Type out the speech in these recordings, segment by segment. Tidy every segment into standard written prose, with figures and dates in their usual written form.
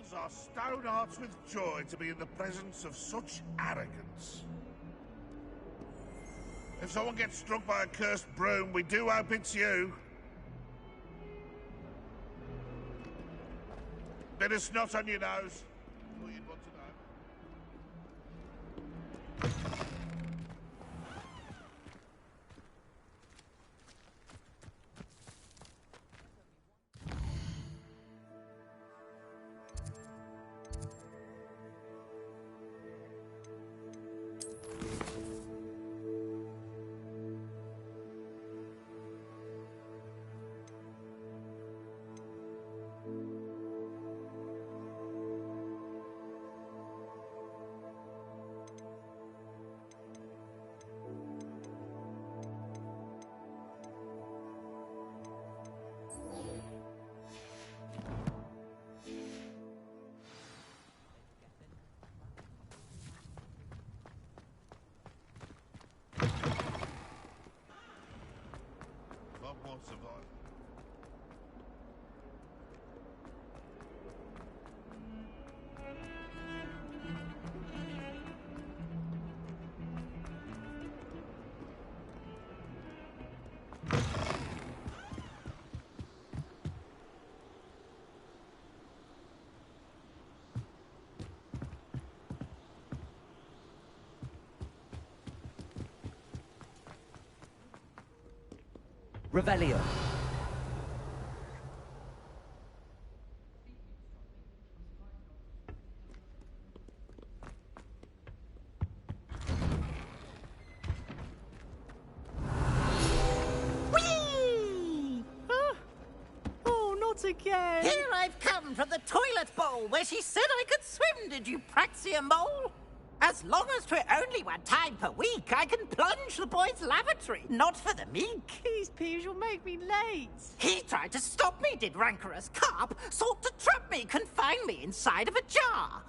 fills our stone hearts with joy to be in the presence of such arrogance. If someone gets struck by a cursed broom, we do hope it's you. Bit of snot on your nose. All you'd want to know. Survive. Revelio. Whee! Oh, not again! Here I've come from the toilet bowl where she said I could swim, did you praxia mole? As long as 'twere only one time per week, I can plunge the boy's lavatory, not for the meek. Please, Peeves, you'll make me late. He tried to stop me, did rancorous carp, sought to trap me, confine me inside of a jar.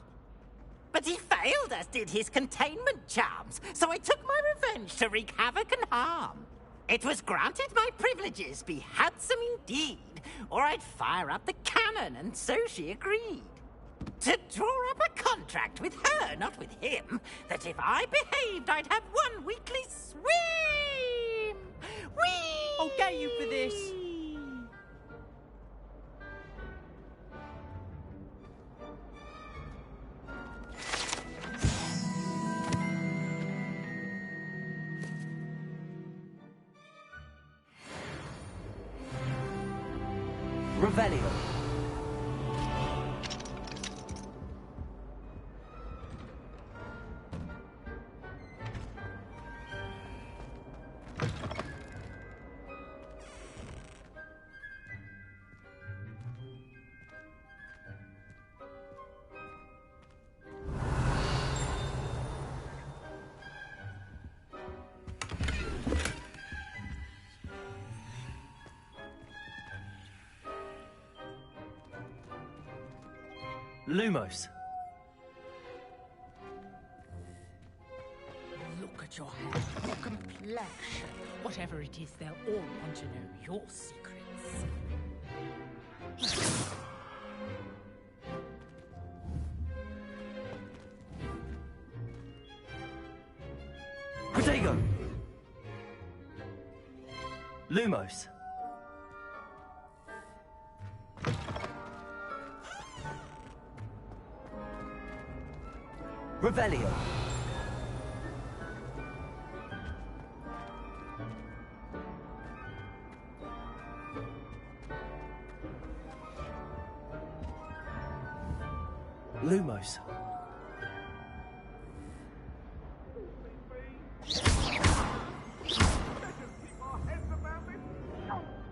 But he failed, as did his containment charms, so I took my revenge to wreak havoc and harm. It was granted my privileges be handsome indeed, or I'd fire up the cannon, and so she agreed. To draw up a contract with her, not with him, that if I behaved, I'd have one weekly swim! Whee! I'll get you for this. Revelio. Lumos. Look at your hair, your complexion. Whatever it is, they'll all want to know your secrets. Protego. Lumos. Revelio. Lumos.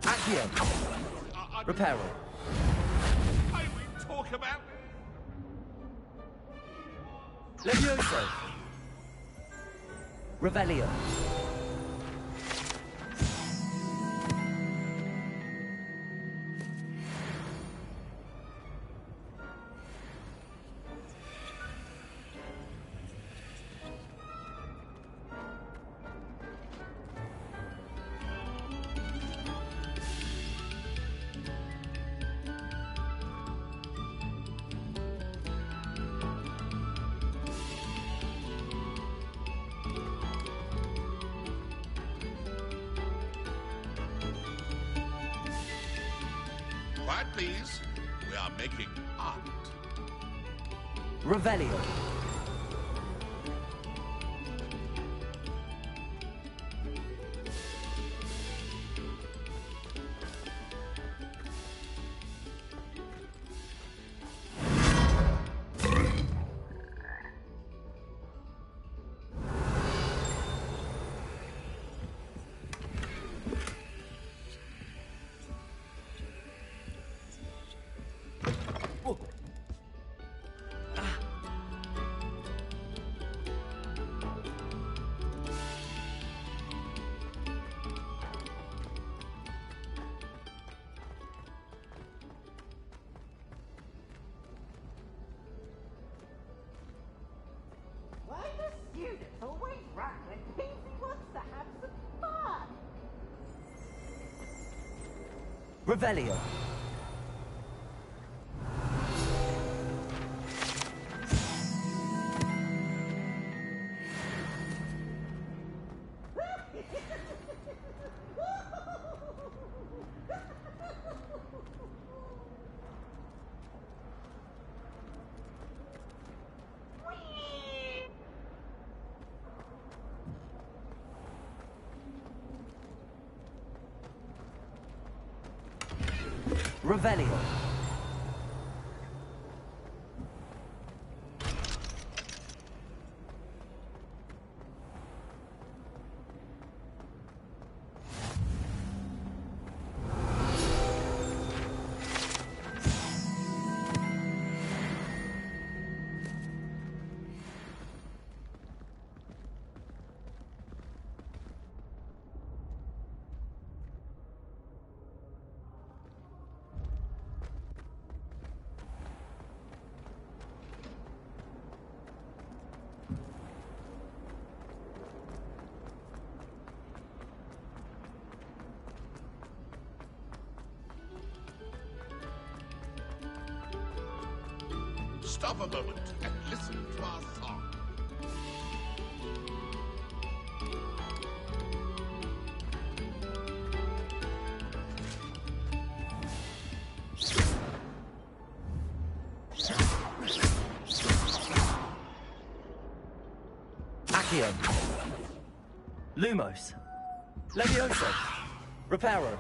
Accio. Reparo. I will talk about Levioso. Revelio. please. We are making art. Revelio. Why do students always run when Peasy wants to have some fun? Revelio. Revelio. Stop a moment and listen to our song. Accio. Lumos. Levioso. Reparo.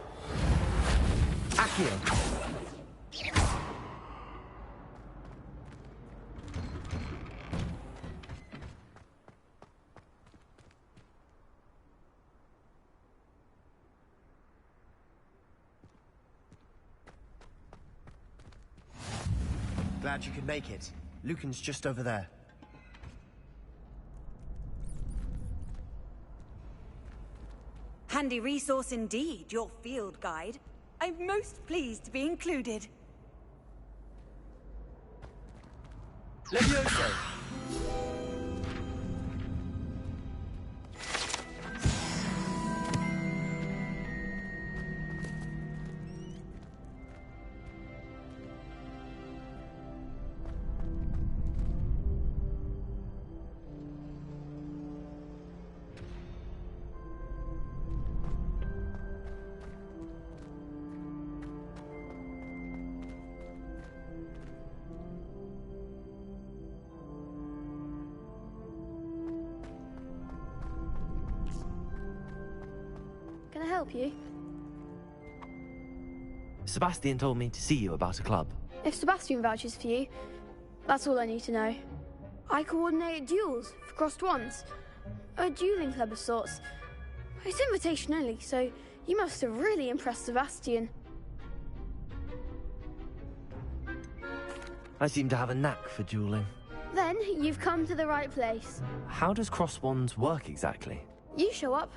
Accio. Glad you could make it. Lucan's just over there. Handy resource indeed, your field guide. I'm most pleased to be included. Levioso. Can I help you? Sebastian told me to see you about a club. If Sebastian vouches for you, that's all I need to know. I coordinate duels for crossed wands. A dueling club of sorts. It's invitation only, so you must have really impressed Sebastian. I seem to have a knack for dueling. Then you've come to the right place. How does cross wands work exactly? You show up,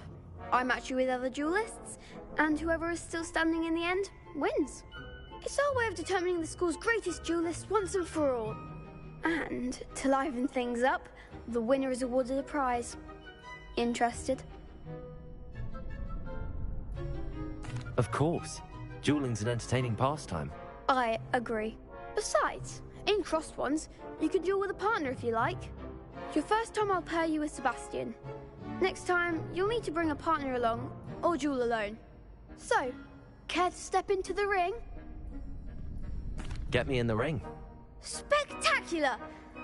I match you with other duelists, and whoever is still standing in the end wins. It's our way of determining the school's greatest duelist once and for all. And to liven things up, the winner is awarded a prize. Interested? Of course. Dueling's an entertaining pastime. I agree. Besides, in crossed ones, you can duel with a partner if you like. Your first time I'll pair you with Sebastian. Next time, you'll need to bring a partner along, or duel alone. So, care to step into the ring? Get me in the ring. Spectacular!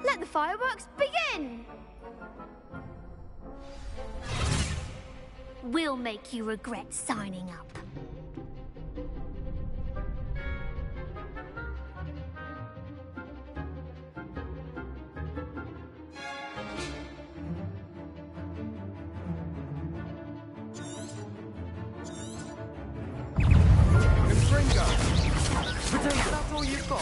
Let the fireworks begin! We'll make you regret signing up. That's all you've got?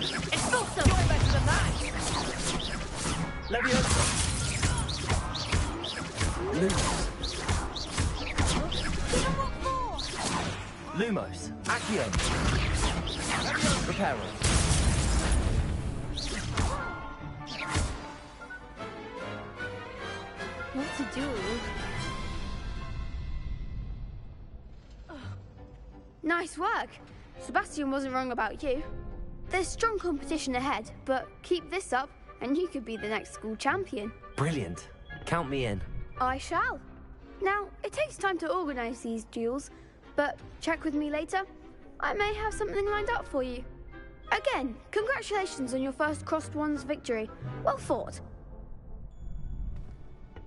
It's not so much better than that! Leviosa! Lumos! Accio! Reparo! What to do? Nice work. Sebastian wasn't wrong about you. There's strong competition ahead, but keep this up and you could be the next school champion. Brilliant. Count me in. I shall. Now, it takes time to organise these duels, but check with me later. I may have something lined up for you. Again, congratulations on your first Crossed Wands victory. Well fought.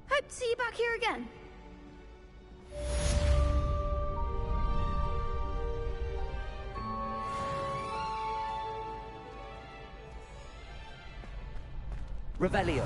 Hope to see you back here again. Revelio.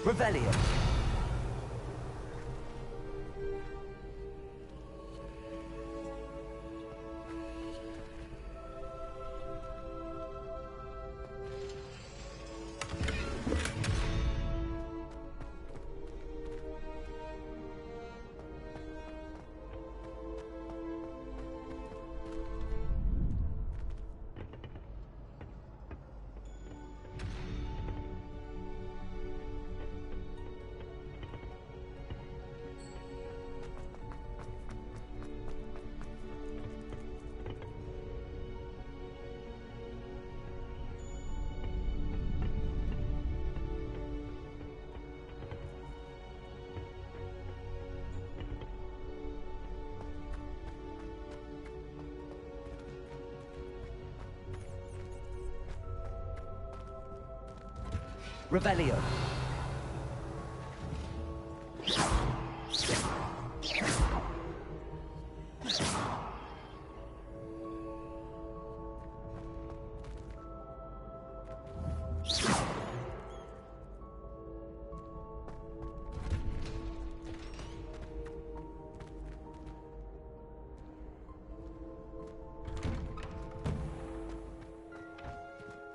Revelio. Revelio.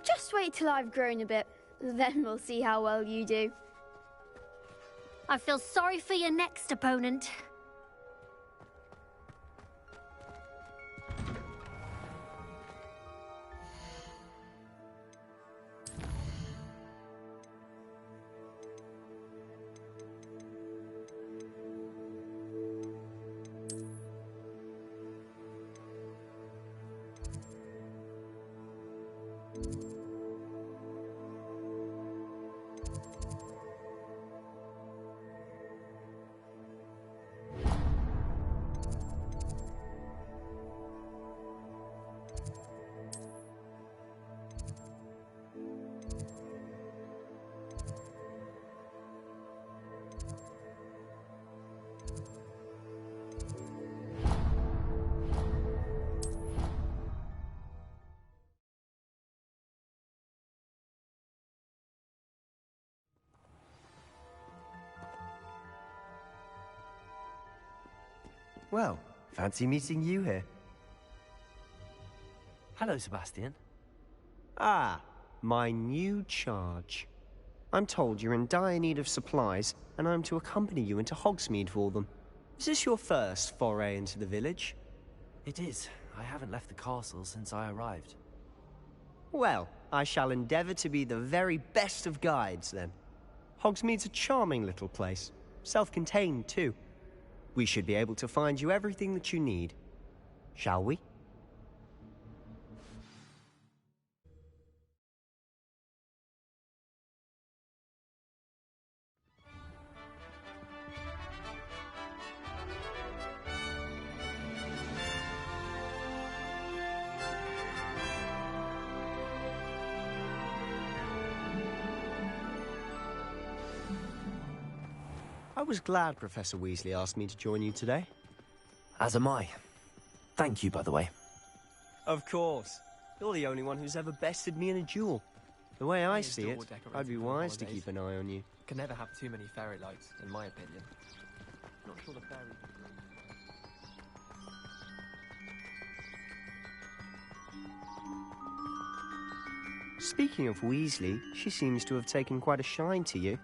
Just wait till I've grown a bit. Then we'll see how well you do. I feel sorry for your next opponent. Well, fancy meeting you here. Hello, Sebastian. Ah, my new charge. I'm told you're in dire need of supplies, and I'm to accompany you into Hogsmeade for them. Is this your first foray into the village? It is. I haven't left the castle since I arrived. Well, I shall endeavour to be the very best of guides, then. Hogsmeade's a charming little place. Self-contained, too. We should be able to find you everything that you need. Shall we? I was glad Professor Weasley asked me to join you today. As am I. Thank you, by the way. Of course. You're the only one who's ever bested me in a duel. The way I see it, I'd be wise to keep an eye on you. Can never have too many fairy lights, in my opinion. Not sure the fairy... Speaking of Weasley, she seems to have taken quite a shine to you.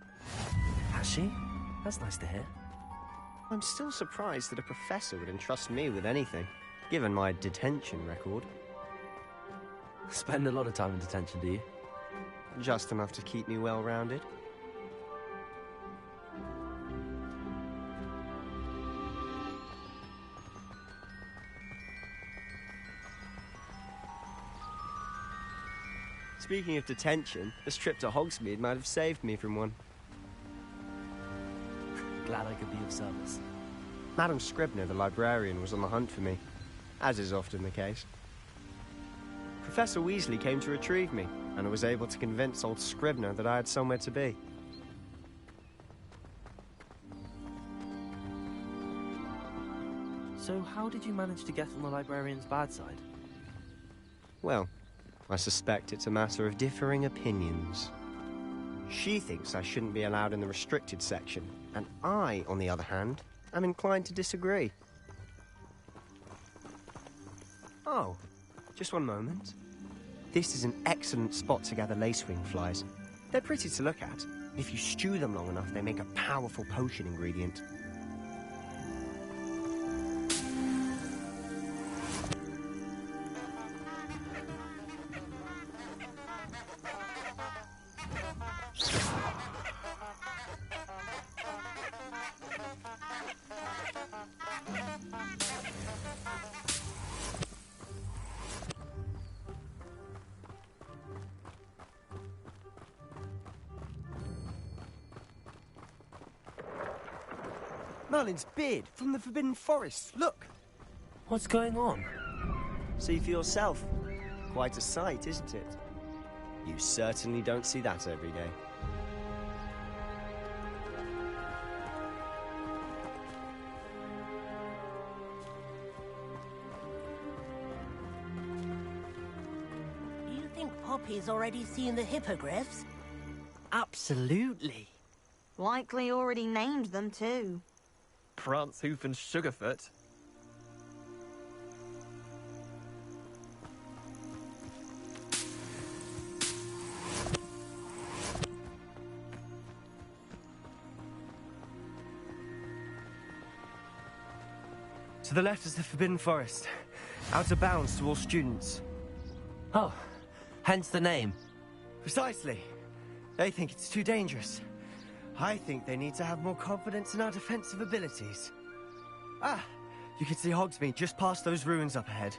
Has she? That's nice to hear. I'm still surprised that a professor would entrust me with anything, given my detention record. Spend a lot of time in detention, do you? Just enough to keep me well-rounded. Speaking of detention, this trip to Hogsmeade might have saved me from one. Glad I could be of service. Madam Scribner, the librarian, was on the hunt for me, as is often the case. Professor Weasley came to retrieve me, and I was able to convince old Scribner that I had somewhere to be. So how did you manage to get on the librarian's bad side? Well, I suspect it's a matter of differing opinions. She thinks I shouldn't be allowed in the restricted section, and I, on the other hand, am inclined to disagree. Oh, just one moment. This is an excellent spot to gather lacewing flies. They're pretty to look at. If you stew them long enough, they make a powerful potion ingredient. Merlin's beard from the Forbidden Forest. Look! What's going on? See for yourself. Quite a sight, isn't it? You certainly don't see that every day. Poppy's already seen the hippogriffs? Absolutely. Likely already named them, too. Prance, Hoof and Sugarfoot. To the left is the Forbidden Forest. Out of bounds to all students. Oh, hence the name. Precisely. They think it's too dangerous. I think they need to have more confidence in our defensive abilities. Ah, you can see Hogsmeade just past those ruins up ahead.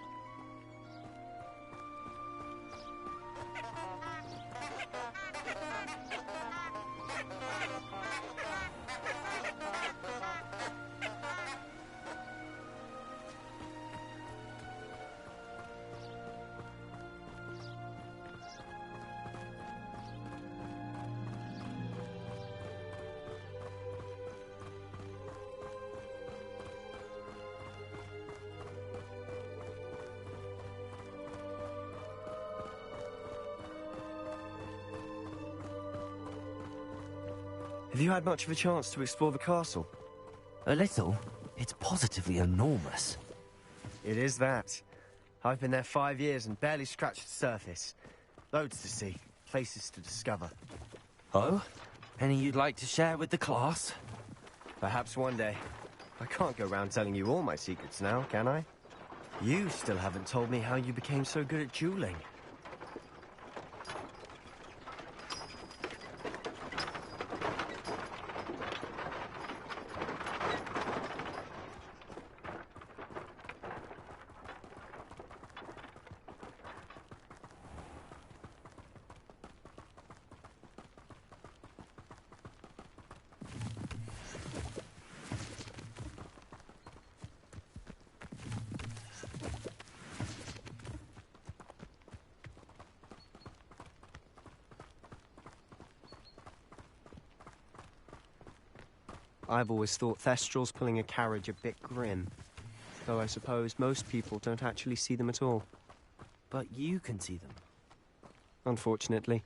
Have you had much of a chance to explore the castle? A little. It's positively enormous. It is that. I've been there 5 years and barely scratched the surface. Loads to see, places to discover. Oh? Any you'd like to share with the class? Perhaps one day. I can't go around telling you all my secrets now, can I? You still haven't told me how you became so good at dueling. I've always thought Thestrals pulling a carriage a bit grim. Though I suppose most people don't actually see them at all. But you can see them. Unfortunately.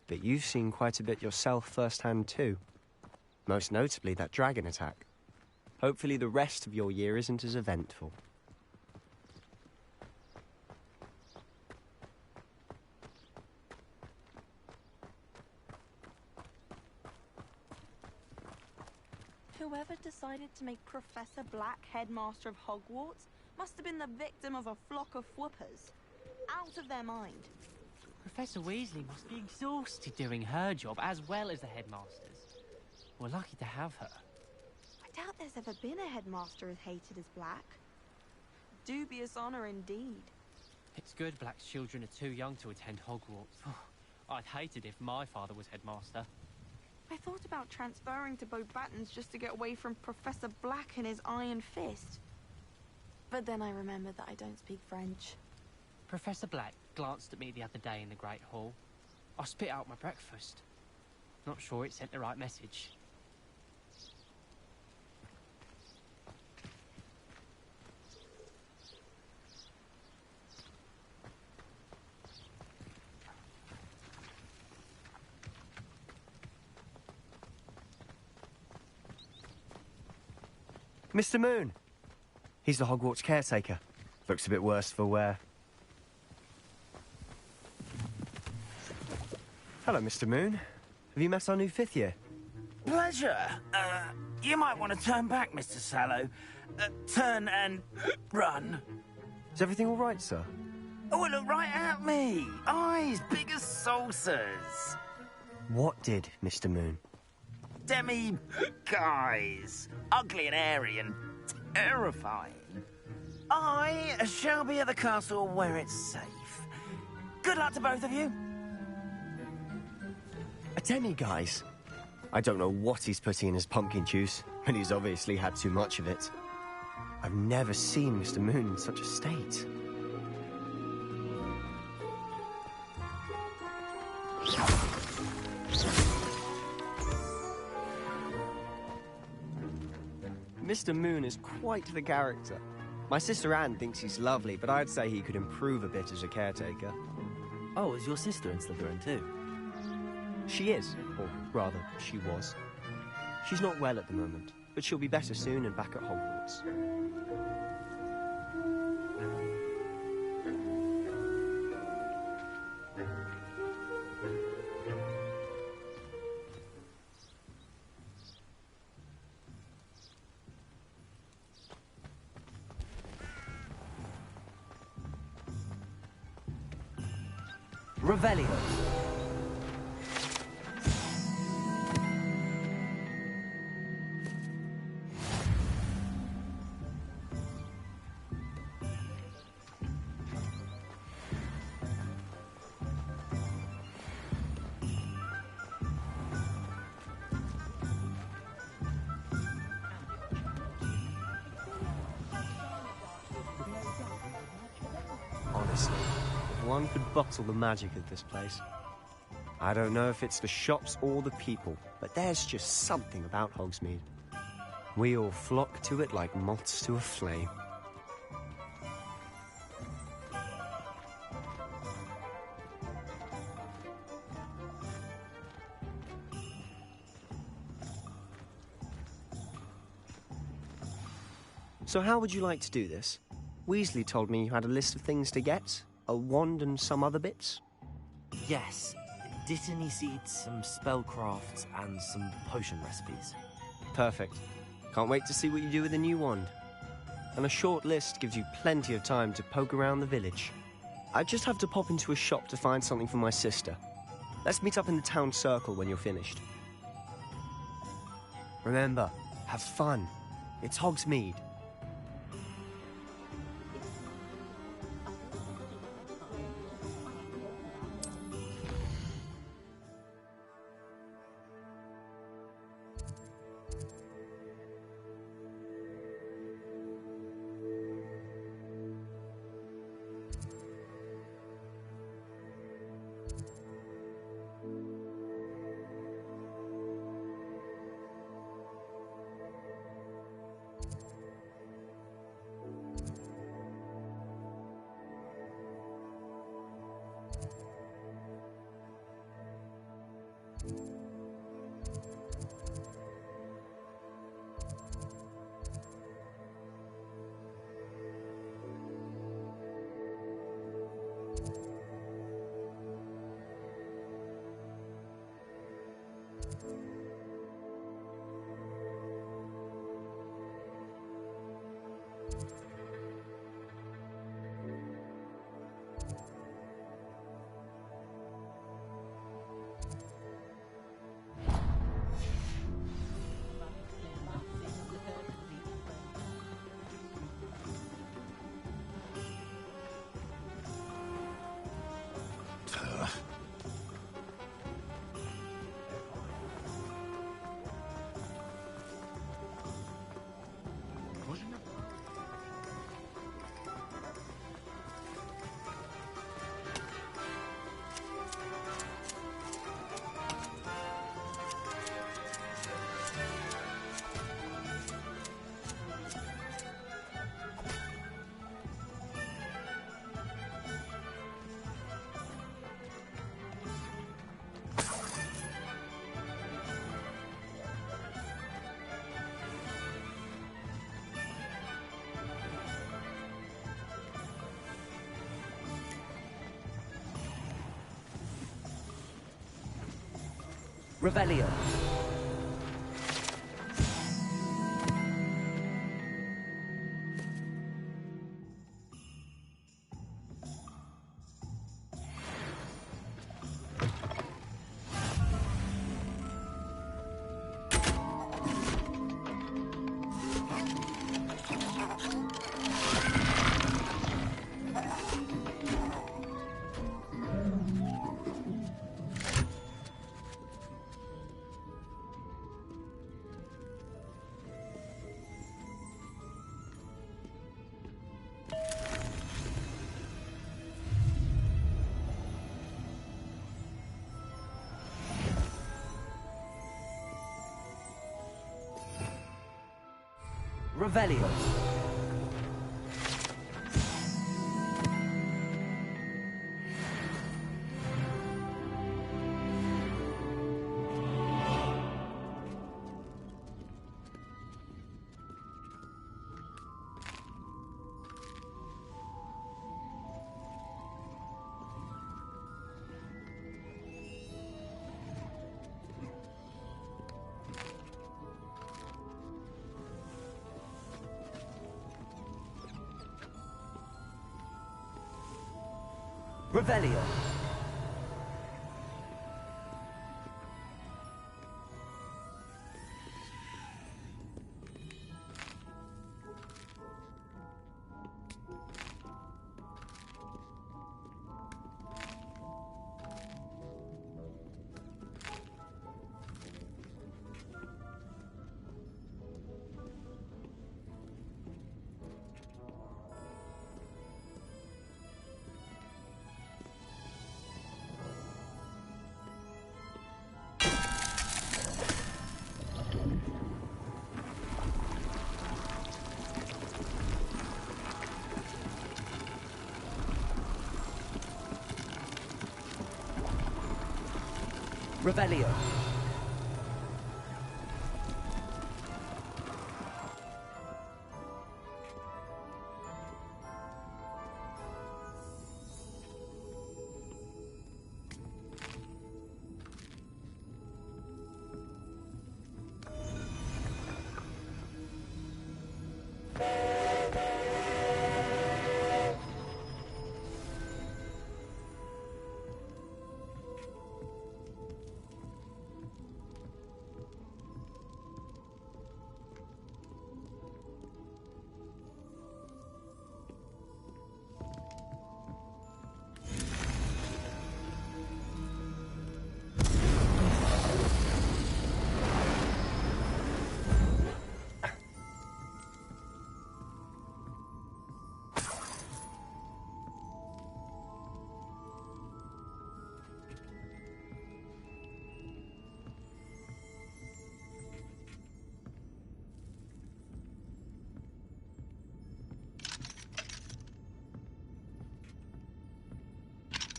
But you've seen quite a bit yourself firsthand too. Most notably that dragon attack. Hopefully the rest of your year isn't as eventful. Whoever decided to make Professor Black headmaster of Hogwarts must have been the victim of a flock of whoopers. Out of their mind. Professor Weasley must be exhausted doing her job as well as the headmaster's. We're lucky to have her. I doubt there's ever been a headmaster as hated as Black. Dubious honor indeed. It's good Black's children are too young to attend Hogwarts. I'd hate it if my father was headmaster. I thought about transferring to Beauxbatons just to get away from Professor Black and his iron fist. But then I remembered that I don't speak French. Professor Black glanced at me the other day in the Great Hall. I spit out my breakfast. Not sure it sent the right message. Mr. Moon! He's the Hogwarts caretaker. Looks a bit worse for wear. Hello, Mr. Moon. Have you met our new 5th year? Pleasure. You might want to turn back, Mr. Sallow. Turn and run. Is everything all right, sir? Oh, look right at me. Eyes big as saucers. What did, Mr. Moon? Guys. Ugly and airy and terrifying. I shall be at the castle where it's safe. Good luck to both of you. A demi-guise? I don't know what he's putting in his pumpkin juice, but he's obviously had too much of it. I've never seen Mr. Moon in such a state. Mr. Moon is quite the character. My sister Anne thinks he's lovely, but I'd say he could improve a bit as a caretaker. Oh, is your sister in Slytherin too? She is, or rather, she was. She's not well at the moment, but she'll be better soon and back at Hogwarts. Revelio. Honestly, if one could bottle the magic of this place. I don't know if it's the shops or the people, but there's just something about Hogsmeade. We all flock to it like moths to a flame. So how would you like to do this? Weasley told me you had a list of things to get. A wand and some other bits? Yes. Dittany seeds, some spellcrafts, and some potion recipes. Perfect. Can't wait to see what you do with the new wand. And a short list gives you plenty of time to poke around the village. I just have to pop into a shop to find something for my sister. Let's meet up in the town circle when you're finished. Remember, have fun. It's Hogsmeade. Revelio. Revelio. Revelio. Revelio.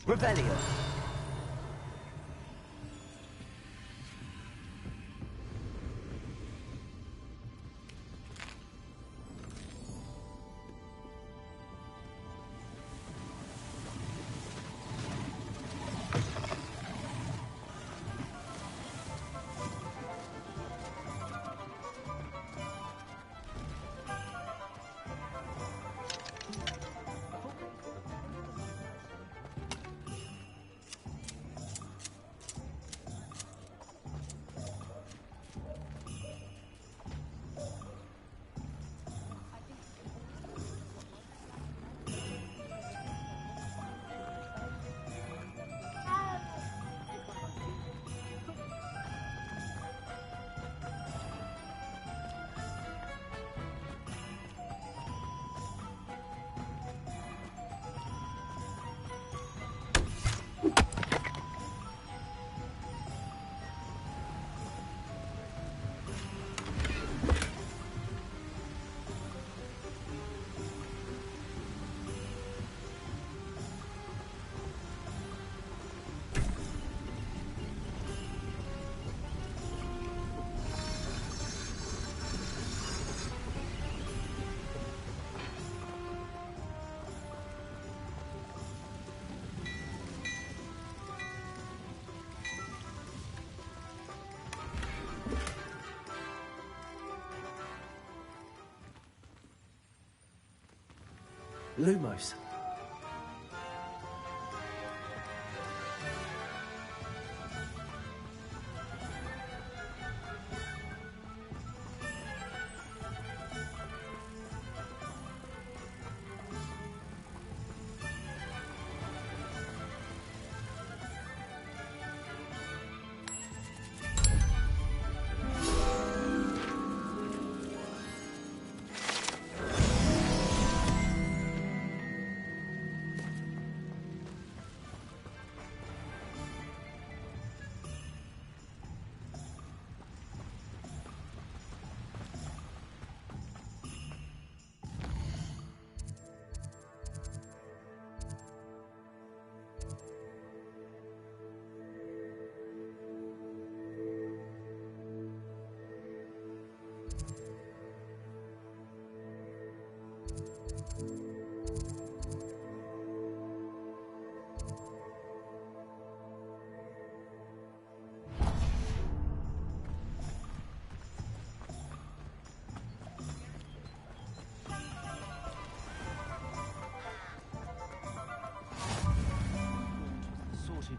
Revelio. Lumos.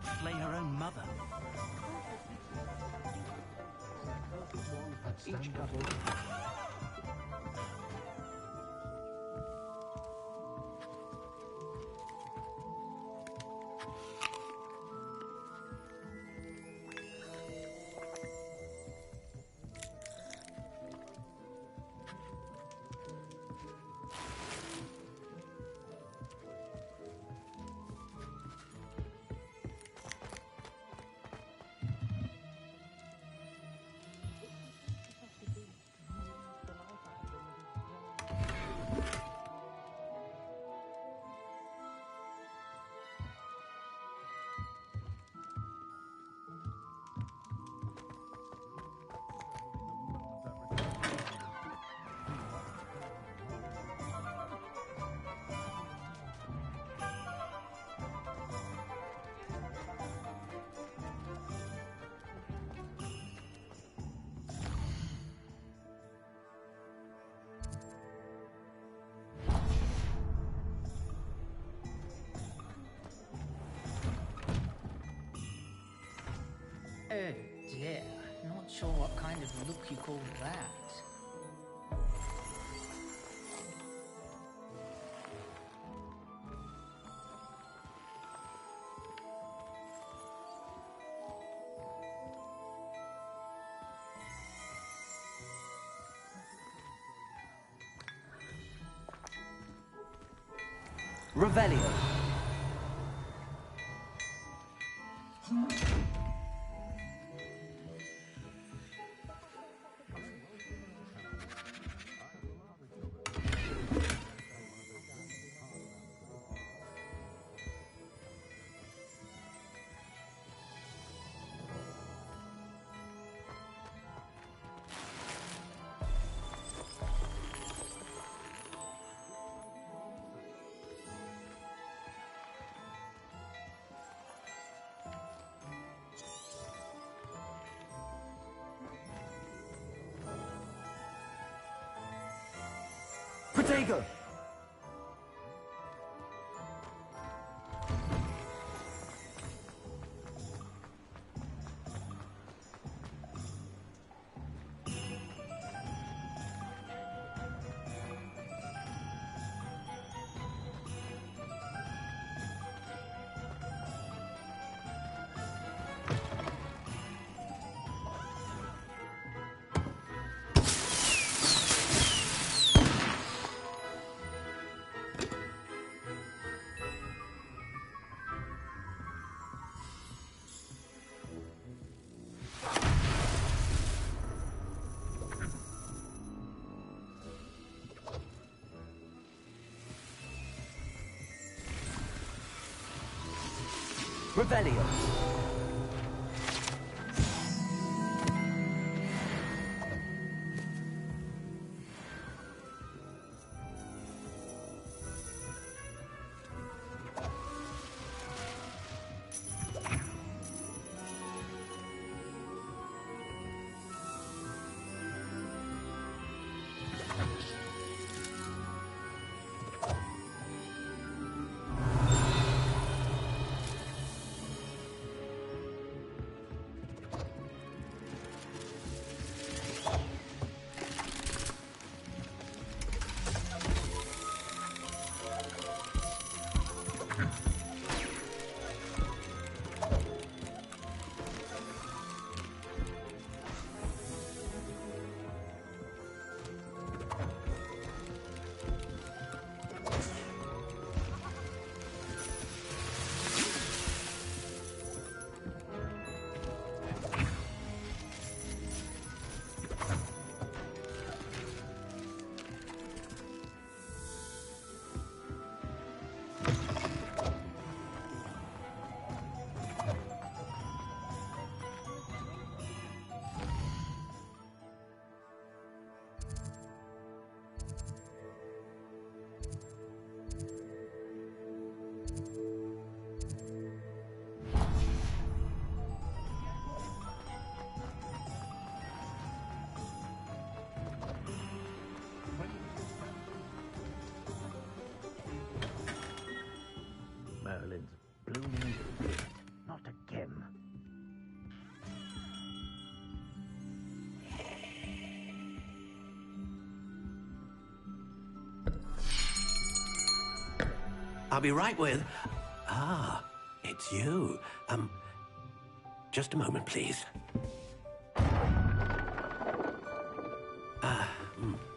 could slay her own mother. Each couple. Oh dear, not sure what kind of look you call that. Revelio. Protego! Revelio. I'll be right with... Ah, it's you. Just a moment, please.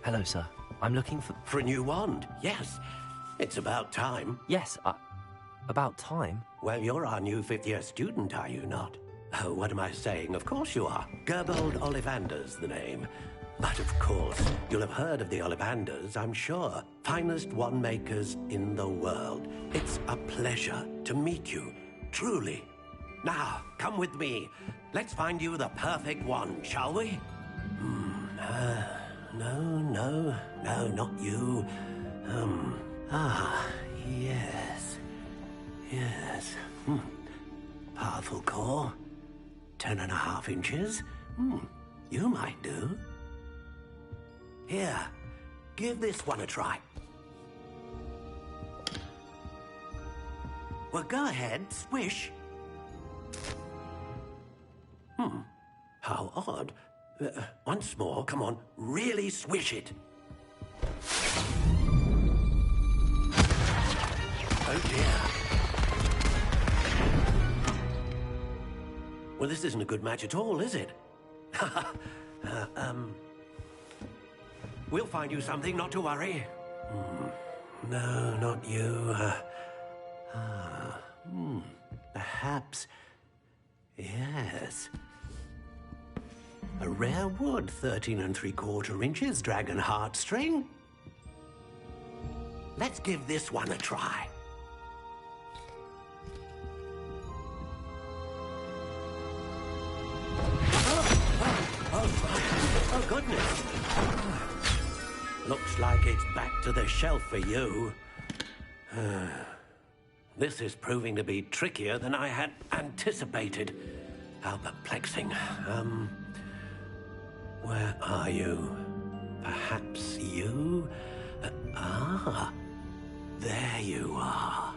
Hello, sir. I'm looking for... For a new wand, yes. It's about time. Yes, about time? Well, you're our new fifth-year student, are you not? Oh, what am I saying? Of course you are. Gerbold Ollivander's the name. But of course, you'll have heard of the Ollivanders, I'm sure. Finest wand makers in the world. It's a pleasure to meet you, truly. Now, come with me. Let's find you the perfect wand, shall we? No, not you. Yes. Powerful core. 10.5 inches. You might do. Here, give this one a try. Well, go ahead, swish. How odd. Once more, come on, really swish it. Oh dear. Well, this isn't a good match at all, is it? We'll find you something, not to worry. No, not you. Perhaps... Yes. A rare wood, 13 3/4 inches, dragon heartstring. Let's give this one a try. Oh, goodness. Looks like it's back to the shelf for you. This is proving to be trickier than I had anticipated. How perplexing. Where are you? Perhaps you? There you are.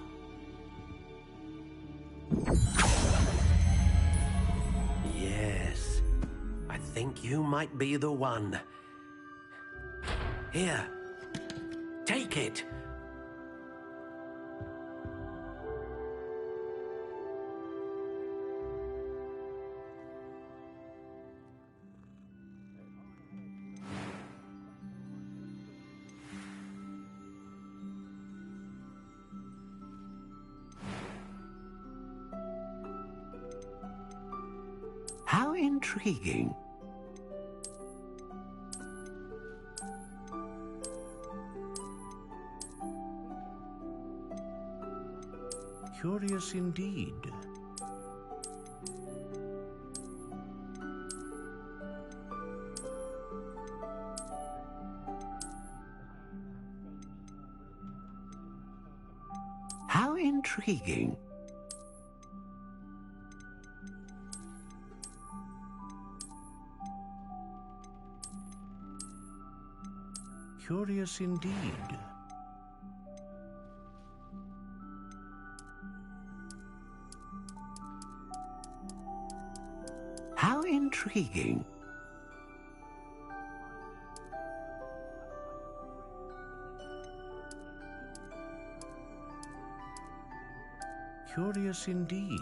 Yes, I think you might be the one. Here, take it. How intriguing. Curious indeed. How intriguing. Curious indeed. How intriguing. Curious indeed.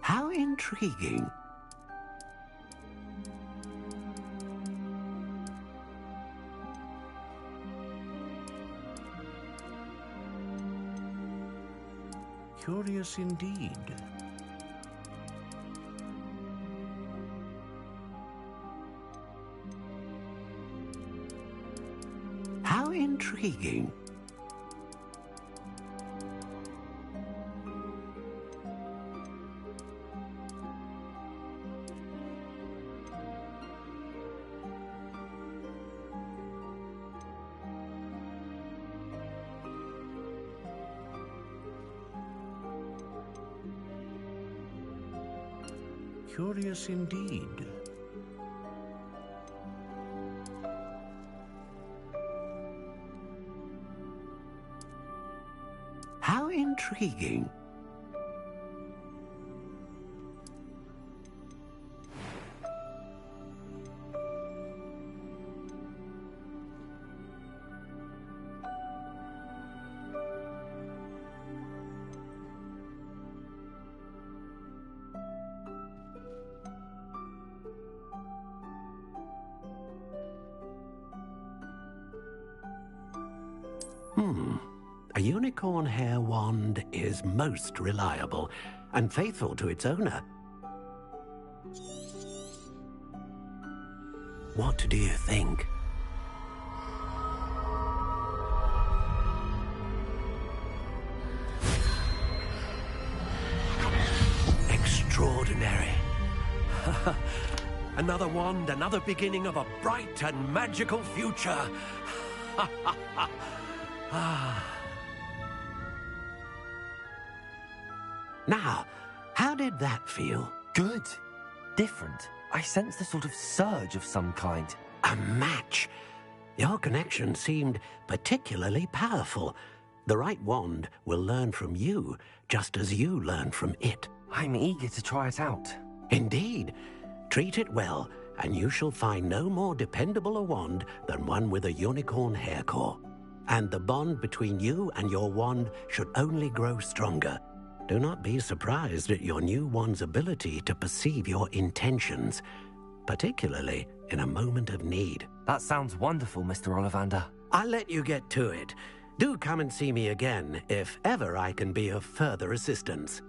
How intriguing. Curious indeed. How intriguing. Curious indeed. How intriguing. A unicorn hair wand is most reliable and faithful to its owner. What do you think? Extraordinary. Another wand, another beginning of a bright and magical future. Now, how did that feel? Good. Different. I sensed a sort of surge of some kind. A match. Your connection seemed particularly powerful. The right wand will learn from you, just as you learn from it. I'm eager to try it out. Indeed. Treat it well, and you shall find no more dependable a wand than one with a unicorn hair core. And the bond between you and your wand should only grow stronger. Do not be surprised at your new wand's ability to perceive your intentions, particularly in a moment of need. That sounds wonderful, Mr. Ollivander. I'll let you get to it. Do come and see me again if ever I can be of further assistance.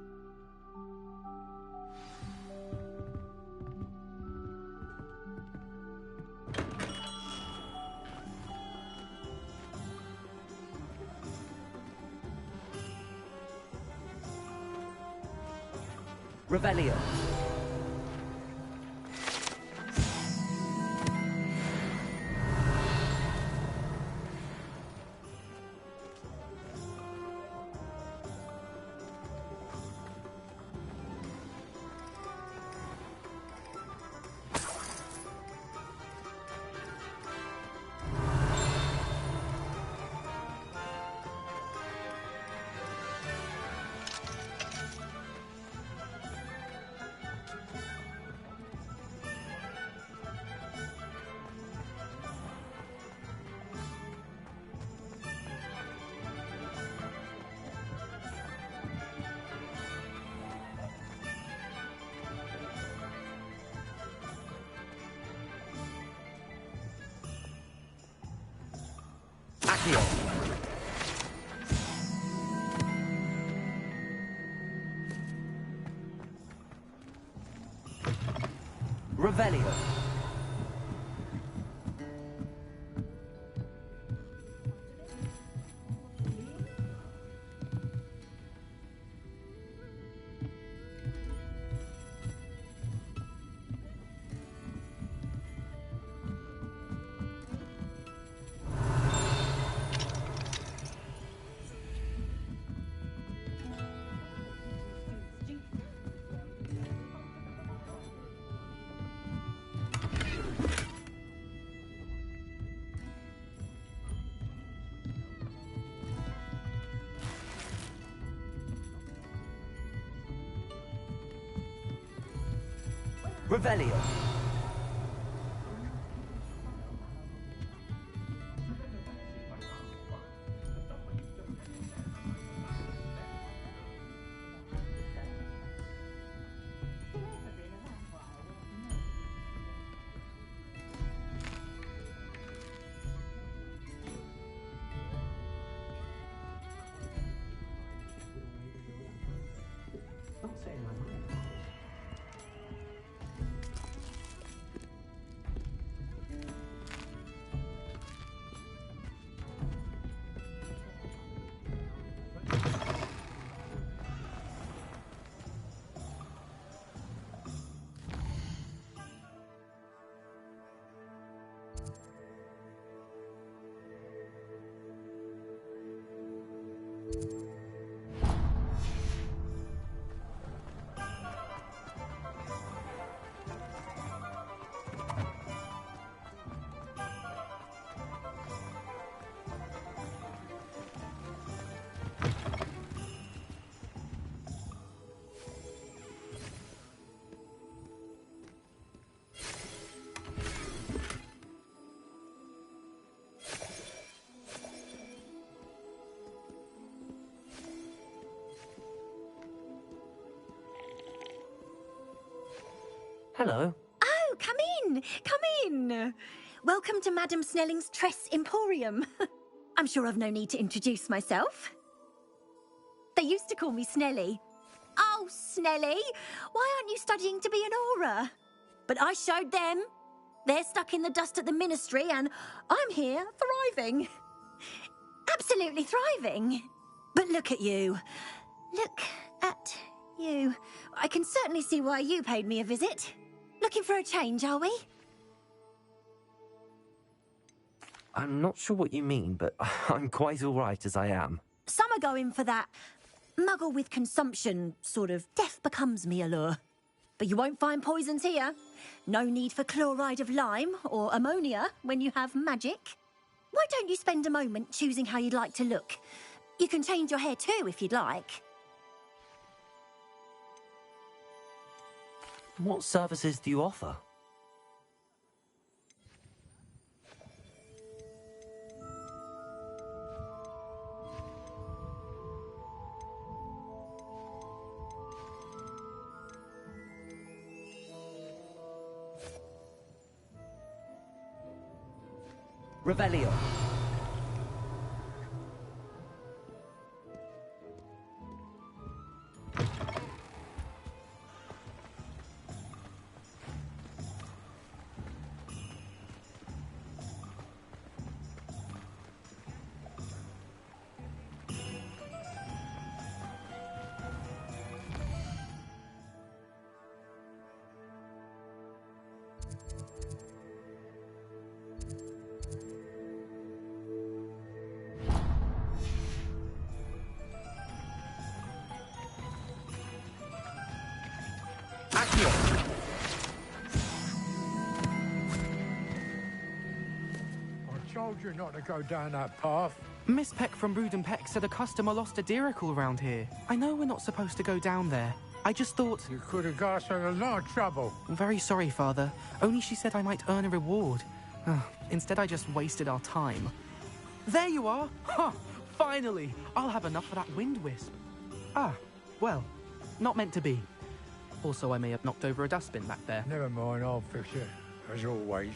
Revelio. Accio. Revelio. Revelio. Hello. Oh, come in! Come in! Welcome to Madame Snelling's Tress Emporium. I'm sure I've no need to introduce myself. They used to call me Snelly. Oh, Snelly, why aren't you studying to be an aura? But I showed them. They're stuck in the dust at the ministry, and I'm here thriving. Absolutely thriving. But look at you. Look at you. I can certainly see why you paid me a visit. Looking for a change, are we? I'm not sure what you mean, but I'm quite all right as I am. Some are going for that muggle with consumption, sort of death becomes me allure. But you won't find poisons here. No need for chloride of lime or ammonia when you have magic. Why don't you spend a moment choosing how you'd like to look? You can change your hair too if you'd like. What services do you offer? Revelio. Told you not to go down that path. Miss Peck from Brood & Peck said a customer lost a deeracle around here. I know we're not supposed to go down there. I just thought... You could have got us in a lot of trouble. I'm very sorry, Father. Only she said I might earn a reward. Instead, I just wasted our time. There you are! Ha! Finally! I'll have enough for that wind wisp. Ah, well, not meant to be. Also, I may have knocked over a dustbin back there. Never mind, I'll fix it, as always.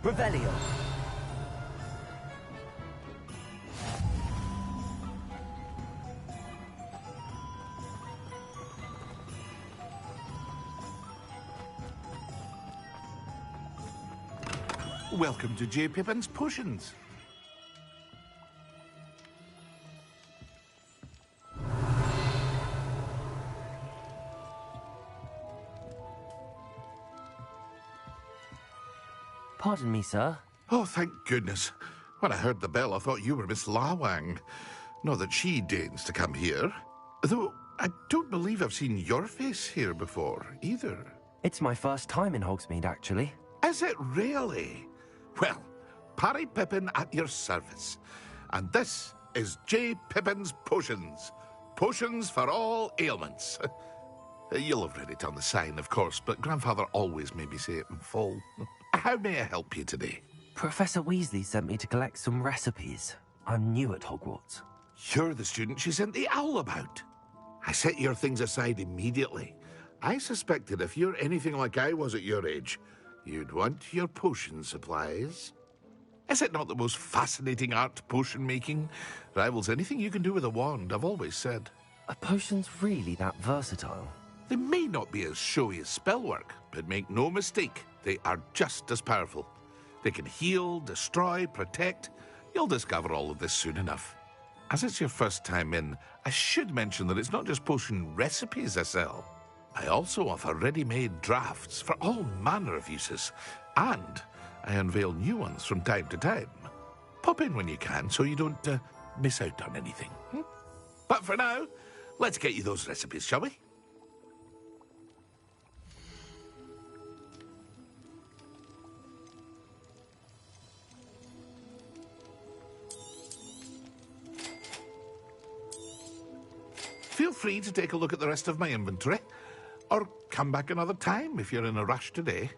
Revelio. Welcome to J. Pippin's Potions. Pardon me, sir. Oh, thank goodness. When I heard the bell, I thought you were Miss Lawang. Not that she deigns to come here. Though I don't believe I've seen your face here before, either. It's my first time in Hogsmeade, actually. Is it really? Well, Parry Pippin at your service. And this is J. Pippin's Potions. Potions for all ailments. You'll have read it on the sign, of course, but Grandfather always made me say it in full. How may I help you today? Professor Weasley sent me to collect some recipes. I'm new at Hogwarts. You're the student she sent the owl about. I set your things aside immediately. I suspected if you're anything like I was at your age, you'd want your potion supplies. Is it not the most fascinating art, potion making? Rivals anything you can do with a wand, I've always said. Are potions really that versatile? They may not be as showy as spellwork, but make no mistake, they are just as powerful. They can heal, destroy, protect. You'll discover all of this soon enough. As it's your first time in, I should mention that it's not just potion recipes I sell. I also offer ready-made drafts for all manner of uses, and I unveil new ones from time to time. Pop in when you can so you don't miss out on anything. But for now, let's get you those recipes, shall we? Feel free to take a look at the rest of my inventory, or come back another time if you're in a rush today.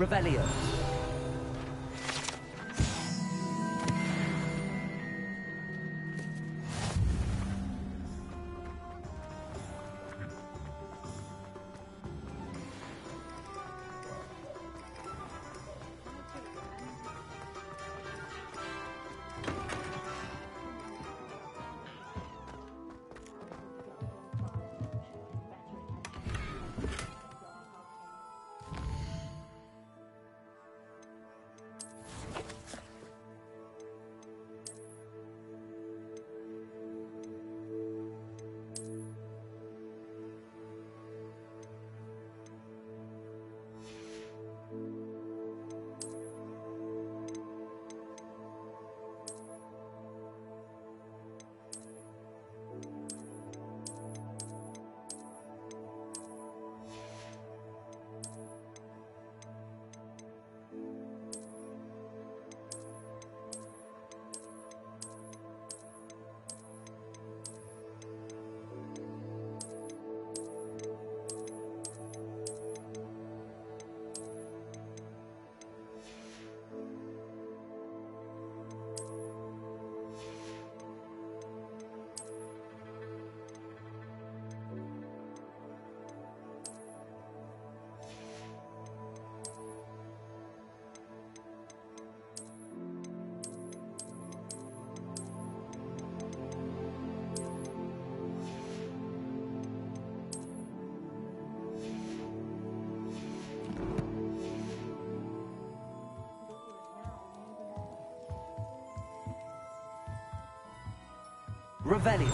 Revelio. Revelio.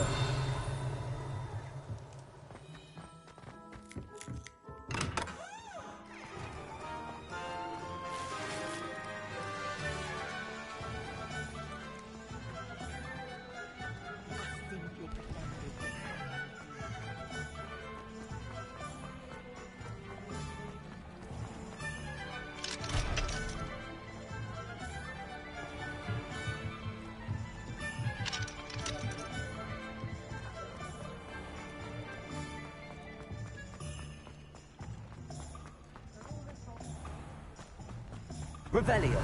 Revelio.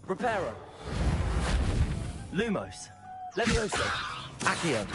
Reparo. Lumos. Levioso. Accio.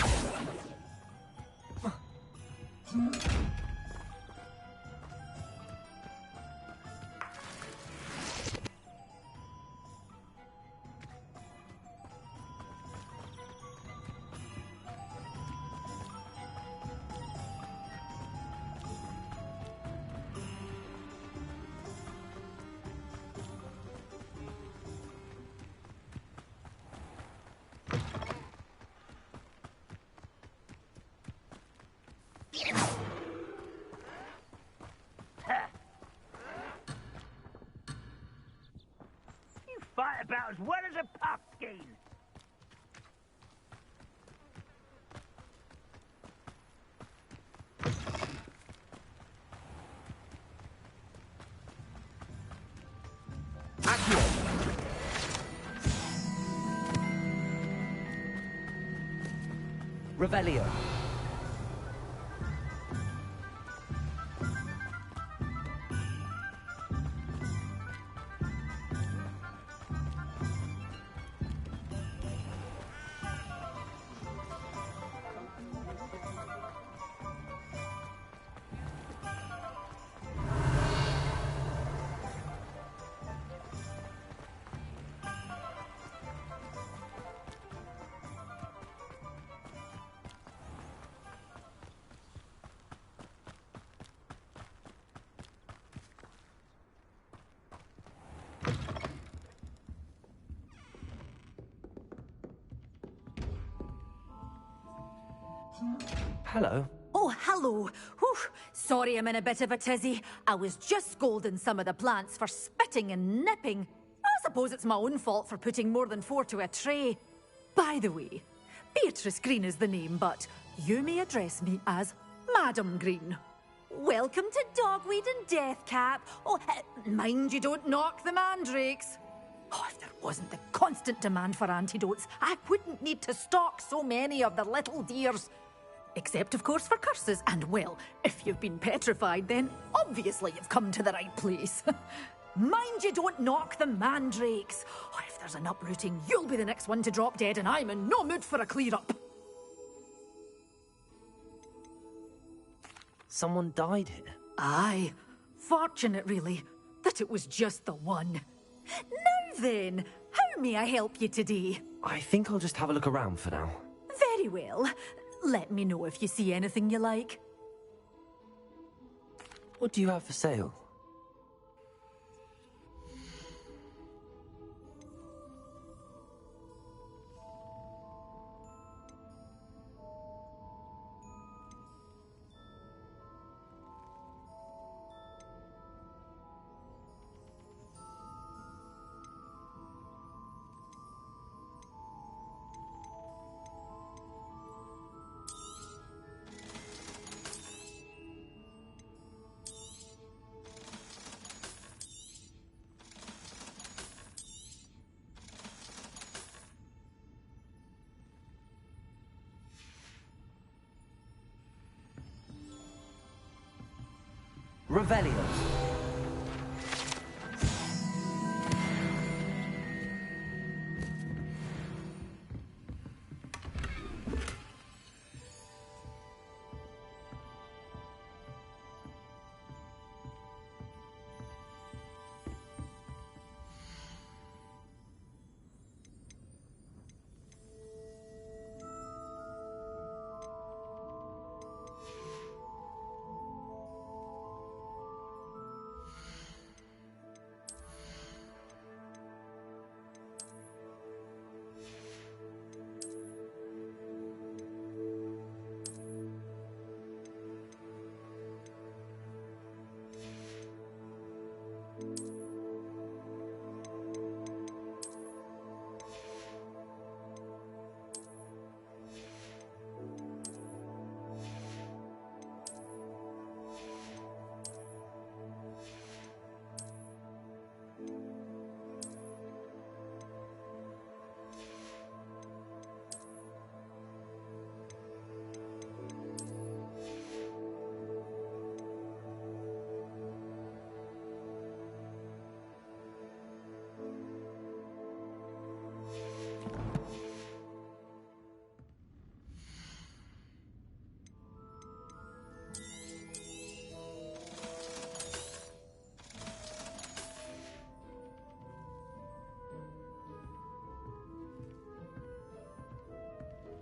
Fight about as well as a pumpkin. Revelio. Hello. Oh, hello. Whew. Sorry I'm in a bit of a tizzy. I was just scolding some of the plants for spitting and nipping. I suppose it's my own fault for putting more than 4 to a tray. By the way, Beatrice Green is the name, but you may address me as Madam Green. Welcome to Dogweed and Deathcap. Oh, mind you don't knock the mandrakes. Oh, if there wasn't the constant demand for antidotes, I wouldn't need to stock so many of the little dears. Except, of course, for curses. And, well, if you've been petrified, then obviously you've come to the right place. Mind you don't knock the mandrakes. Oh, if there's an uprooting, you'll be the next one to drop dead, and I'm in no mood for a clear-up. Someone died here? Aye. Fortunate, really, that it was just the one. Now then, how may I help you today? I think I'll just have a look around for now. Very well. Let me know if you see anything you like. What do you have for sale? Revelio.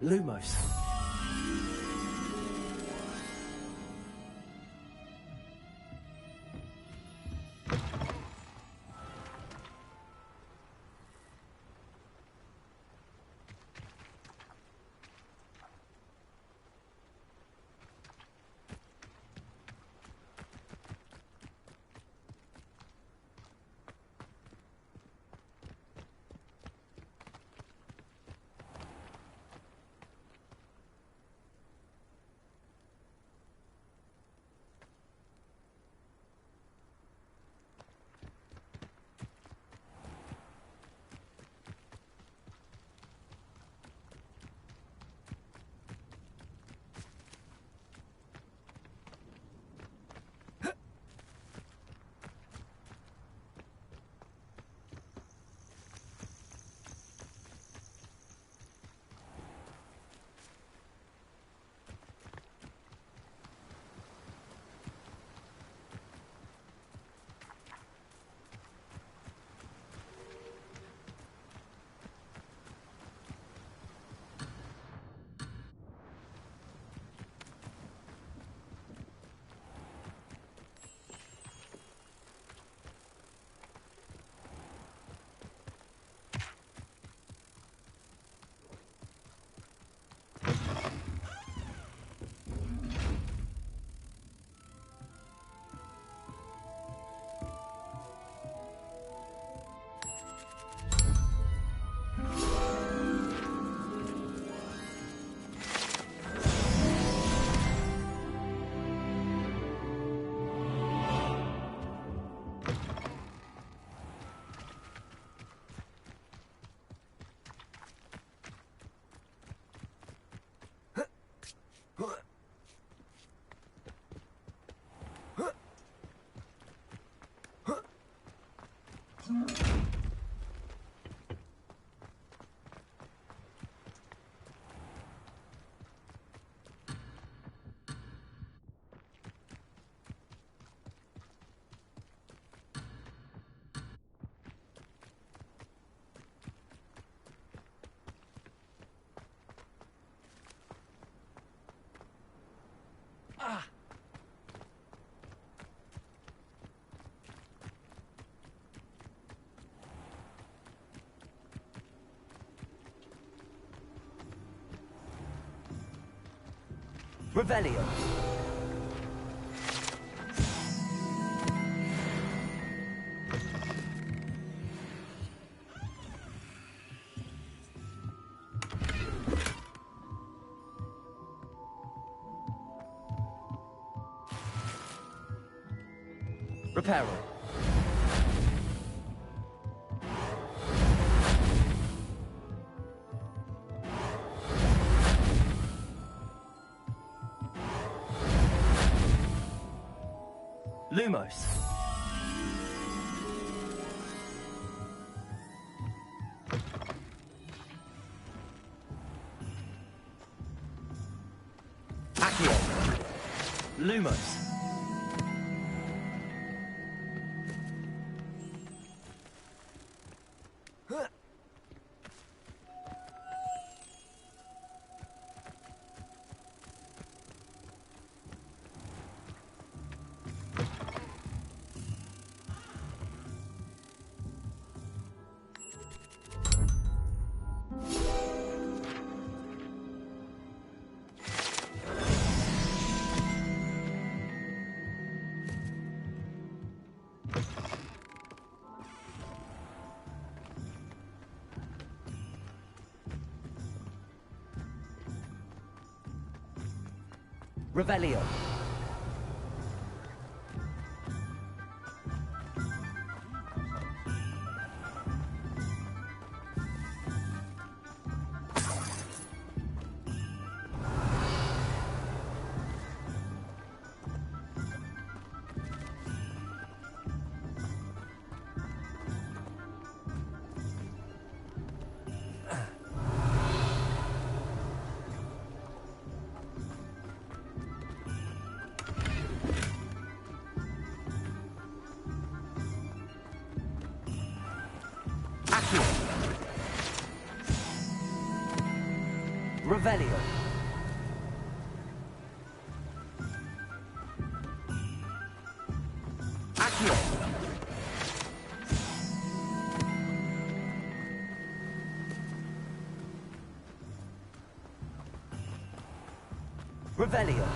Lumos. Revelio. Reparo. Lumos. Accio. Lumos. Revelio. Revelio. Accio. Revelio.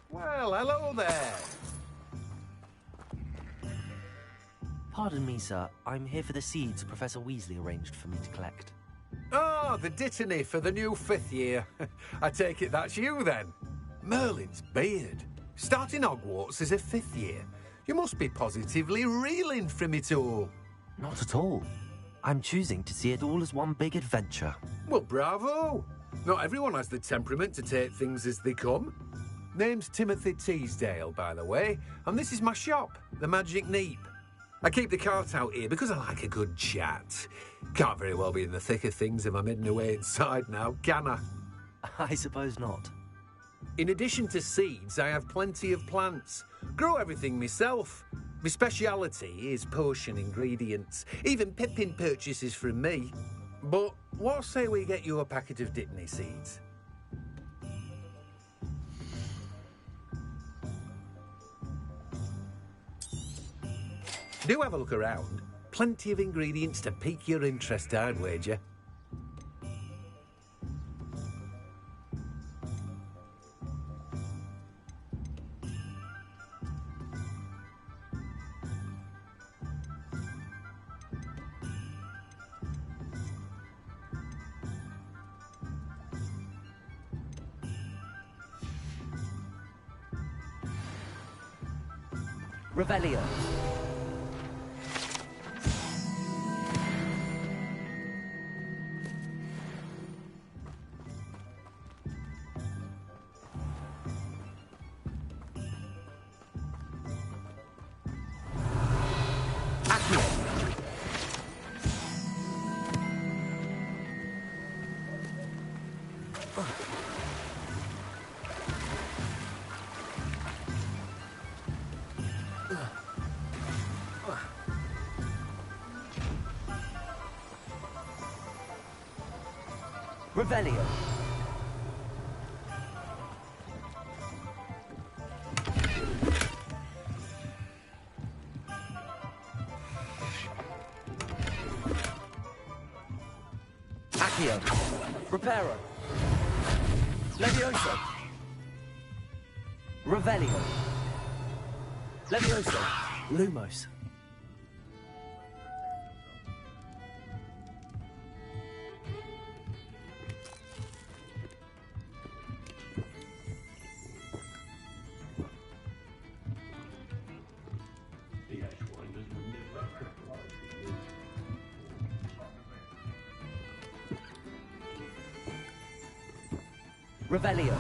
Well, hello there. Pardon me, sir. I'm here for the seeds Professor Weasley arranged for me to collect. Oh, the Dittany for the new 5th year. I take it that's you, then. Merlin's beard. Starting Hogwarts as a 5th year. You must be positively reeling from it all. Not at all. I'm choosing to see it all as one big adventure. Well, bravo. Not everyone has the temperament to take things as they come. Name's Timothy Teasdale, by the way, and this is my shop, the Magic Neep. I keep the cart out here because I like a good chat. Can't very well be in the thick of things if I'm hidden away inside now, can I? I suppose not. In addition to seeds, I have plenty of plants. Grow everything myself. My speciality is potion ingredients. Even Pippin purchases from me. But what say we get you a packet of Dittany seeds? Do have a look around. Plenty of ingredients to pique your interest, I'd wager. Revelio. Revelio. Reparo. Levioso. Revelio. Levioso. Lumos. Revelio.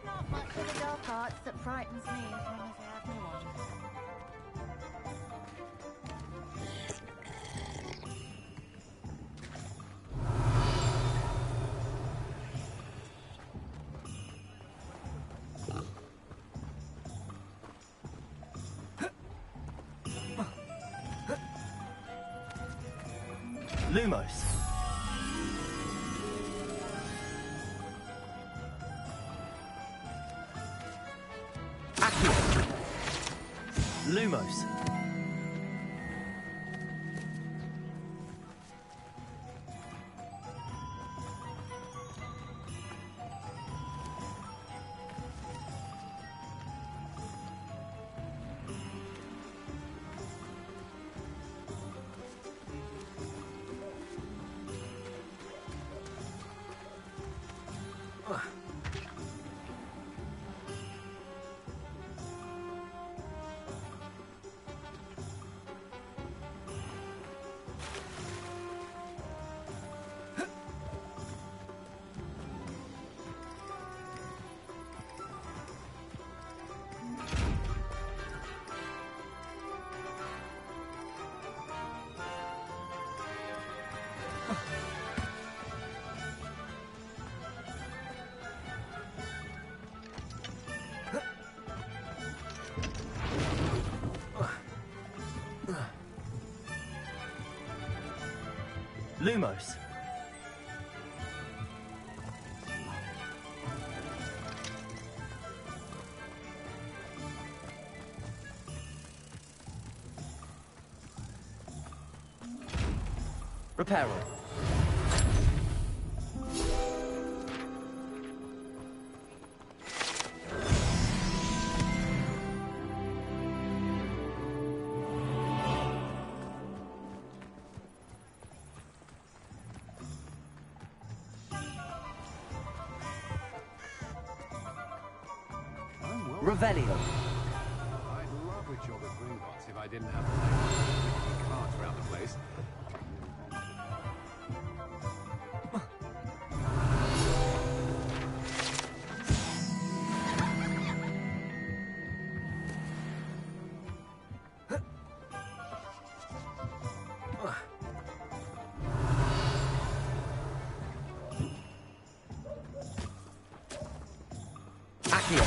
Not much of the dark arts that frightens me as long as I have no one. Lumos. Accio. Lumos. Lumos. Reparo. Revelio. I'd love a job at Gringotts if I didn't have to carts around the place. Accio.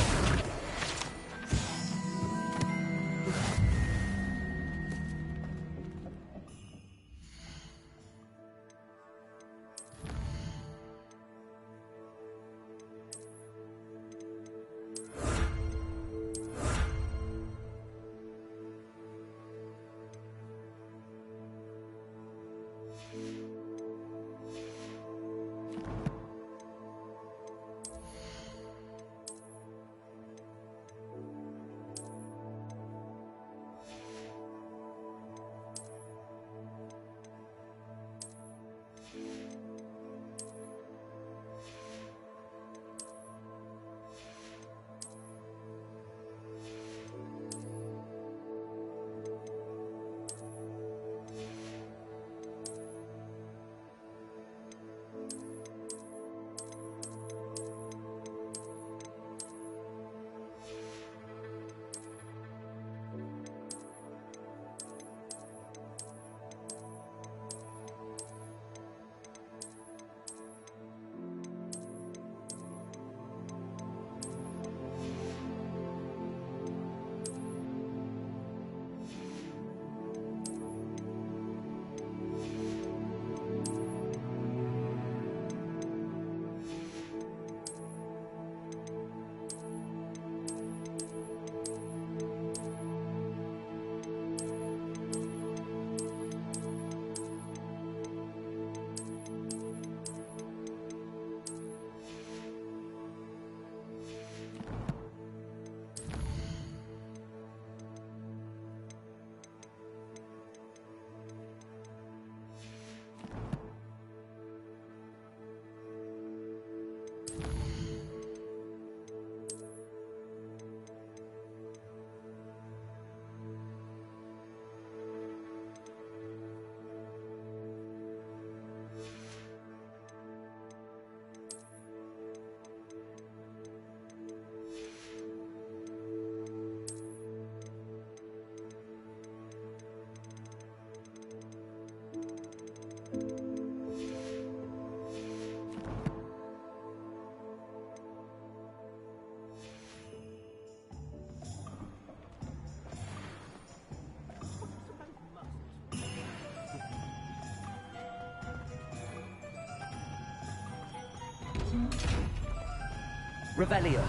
Revelio.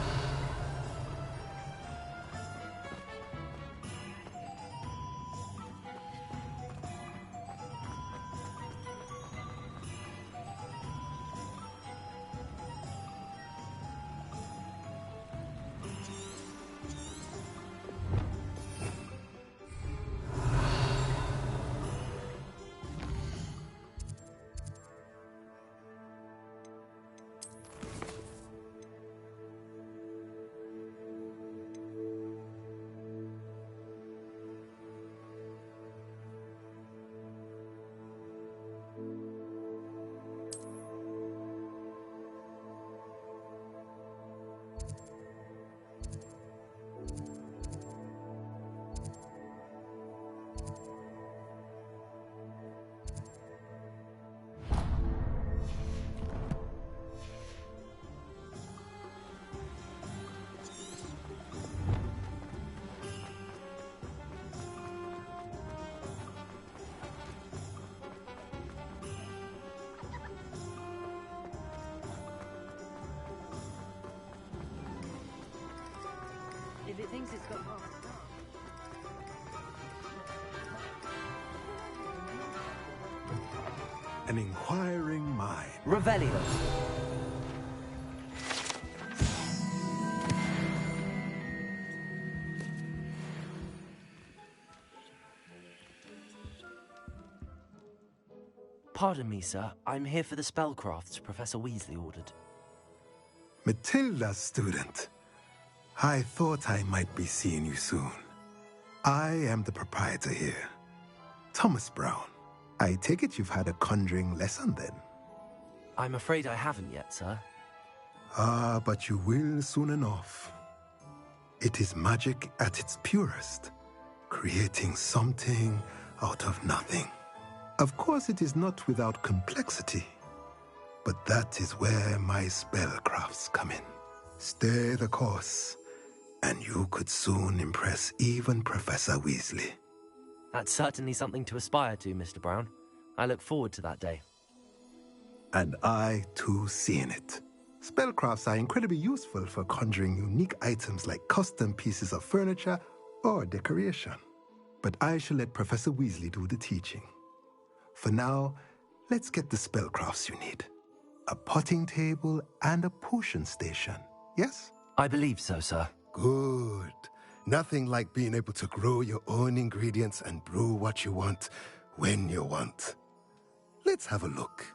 If it thinks it's got An inquiring mind. Revelio. Pardon me, sir. I'm here for the spellcrafts Professor Weasley ordered. Matilda, student. I thought I might be seeing you soon. I am the proprietor here, Thomas Brown. I take it you've had a conjuring lesson then? I'm afraid I haven't yet, sir. Ah, but you will soon enough. It is magic at its purest, creating something out of nothing. Of course, it is not without complexity, but that is where my spellcrafts come in. Stay the course, and you could soon impress even Professor Weasley. That's certainly something to aspire to, Mr. Brown. I look forward to that day. And I, too, seeing it. Spellcrafts are incredibly useful for conjuring unique items like custom pieces of furniture or decoration. But I shall let Professor Weasley do the teaching. For now, let's get the spellcrafts you need. A potting table and a potion station, yes? I believe so, sir. Good. Nothing like being able to grow your own ingredients and brew what you want when you want. Let's have a look.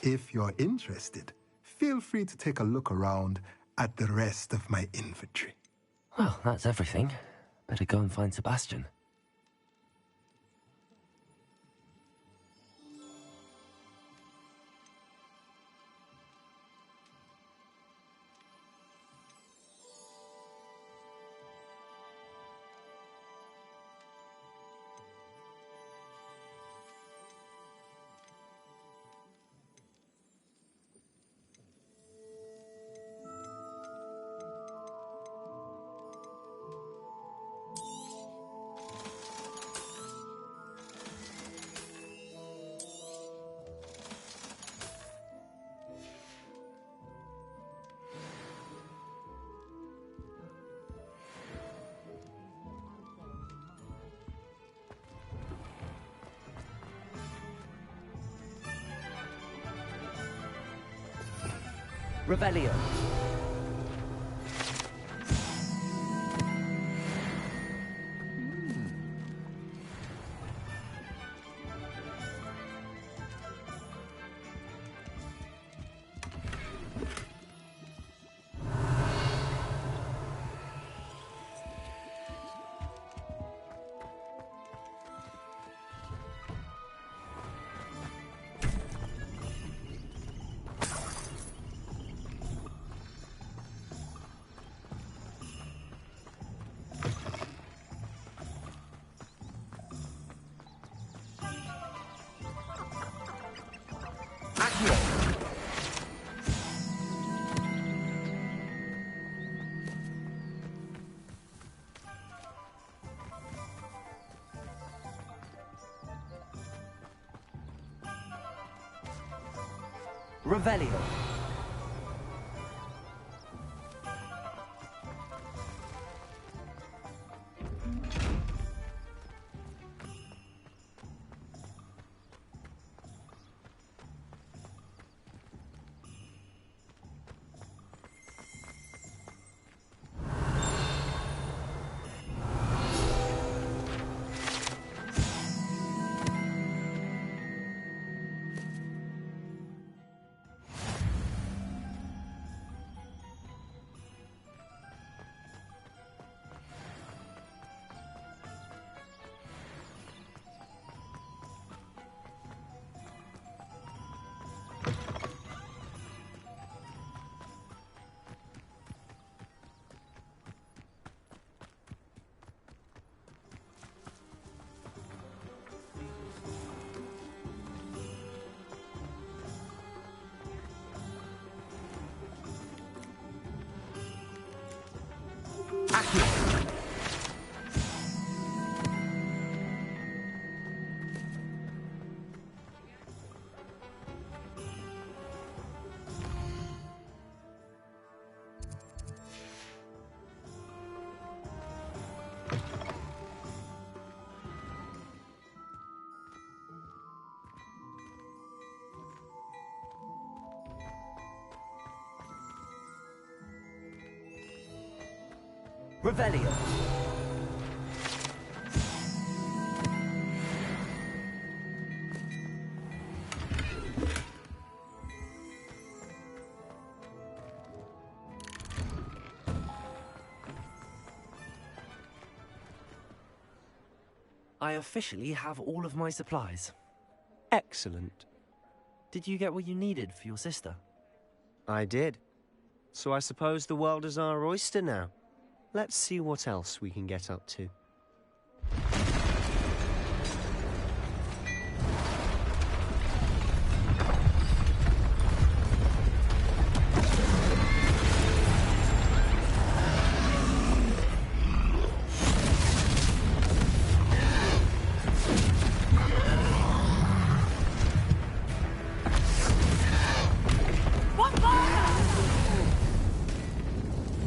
If you're interested, feel free to take a look around at the rest of my inventory. Well, that's everything. Better go and find Sebastian. Revelio. Revelio. Revelio. I officially have all of my supplies. Excellent. Did you get what you needed for your sister? I did. So I suppose the world is our oyster now. Let's see what else we can get up to.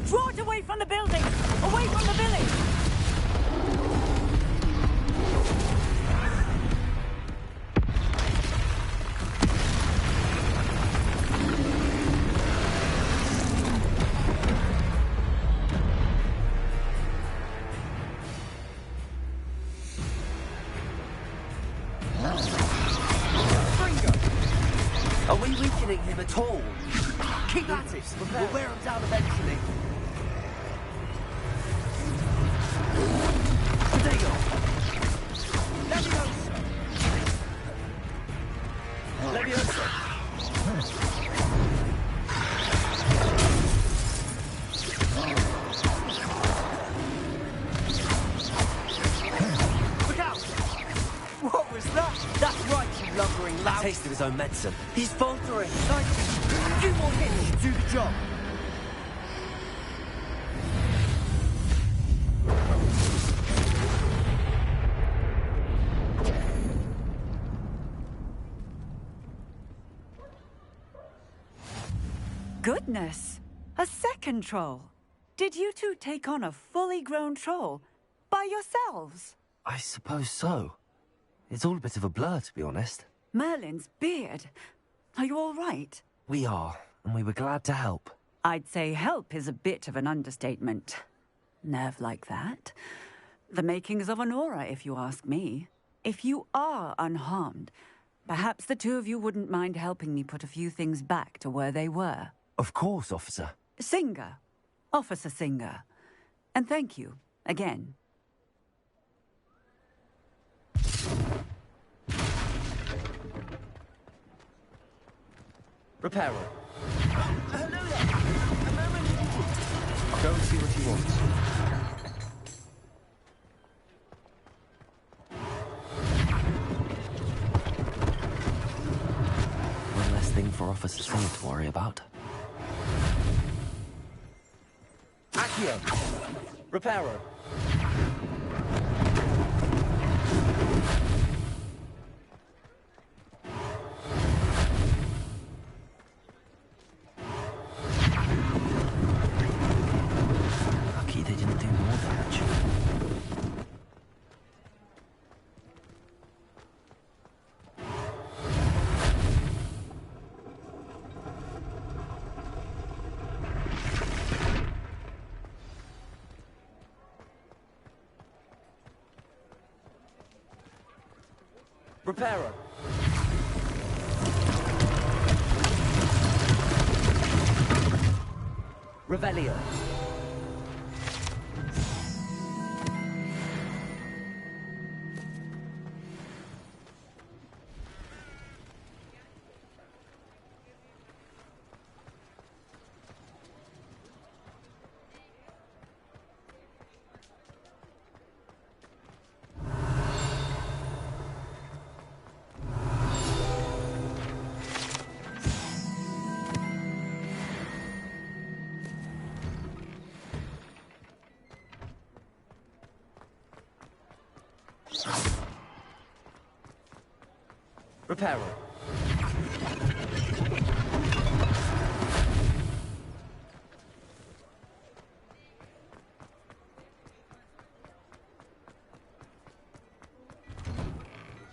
Draw it away from the building! Away from the village! Are we weakening him at all? Keep at it! We'll wear him down eventually. Look out! What was that? That's right, you lumbering lout. Taste of his own medicine. He's faltering. Nice. A few more hits should do the job. Goodness! A second troll! Did you two take on a fully grown troll? By yourselves? I suppose so. It's all a bit of a blur, to be honest. Merlin's beard. Are you all right? We are, and we were glad to help. I'd say help is a bit of an understatement. Nerve like that. The makings of an aura, if you ask me. If you are unharmed, perhaps the two of you wouldn't mind helping me put a few things back to where they were. Of course, officer. Singer. Officer Singer. And thank you, again. Repairer. Hello there. A moment. Go and see what he wants. One less thing for Officer Singer to worry about. Accio. Repairer. Reparo. Revelio. Reparo.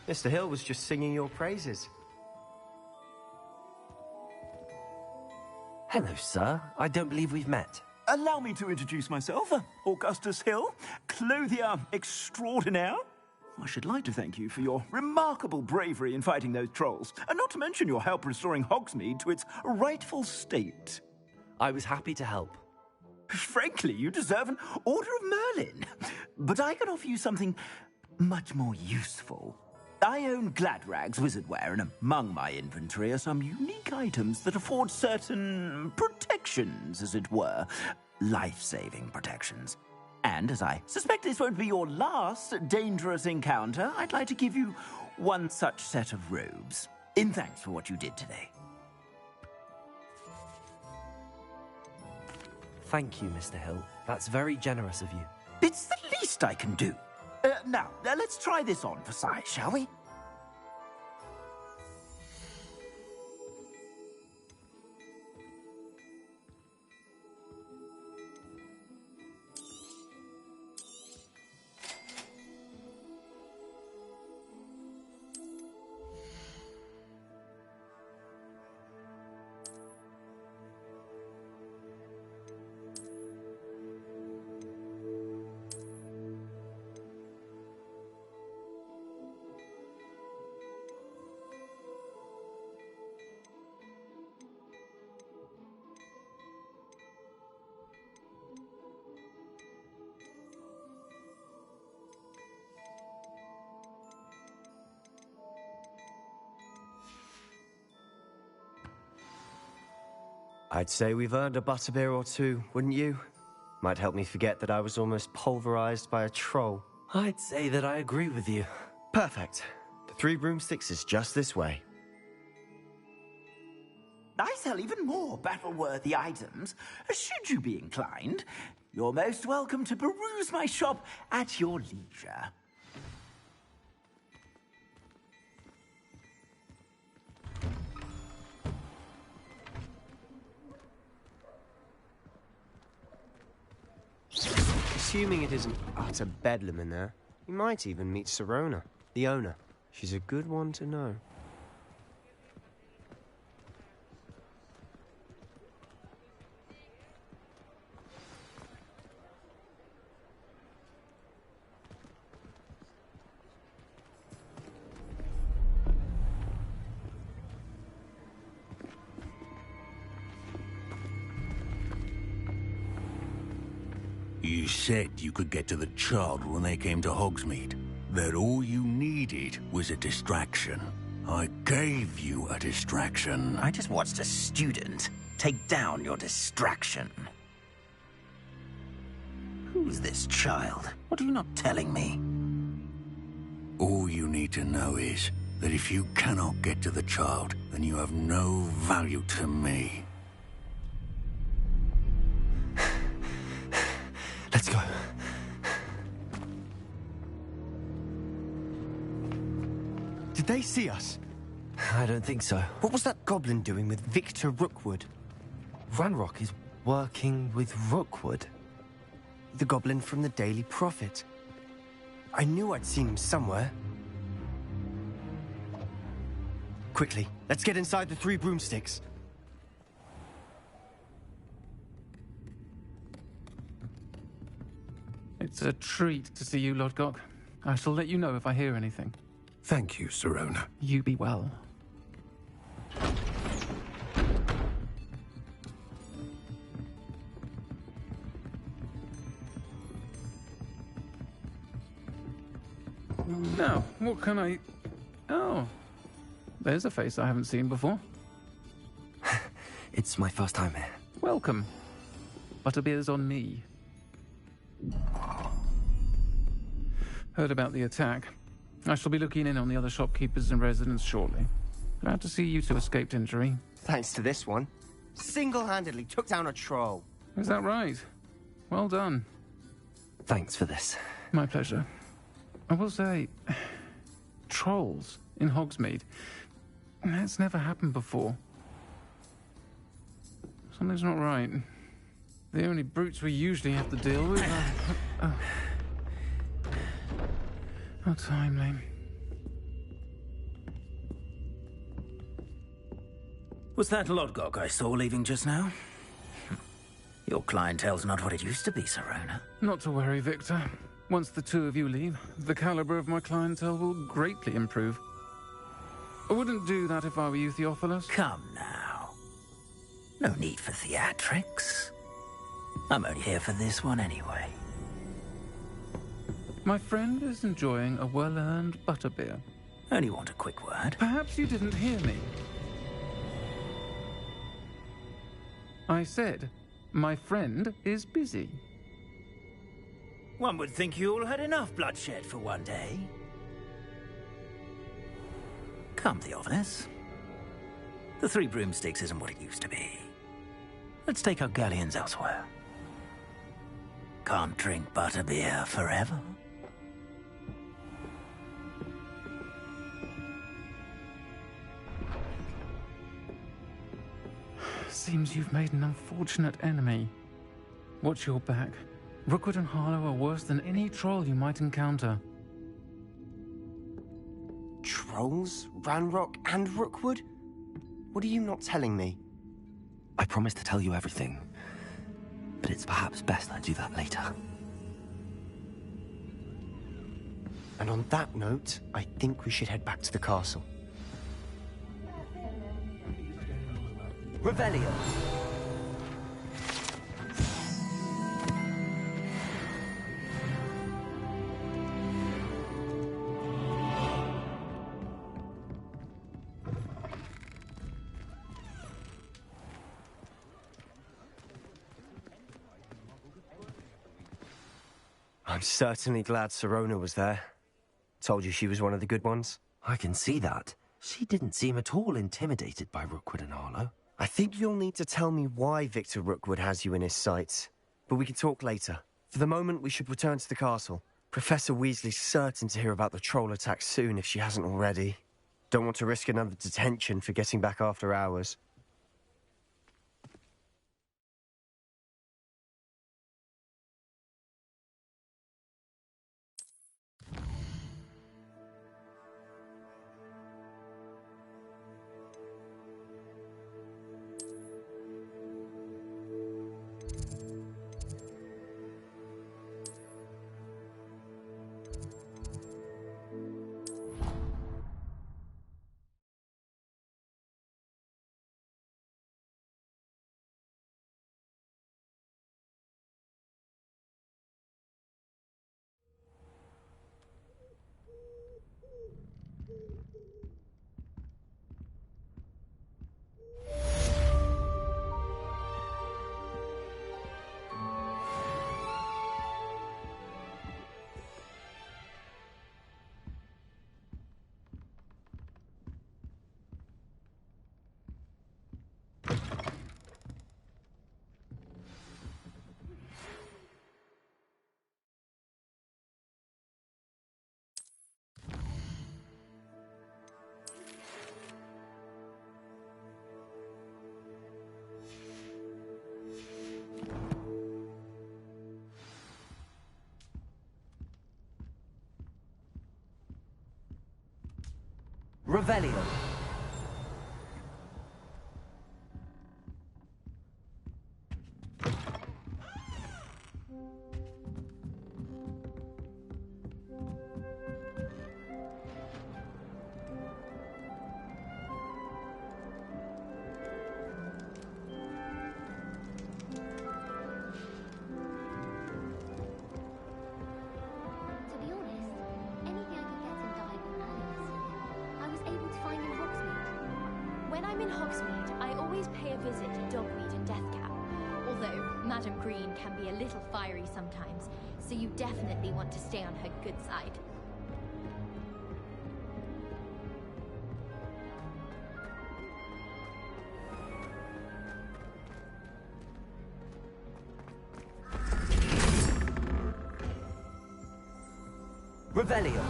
Mr. Hill was just singing your praises. Hello, sir. I don't believe we've met. Allow me to introduce myself, Augustus Hill, clothier extraordinaire. I should like to thank you for your remarkable bravery in fighting those trolls, and not to mention your help restoring Hogsmeade to its rightful state. I was happy to help. Frankly, you deserve an Order of Merlin. But I can offer you something much more useful. I own Gladrag's wizardware, and among my inventory are some unique items that afford certain protections, as it were. Life-saving protections. And as I suspect this won't be your last dangerous encounter, I'd like to give you one such set of robes, in thanks for what you did today. Thank you, Mr. Hill. That's very generous of you. It's the least I can do. Now, let's try this on for size, shall we? I'd say we've earned a butterbeer or two, wouldn't you? Might help me forget that I was almost pulverized by a troll. I'd say that I agree with you. Perfect. The Three Broomsticks is just this way. I sell even more battle-worthy items. Should you be inclined, you're most welcome to peruse my shop at your leisure. Assuming it isn't utter bedlam in there, you might even meet Sirona, the owner. She's a good one to know. You said you could get to the child when they came to Hogsmeade. That all you needed was a distraction. I gave you a distraction. I just watched a student take down your distraction. Who's this child? What are you not telling me? All you need to know is that if you cannot get to the child, then you have no value to me. Let's go. Did they see us? I don't think so. What was that goblin doing with Victor Rookwood? Ranrock is working with Rookwood. The goblin from the Daily Prophet. I knew I'd seen him somewhere. Quickly, let's get inside the Three Broomsticks. It's a treat to see you, Lodgok. I shall let you know if I hear anything. Thank you, Sirona. You be well. Now, what can I... Oh, there's a face I haven't seen before. It's my first time here. Welcome. Butterbeer's on me. Heard about the attack. I shall be looking in on the other shopkeepers and residents shortly. Glad to see you two escaped injury. Thanks to this one. Single-handedly took down a troll. Is that right? Well done. Thanks for this. My pleasure. I will say, trolls in Hogsmeade. That's never happened before. Something's not right. The only brutes we usually have to deal with are... How timely. Was that Lodgok I saw leaving just now? Your clientele's not what it used to be, Sirona. Not to worry, Victor. Once the two of you leave, the caliber of my clientele will greatly improve. I wouldn't do that if I were you, Theophilus. Come now. No need for theatrics. I'm only here for this one anyway. My friend is enjoying a well-earned butterbeer. Only want a quick word. Perhaps you didn't hear me. I said, my friend is busy. One would think you all had enough bloodshed for one day. Come, Theophilus. The Three Broomsticks isn't what it used to be. Let's take our galleons elsewhere. Can't drink butterbeer forever. Seems you've made an unfortunate enemy. Watch your back. Rookwood and Harlow are worse than any troll you might encounter. Trolls? Ranrock and Rookwood? What are you not telling me? I promised to tell you everything, but it's perhaps best I do that later. And on that note, I think we should head back to the castle. Revelio. I'm certainly glad Sirona was there. Told you she was one of the good ones. I can see that. She didn't seem at all intimidated by Rookwood and Harlow. I think you'll need to tell me why Victor Rookwood has you in his sights. But we can talk later. For the moment, we should return to the castle. Professor Weasley's certain to hear about the troll attack soon if she hasn't already. Don't want to risk another detention for getting back after hours. Revelio. When I'm in Hogsmeade, I always pay a visit to Dogweed and Deathcap. Although Madame Green can be a little fiery sometimes, so you definitely want to stay on her good side. Revelio.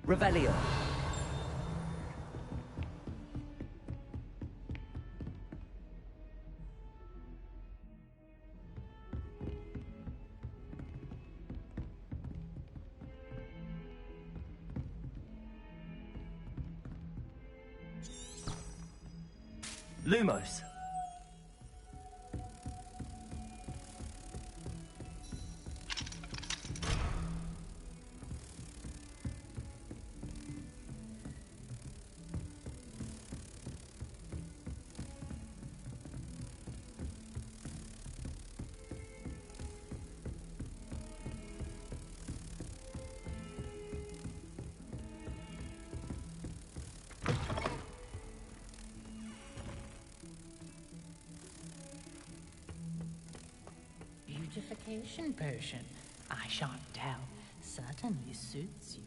Revelio. Lumos. Beautification potion. I shan't tell. Certainly suits you.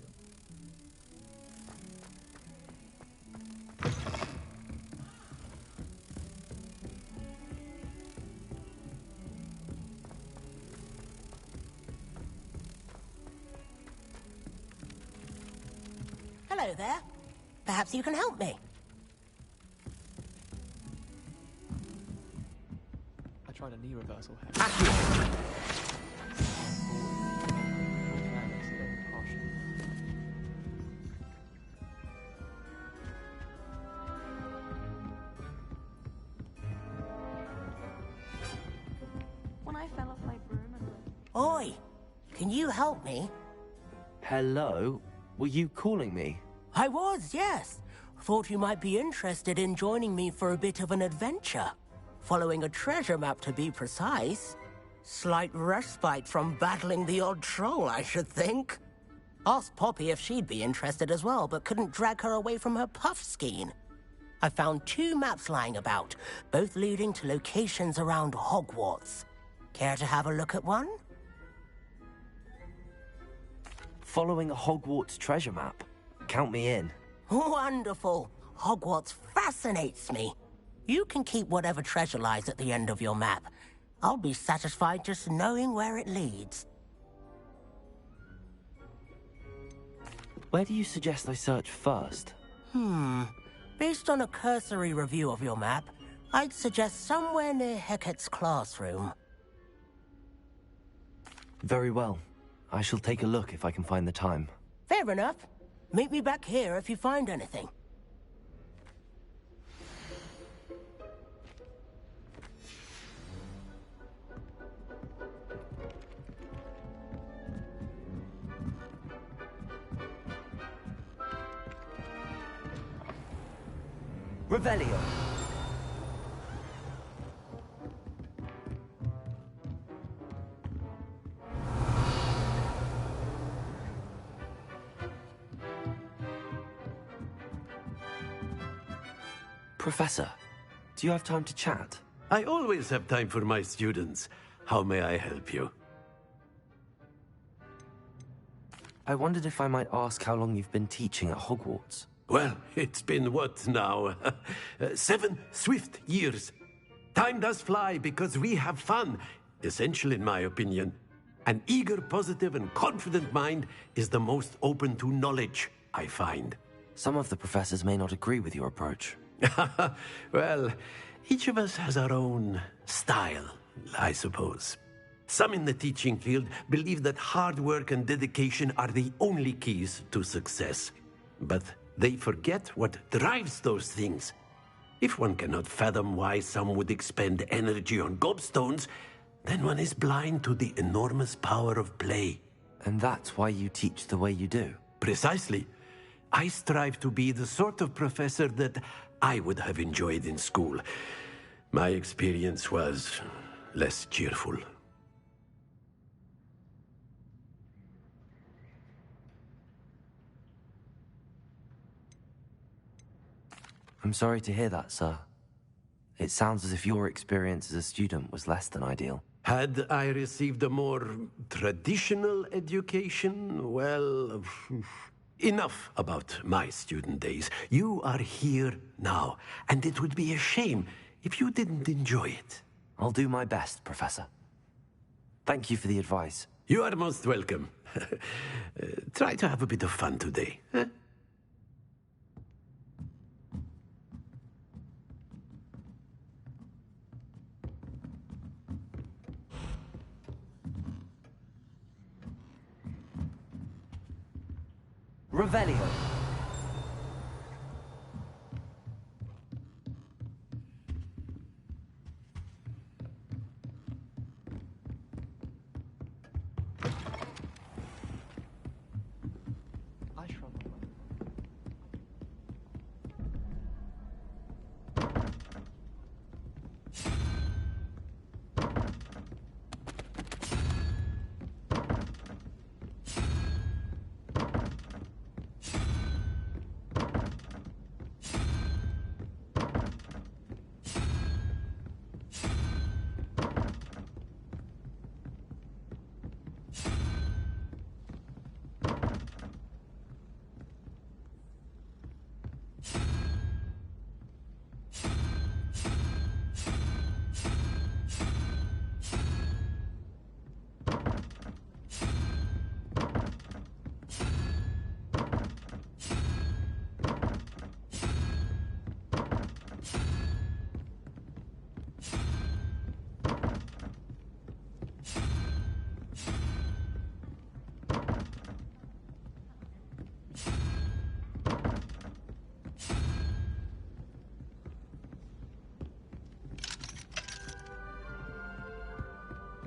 Hello there. Perhaps you can help me. I tried a knee reversal hack. When I fell off my broom and... Oi! Can you help me? Hello? Were you calling me? I was, yes. Thought you might be interested in joining me for a bit of an adventure. Following a treasure map, to be precise. Slight respite from battling the odd troll, I should think. Asked Poppy if she'd be interested as well, but couldn't drag her away from her puff skein. I found 2 maps lying about, both leading to locations around Hogwarts. Care to have a look at one? Following a Hogwarts treasure map? Count me in. Wonderful. Hogwarts fascinates me. You can keep whatever treasure lies at the end of your map. I'll be satisfied just knowing where it leads. Where do you suggest I search first? Based on a cursory review of your map, I'd suggest somewhere near Hecat's classroom. Very well. I shall take a look if I can find the time. Fair enough. Meet me back here if you find anything. Revelio. Professor, do you have time to chat? I always have time for my students. How may I help you? I wondered if I might ask how long you've been teaching at Hogwarts. Well, it's been what now? 7 swift years. Time does fly because we have fun. Essential in my opinion. An eager, positive, and confident mind is the most open to knowledge, I find. Some of the professors may not agree with your approach. Well, each of us has our own style, I suppose. Some in the teaching field believe that hard work and dedication are the only keys to success. But they forget what drives those things. If one cannot fathom why some would expend energy on gobstones, then one is blind to the enormous power of play. And that's why you teach the way you do? Precisely. I strive to be the sort of professor that I would have enjoyed in school. My experience was less cheerful. I'm sorry to hear that, sir. It sounds as if your experience as a student was less than ideal. Had I received a more traditional education, well, enough about my student days. You are here now, and it would be a shame if you didn't enjoy it. I'll do my best, Professor. Thank you for the advice. You are most welcome. Try to have a bit of fun today, huh? Revelio.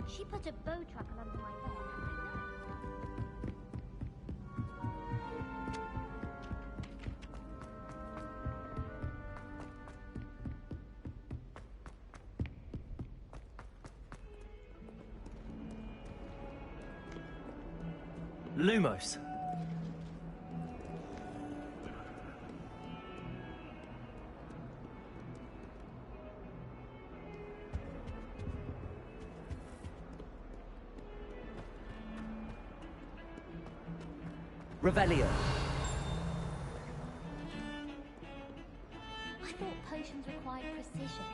She put a bow truckle under my bed. Lumos. Revelio. I thought potions required precision,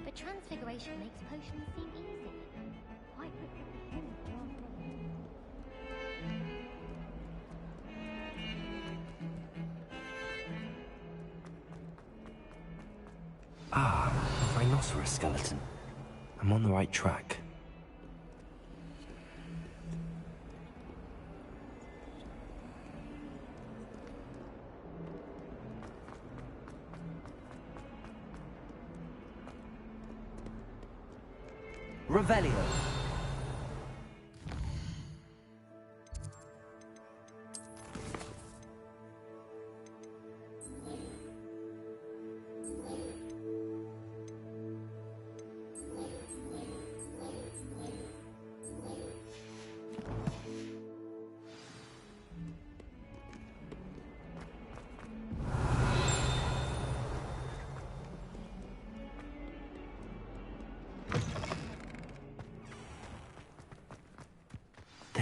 but transfiguration makes potions seem easy. Quite Ah, a rhinoceros skeleton. I'm on the right track. Revelio.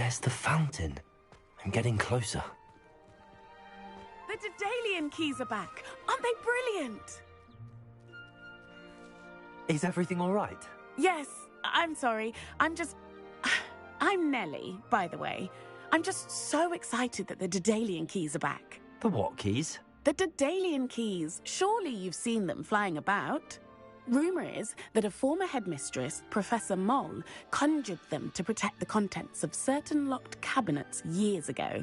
There's the fountain. I'm getting closer. The Daedalian keys are back. Aren't they brilliant? Is everything all right? Yes, I'm sorry. I'm Nellie, by the way. I'm just so excited that the Daedalian keys are back. The what keys? The Daedalian keys. Surely you've seen them flying about. Rumour is that a former headmistress, Professor Moll, conjured them to protect the contents of certain locked cabinets years ago.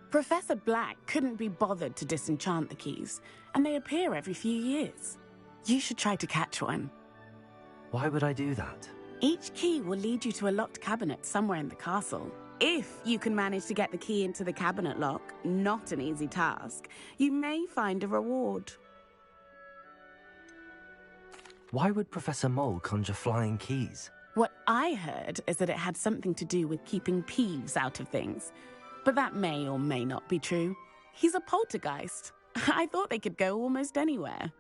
Professor Black couldn't be bothered to disenchant the keys, and they appear every few years. You should try to catch one. Why would I do that? Each key will lead you to a locked cabinet somewhere in the castle. If you can manage to get the key into the cabinet lock, not an easy task, you may find a reward. Why would Professor Mole conjure flying keys? What I heard is that it had something to do with keeping Peeves out of things. But that may or may not be true. He's a poltergeist. I thought they could go almost anywhere.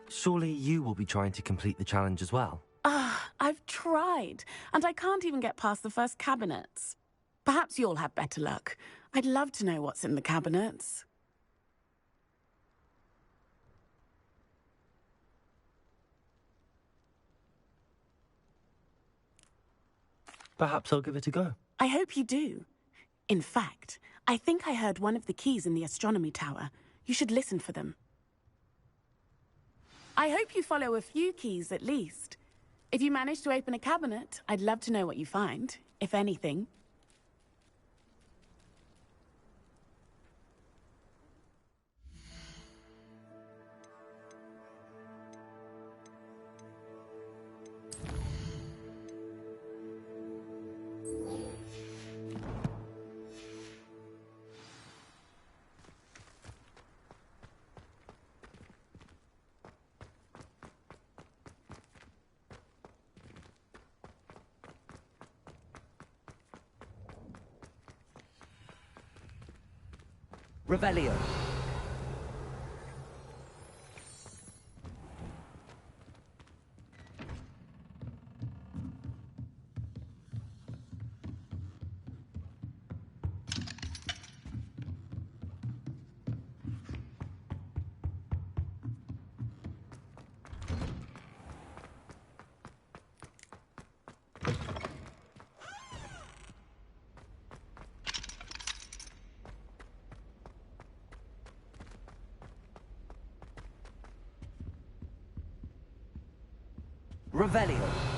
Surely you will be trying to complete the challenge as well? I've tried, and I can't even get past the first cabinets. Perhaps you'll have better luck. I'd love to know what's in the cabinets. Perhaps I'll give it a go. I hope you do. In fact, I think I heard one of the keys in the astronomy tower. You should listen for them. I hope you follow a few keys at least. If you manage to open a cabinet, I'd love to know what you find, if anything. Revelio. Revelio.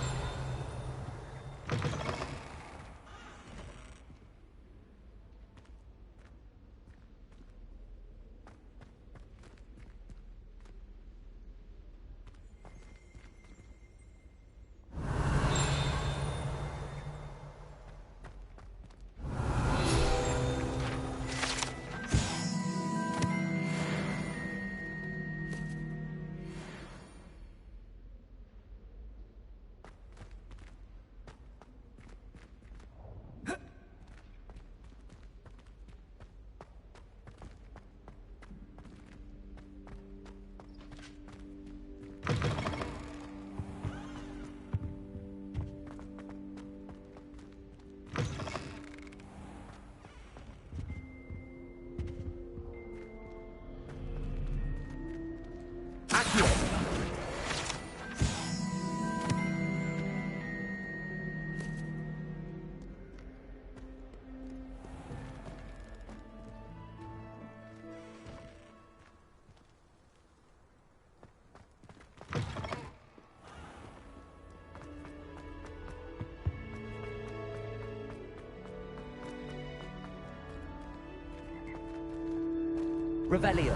Revelio.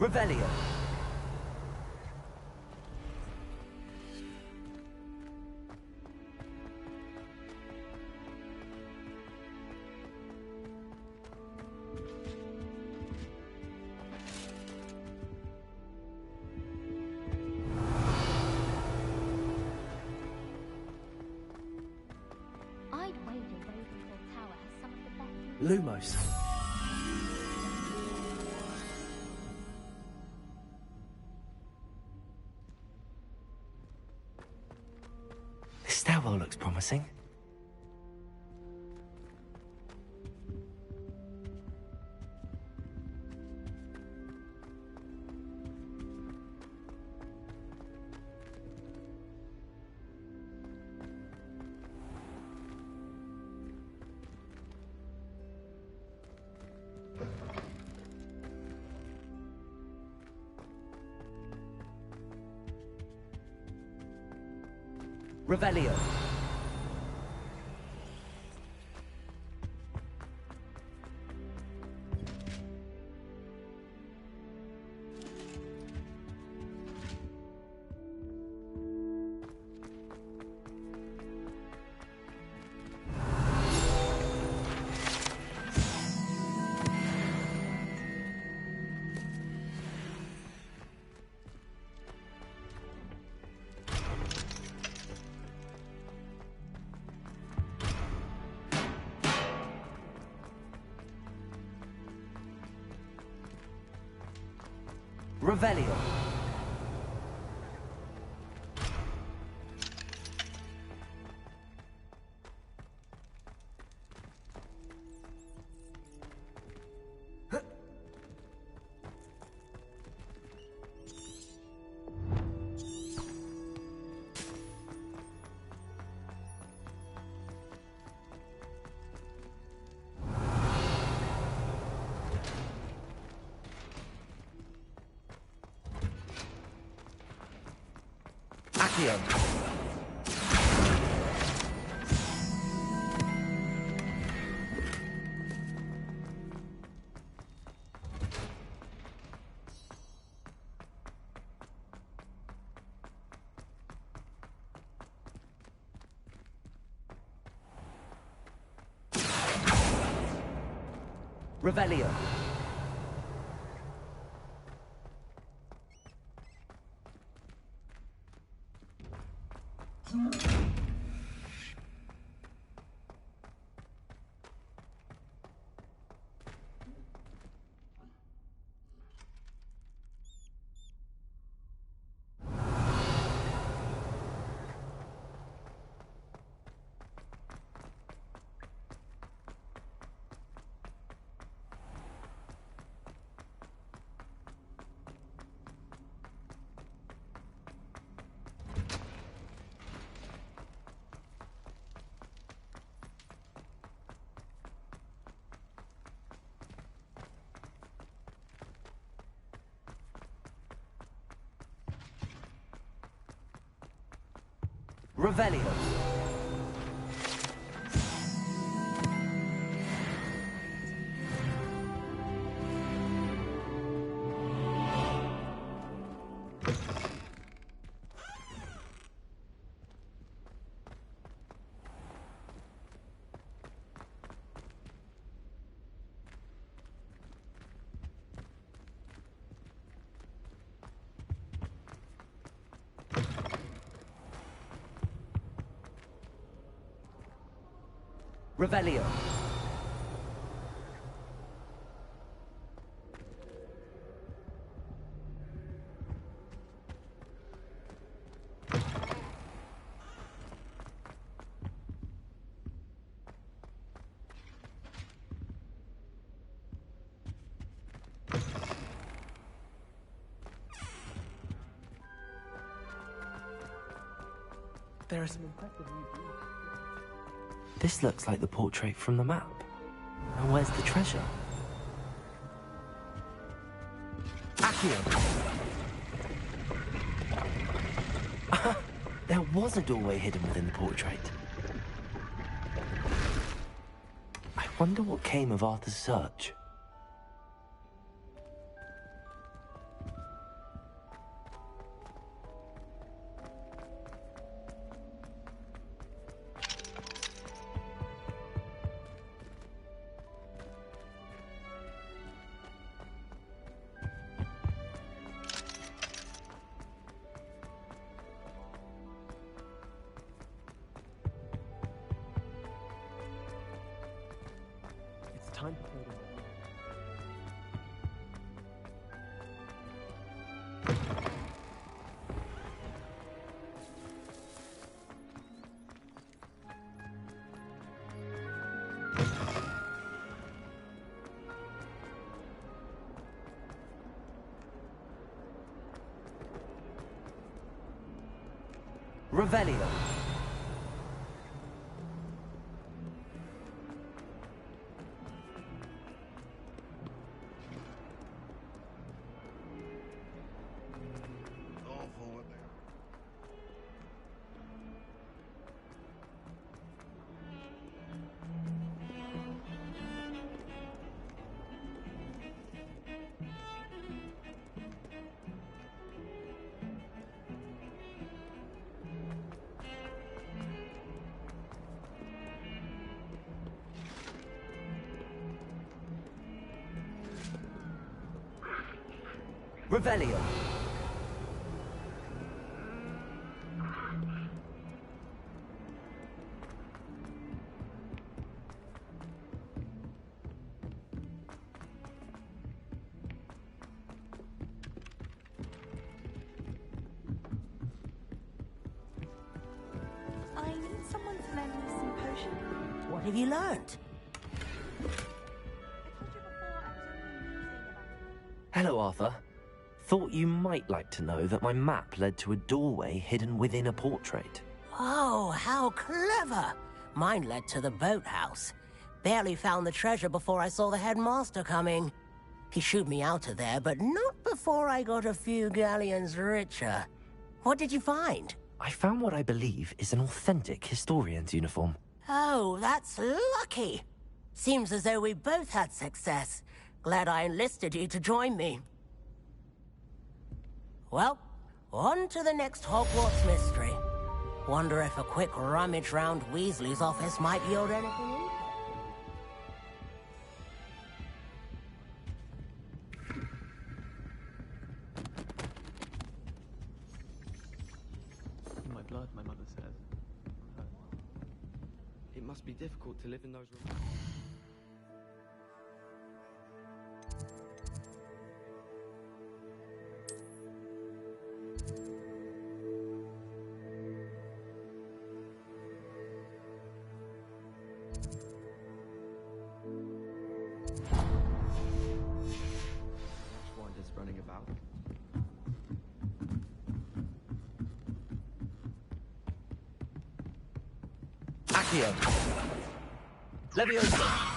Revelio. Lumos. This stairwell looks promising. Revelio. Revelio. Accio. Revelio. Revelio. Revelio. There are some impressive new views. This looks like the portrait from the map. And where's the treasure? Accio. There was a doorway hidden within the portrait. I wonder what came of Arthur's search. Time to play the Revelio. Revelio. I need someone to lend me some potion. What have you learnt? Hello, Arthur. Thought you might like to know that my map led to a doorway hidden within a portrait. Oh, how clever! Mine led to the boathouse. Barely found the treasure before I saw the headmaster coming. He shooed me out of there, but not before I got a few galleons richer. What did you find? I found what I believe is an authentic historian's uniform. Oh, that's lucky. Seems as though we both had success. Glad I enlisted you to join me. Well, on to the next Hogwarts mystery. Wonder if a quick rummage round Weasley's office might yield anything in? In my blood, my mother says. It must be difficult to live in those rooms. Wanders running about. Accio. Leviosa.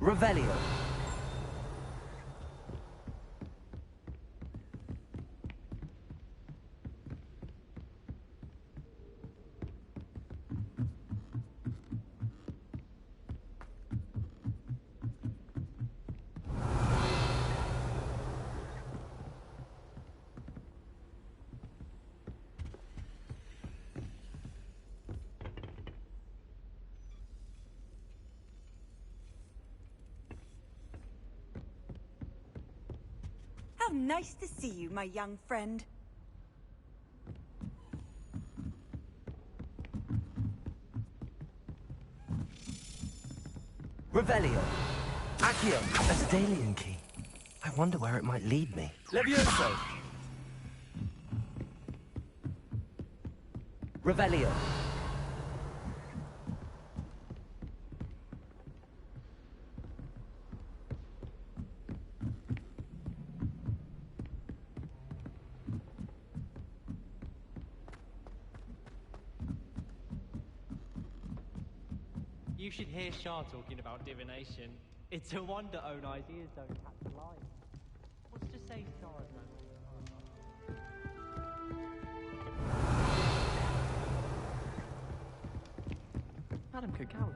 Revelio. How nice to see you, my young friend. Revelio. Accio. A Stalion key. I wonder where it might lead me. Levioso! Revelio! You should hear Shah talking about divination. It's a wonder own ideas don't catch light. What's to say Shah's Madam Cacao.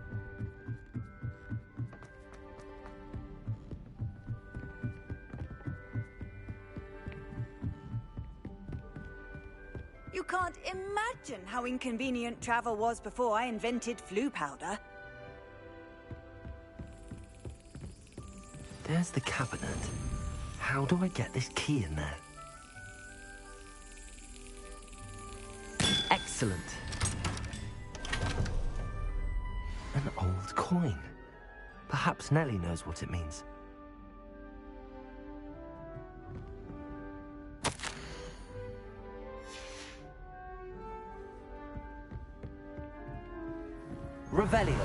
You can't imagine how inconvenient travel was before I invented flu powder. There's the cabinet. How do I get this key in there? Excellent. An old coin. Perhaps Nellie knows what it means. Revelio.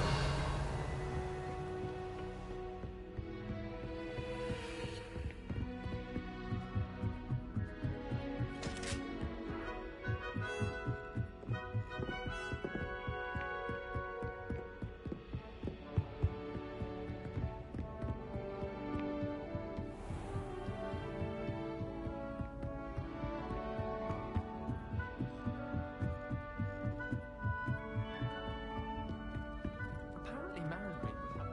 Apparently Marin would have.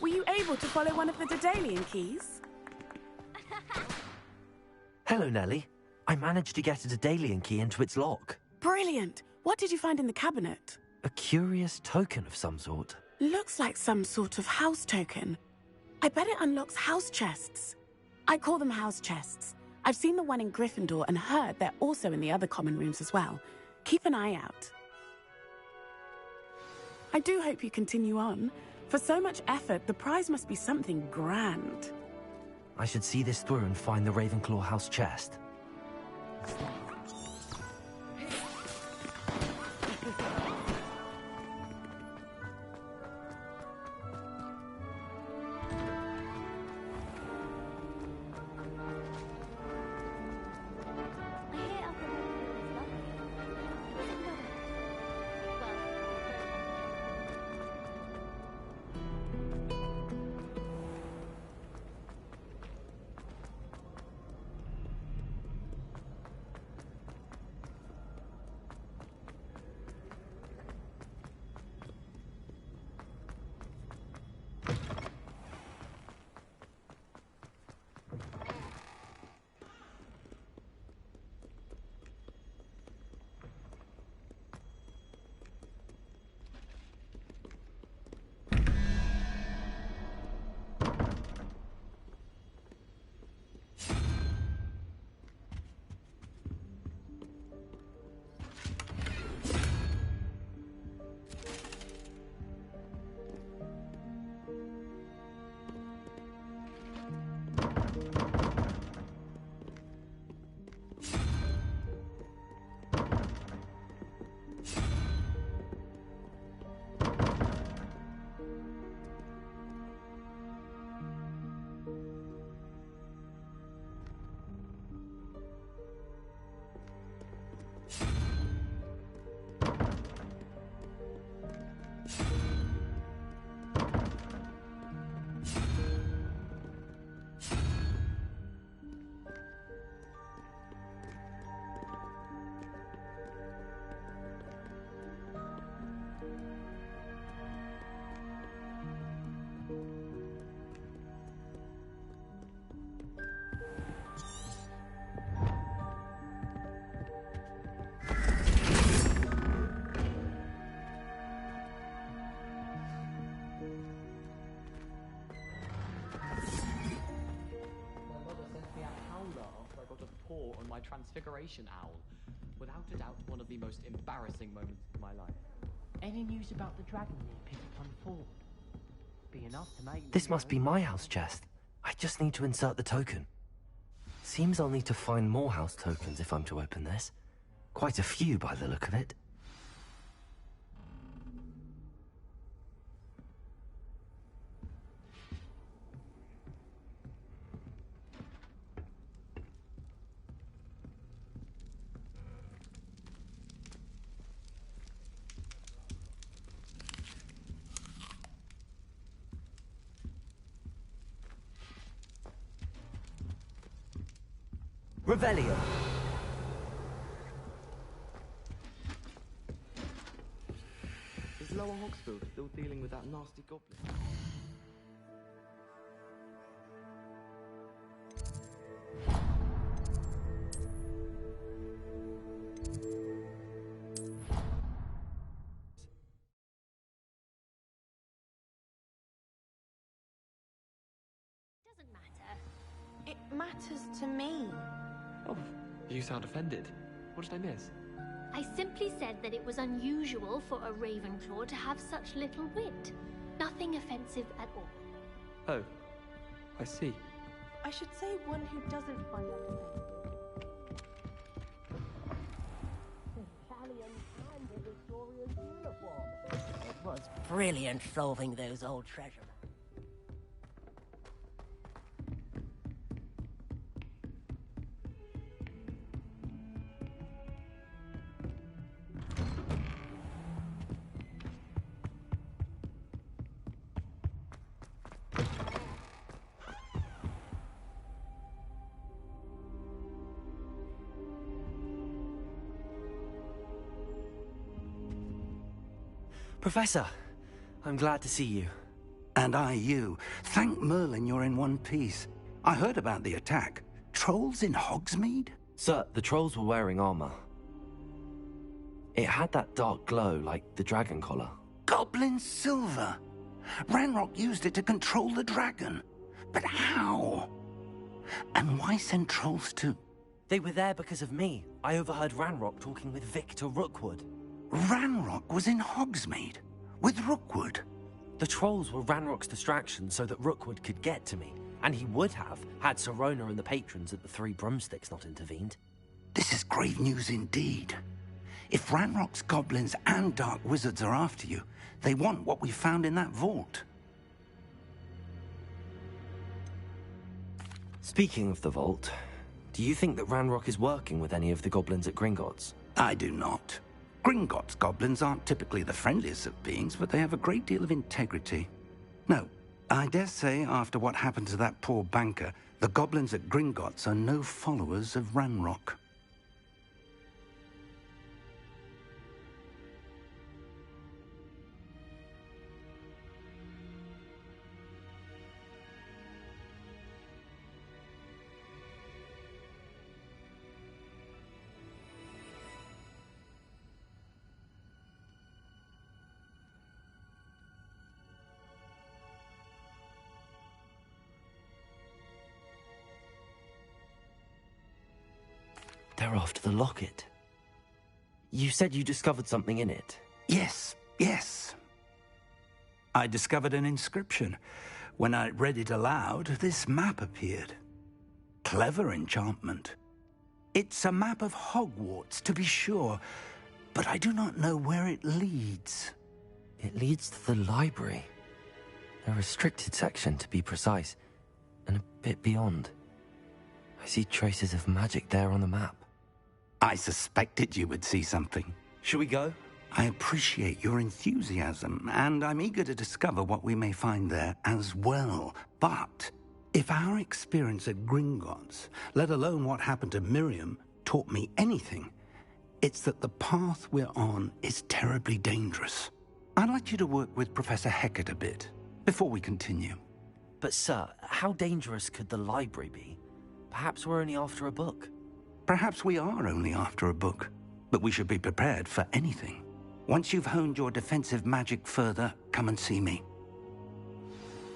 Were you able to follow one of the Daedalian keys? Hello, Nellie. I managed to get a Daedalian key into its lock. Brilliant! What did you find in the cabinet? A curious token of some sort. Looks like some sort of house token. I bet it unlocks house chests. I call them house chests. I've seen the one in Gryffindor and heard they're also in the other common rooms as well. Keep an eye out. I do hope you continue on. For so much effort, the prize must be something grand. I should see this through and find the Ravenclaw house chest. paw on my transfiguration owl. Without a doubt, one of the most embarrassing moments of my life. Any news about the dragon near Pinkerton Ford? Be enough to make me This must be my house chest. I just need to insert the token. Seems I'll need to find more house tokens if I'm to open this. Quite a few by the look of it. Revelio. Is Lower Hogsfield still dealing with that nasty goblin? Doesn't matter. It matters to me. Oh, you sound offended. What did I miss? I simply said that it was unusual for a Ravenclaw to have such little wit. Nothing offensive at all. Oh, I see. I should say one who doesn't find that It was brilliant solving those old treasure maps. Professor, I'm glad to see you. And I you. Thank Merlin you're in one piece. I heard about the attack. Trolls in Hogsmeade? Sir, the trolls were wearing armor. It had that dark glow like the dragon collar. Goblin silver. Ranrock used it to control the dragon. But how? And why send trolls to... They were there because of me. I overheard Ranrock talking with Victor Rookwood. Ranrock was in Hogsmeade? With Rookwood? The trolls were Ranrock's distraction so that Rookwood could get to me. And he would have, had Sirona and the patrons at the Three Broomsticks not intervened. This is grave news indeed. If Ranrock's goblins and dark wizards are after you, they want what we found in that vault. Speaking of the vault, do you think that Ranrock is working with any of the goblins at Gringotts? I do not. Gringotts goblins aren't typically the friendliest of beings, but they have a great deal of integrity. No, I dare say after what happened to that poor banker, the goblins at Gringotts are no followers of Ranrock. They're after the locket. You said you discovered something in it. Yes. I discovered an inscription. When I read it aloud, this map appeared. Clever enchantment. It's a map of Hogwarts, to be sure, but I do not know where it leads. It leads to the library. A restricted section, to be precise, and a bit beyond. I see traces of magic there on the map. I suspected you would see something. Shall we go? I appreciate your enthusiasm, and I'm eager to discover what we may find there as well. But if our experience at Gringotts, let alone what happened to Miriam, taught me anything, it's that the path we're on is terribly dangerous. I'd like you to work with Professor Hecat a bit before we continue. But sir, how dangerous could the library be? Perhaps we're only after a book. Perhaps we are only after a book, but we should be prepared for anything. Once you've honed your defensive magic further, come and see me.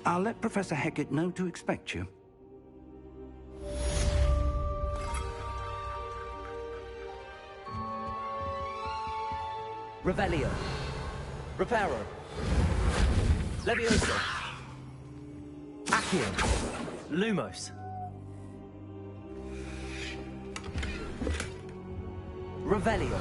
I'll let Professor Hecat know to expect you. Revelio. Reparo. Levioso. Accio. Lumos. Revelio.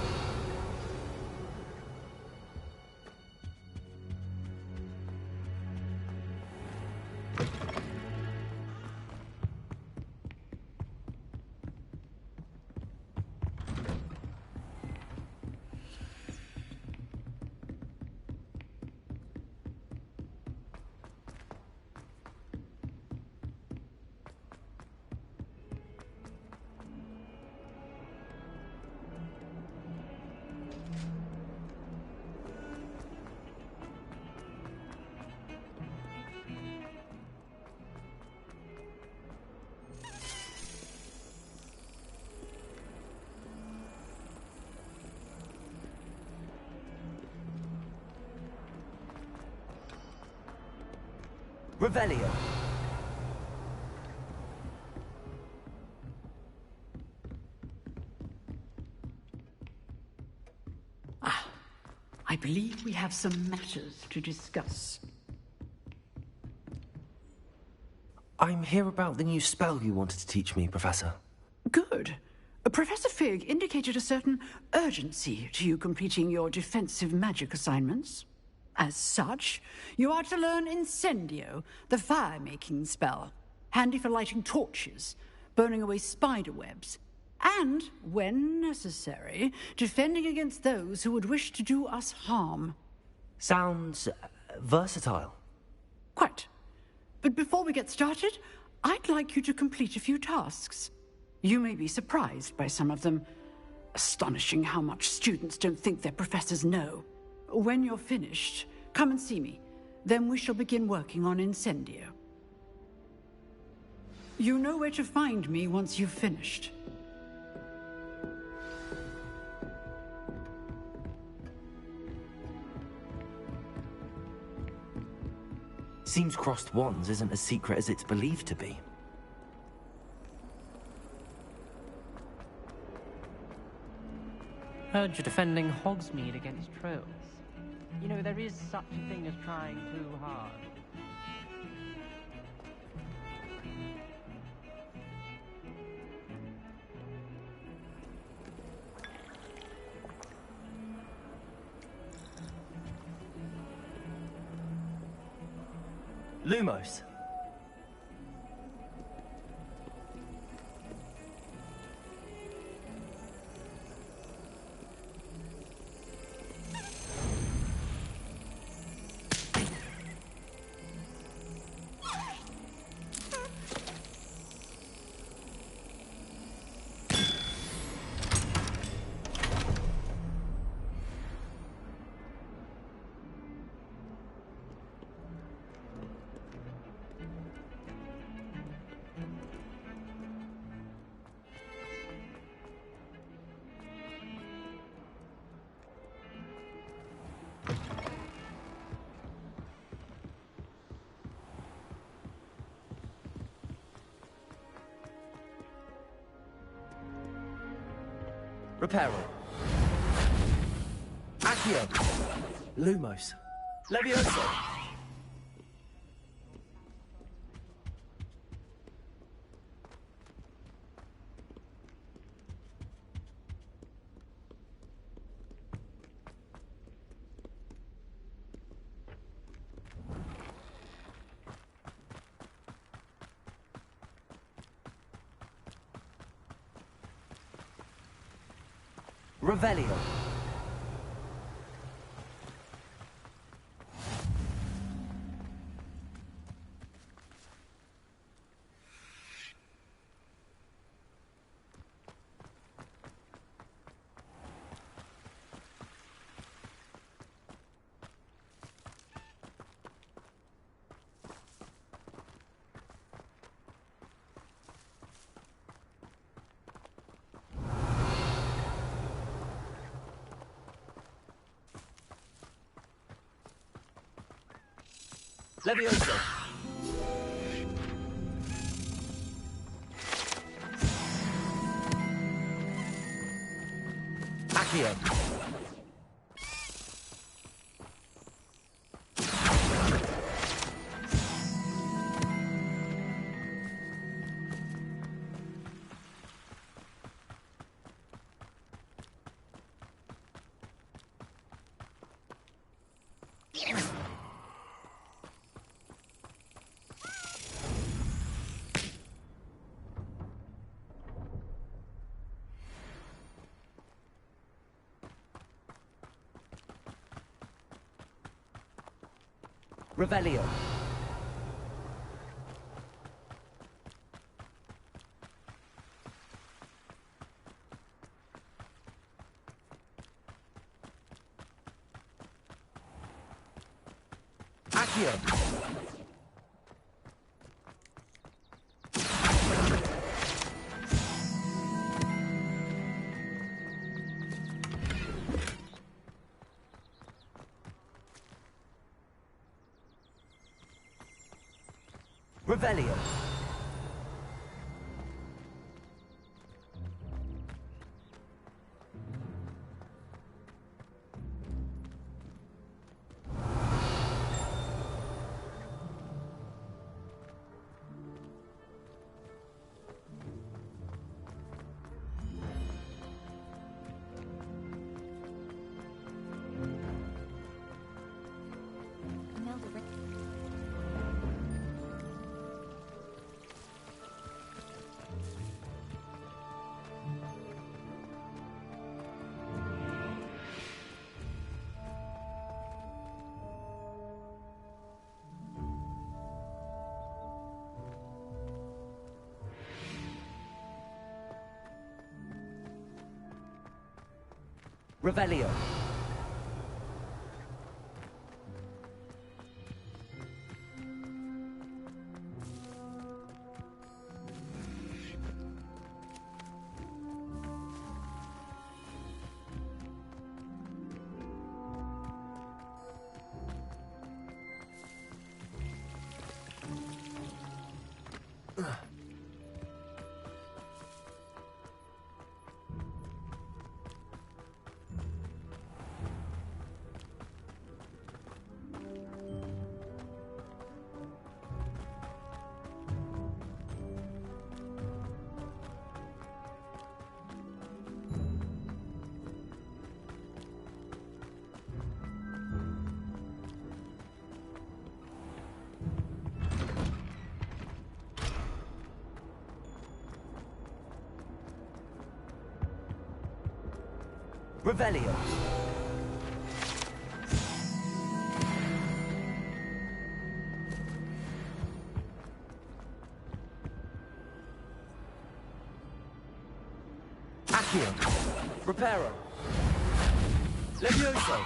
Revelio. I believe we have some matters to discuss. I'm here about the new spell you wanted to teach me, Professor. Good. Professor Fig indicated a certain urgency to you completing your defensive magic assignments. As such, you are to learn Incendio, the fire-making spell, handy for lighting torches, burning away spider webs, and, when necessary, defending against those who would wish to do us harm. Sounds versatile. Quite. But before we get started, I'd like you to complete a few tasks. You may be surprised by some of them. Astonishing how much students don't think their professors know. When you're finished, come and see me. Then we shall begin working on Incendio. You know where to find me once you've finished. Seems crossed wands isn't as secret as it's believed to be. Heard you're defending Hogsmeade against trolls. You know, there is such a thing as trying too hard. Lumos. Reparo. Accio. Lumos. Levioso. Revelio. Levioso. Accio. Revelio. Accio. Revelio. Revelio. Revelio. Accio. Reparo. Levioso.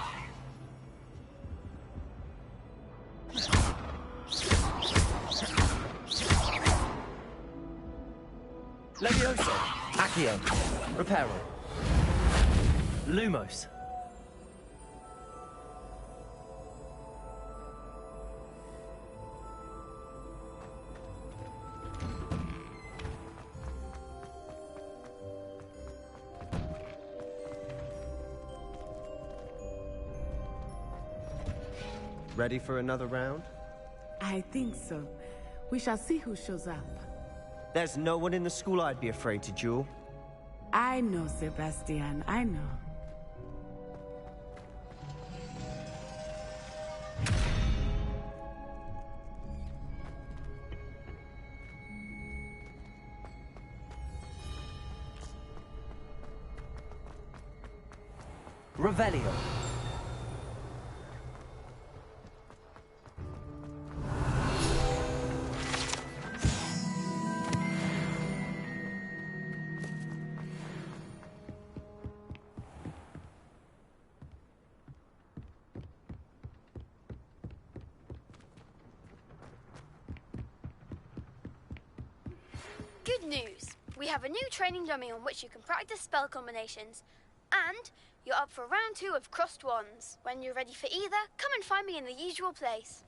Levioso. Accio. Reparo. Lumos. Ready for another round? I think so. We shall see who shows up. There's no one in the school I'd be afraid to duel. I know, Sebastian, I know. Revelio. Good news! We have a new training dummy on which you can practice spell combinations. And you're up for round 2 of Crossed Wands. When you're ready for either, come and find me in the usual place.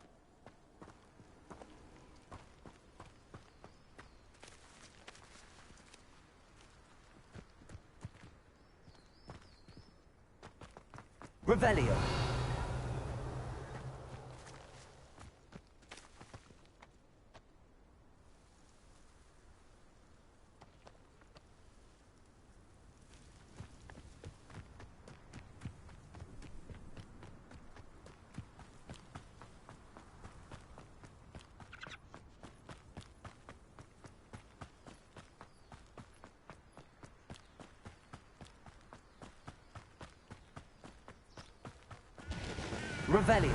Revelio. Revelio.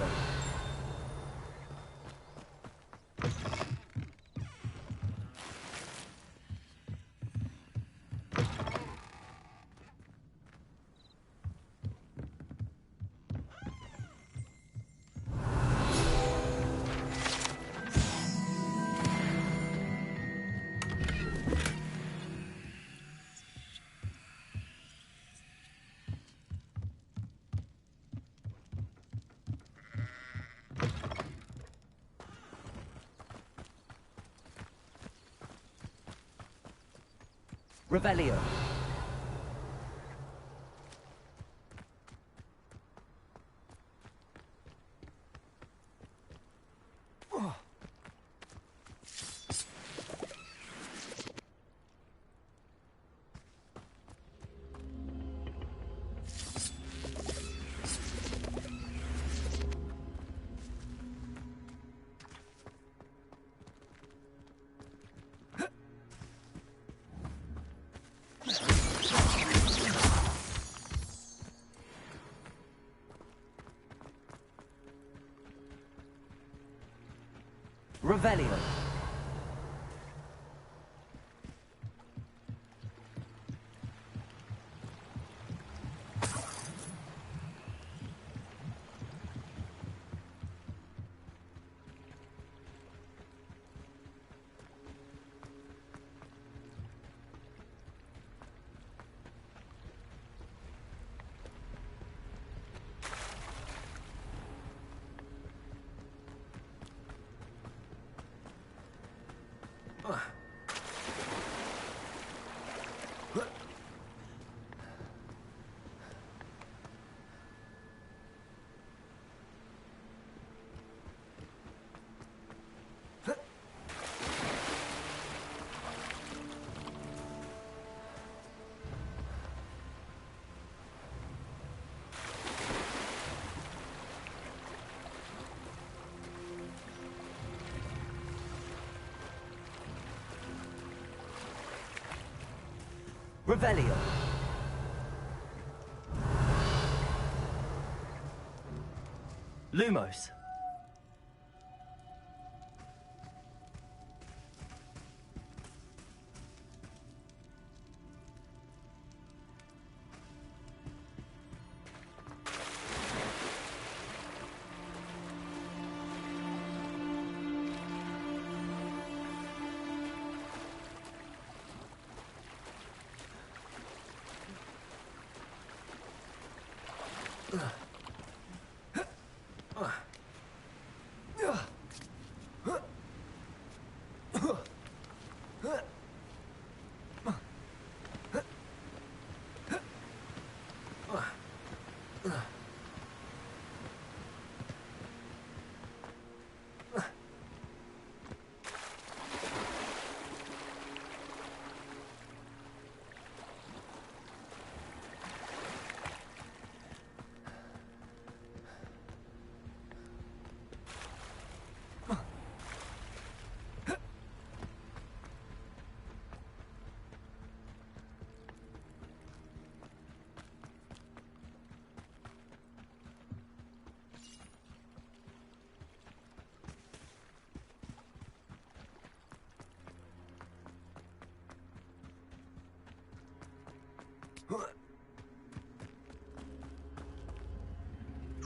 Revelio. Revelio. Revelio. Lumos.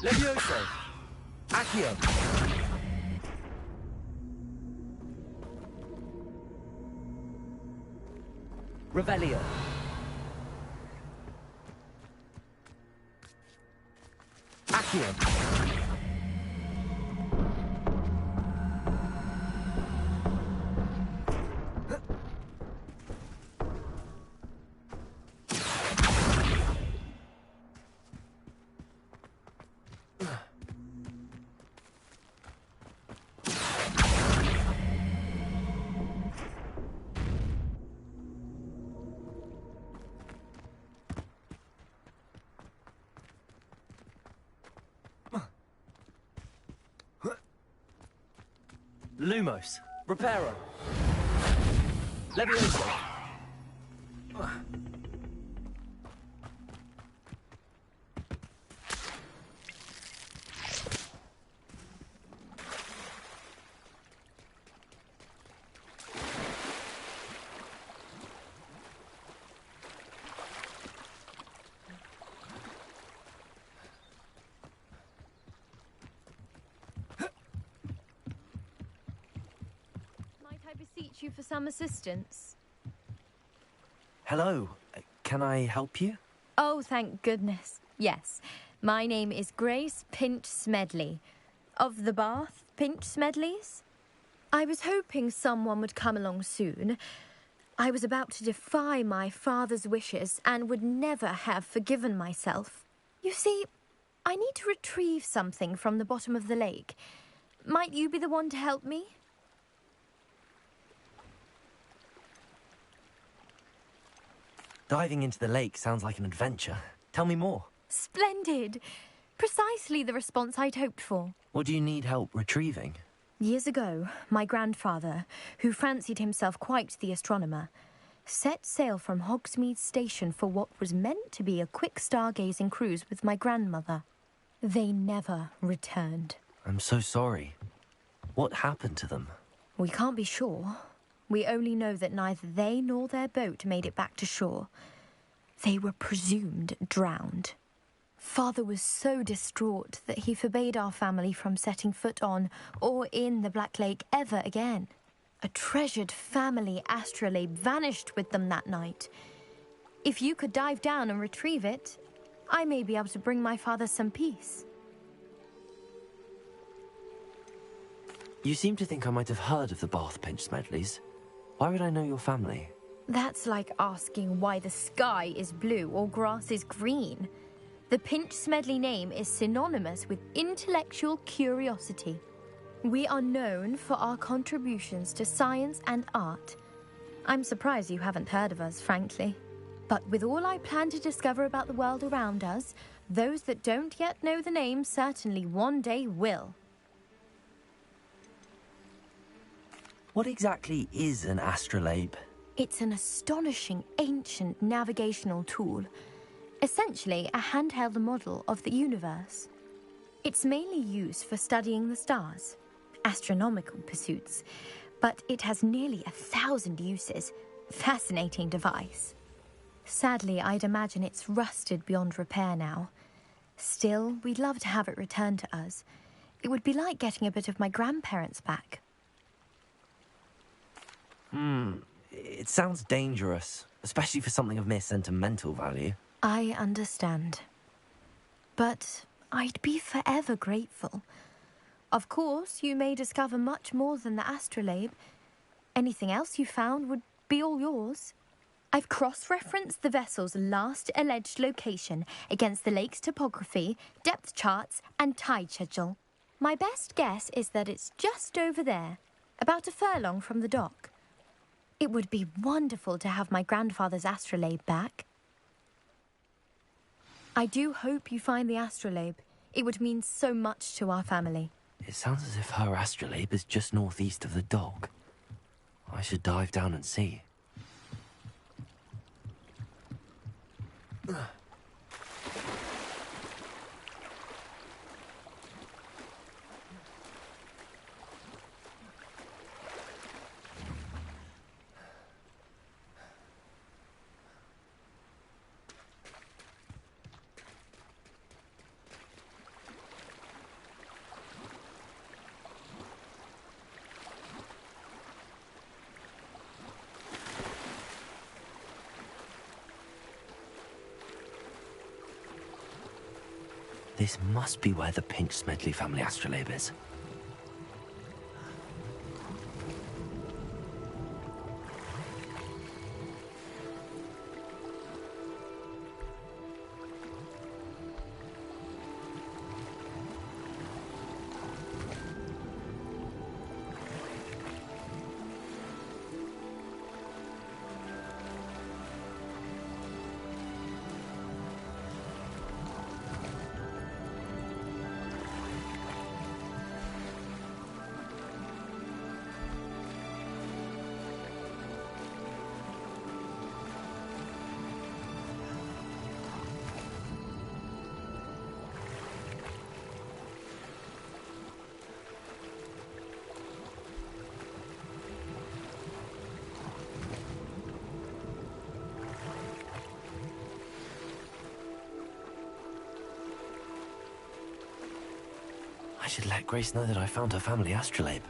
Levioso. Accio. Revelio. Accio. Lumos. Reparo. Levioso. reach you for some assistance? Hello. Can I help you? Oh, thank goodness. Yes. My name is Grace Pinch Smedley. Of the Bath Pinch Smedleys? I was hoping someone would come along soon. I was about to defy my father's wishes and would never have forgiven myself. You see, I need to retrieve something from the bottom of the lake. Might you be the one to help me? Diving into the lake sounds like an adventure. Tell me more. Splendid! Precisely the response I'd hoped for. What do you need help retrieving? Years ago, my grandfather, who fancied himself quite the astronomer, set sail from Hogsmeade Station for what was meant to be a quick stargazing cruise with my grandmother. They never returned. I'm so sorry. What happened to them? We can't be sure. We only know that neither they nor their boat made it back to shore. They were presumed drowned. Father was so distraught that he forbade our family from setting foot on or in the Black Lake ever again. A treasured family astrolabe vanished with them that night. If you could dive down and retrieve it, I may be able to bring my father some peace. You seem to think I might have heard of the Bath Pinch Smedleys. Why would I know your family? That's like asking why the sky is blue or grass is green. The Pinch Smedley name is synonymous with intellectual curiosity. We are known for our contributions to science and art. I'm surprised you haven't heard of us, frankly. But with all I plan to discover about the world around us, those that don't yet know the name certainly one day will. What exactly is an astrolabe? It's an astonishing ancient navigational tool. Essentially a handheld model of the universe. It's mainly used for studying the stars, astronomical pursuits, but it has nearly 1,000 uses. Fascinating device. Sadly, I'd imagine it's rusted beyond repair now. Still, we'd love to have it returned to us. It would be like getting a bit of my grandparents back. It sounds dangerous, especially for something of mere sentimental value. I understand. But I'd be forever grateful. Of course, you may discover much more than the astrolabe. Anything else you found would be all yours. I've cross-referenced the vessel's last alleged location against the lake's topography, depth charts, and tide schedule. My best guess is that it's just over there, about a furlong from the dock. It would be wonderful to have my grandfather's astrolabe back. I do hope you find the astrolabe. It would mean so much to our family. It sounds as if her astrolabe is just northeast of the dock. I should dive down and see. This must be where the Pinch Smedley family astrolabe is. I should let Grace know that I found her family astrolabe.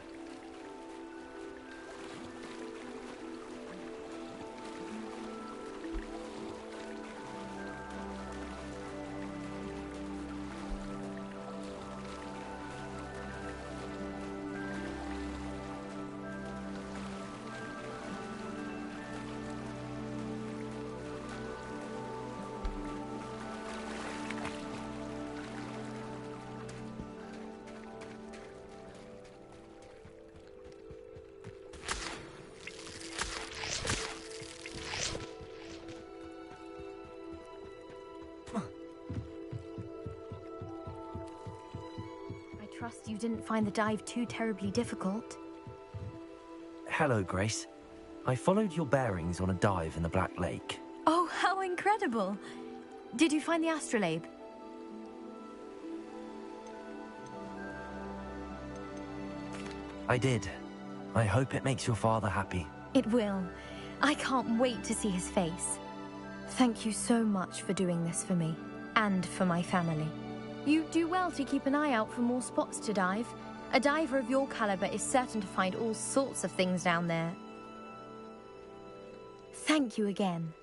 you didn't find the dive too terribly difficult. Hello, Grace. I followed your bearings on a dive in the Black Lake. Oh, how incredible! Did you find the astrolabe? I did. I hope it makes your father happy. It will. I can't wait to see his face. Thank you so much for doing this for me, and for my family. You do well to keep an eye out for more spots to dive. A diver of your caliber is certain to find all sorts of things down there. Thank you again.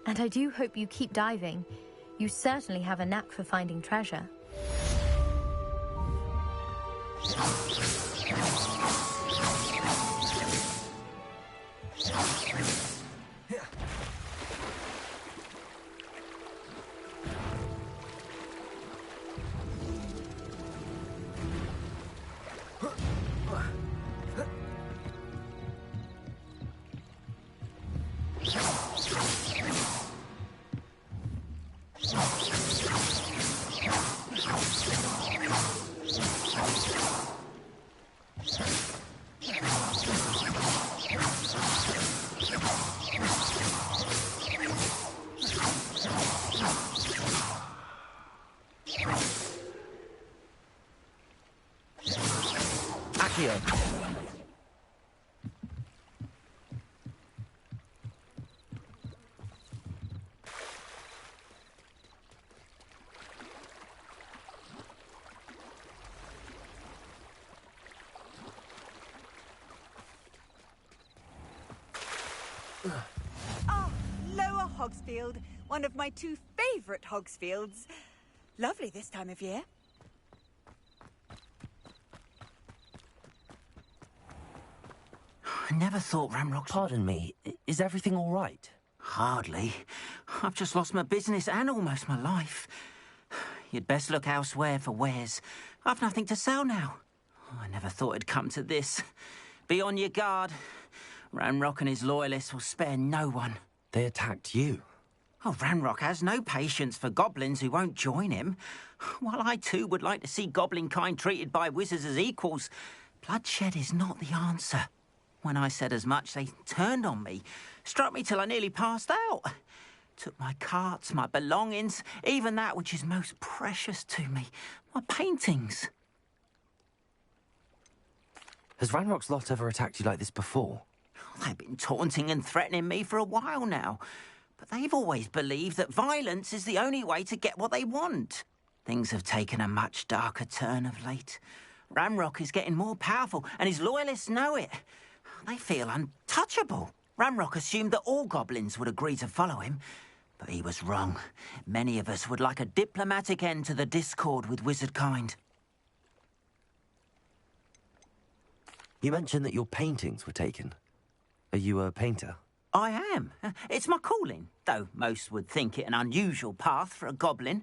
And I do hope you keep diving. You certainly have a knack for finding treasure. Ah, Lower Hogsfield, one of my 2 favourite Hogsfields. Lovely this time of year. I never thought Ramrock's... Pardon me, is everything all right? Hardly. I've just lost my business and almost my life. You'd best look elsewhere for wares. I've nothing to sell now. I never thought it'd come to this. Be on your guard. Ramrock and his loyalists will spare no one. They attacked you? Oh, Ramrock has no patience for goblins who won't join him. While I too would like to see goblin kind treated by wizards as equals, bloodshed is not the answer. When I said as much, they turned on me, struck me till I nearly passed out. Took my carts, my belongings, even that which is most precious to me, my paintings. Has Ranrock's lot ever attacked you like this before? They've been taunting and threatening me for a while now, but they've always believed that violence is the only way to get what they want. Things have taken a much darker turn of late. Ramrock is getting more powerful, and his loyalists know it. They feel untouchable. Ramrock assumed that all goblins would agree to follow him, but he was wrong. Many of us would like a diplomatic end to the discord with wizard kind. You mentioned that your paintings were taken. Are you a painter? I am. It's my calling, though most would think it an unusual path for a goblin.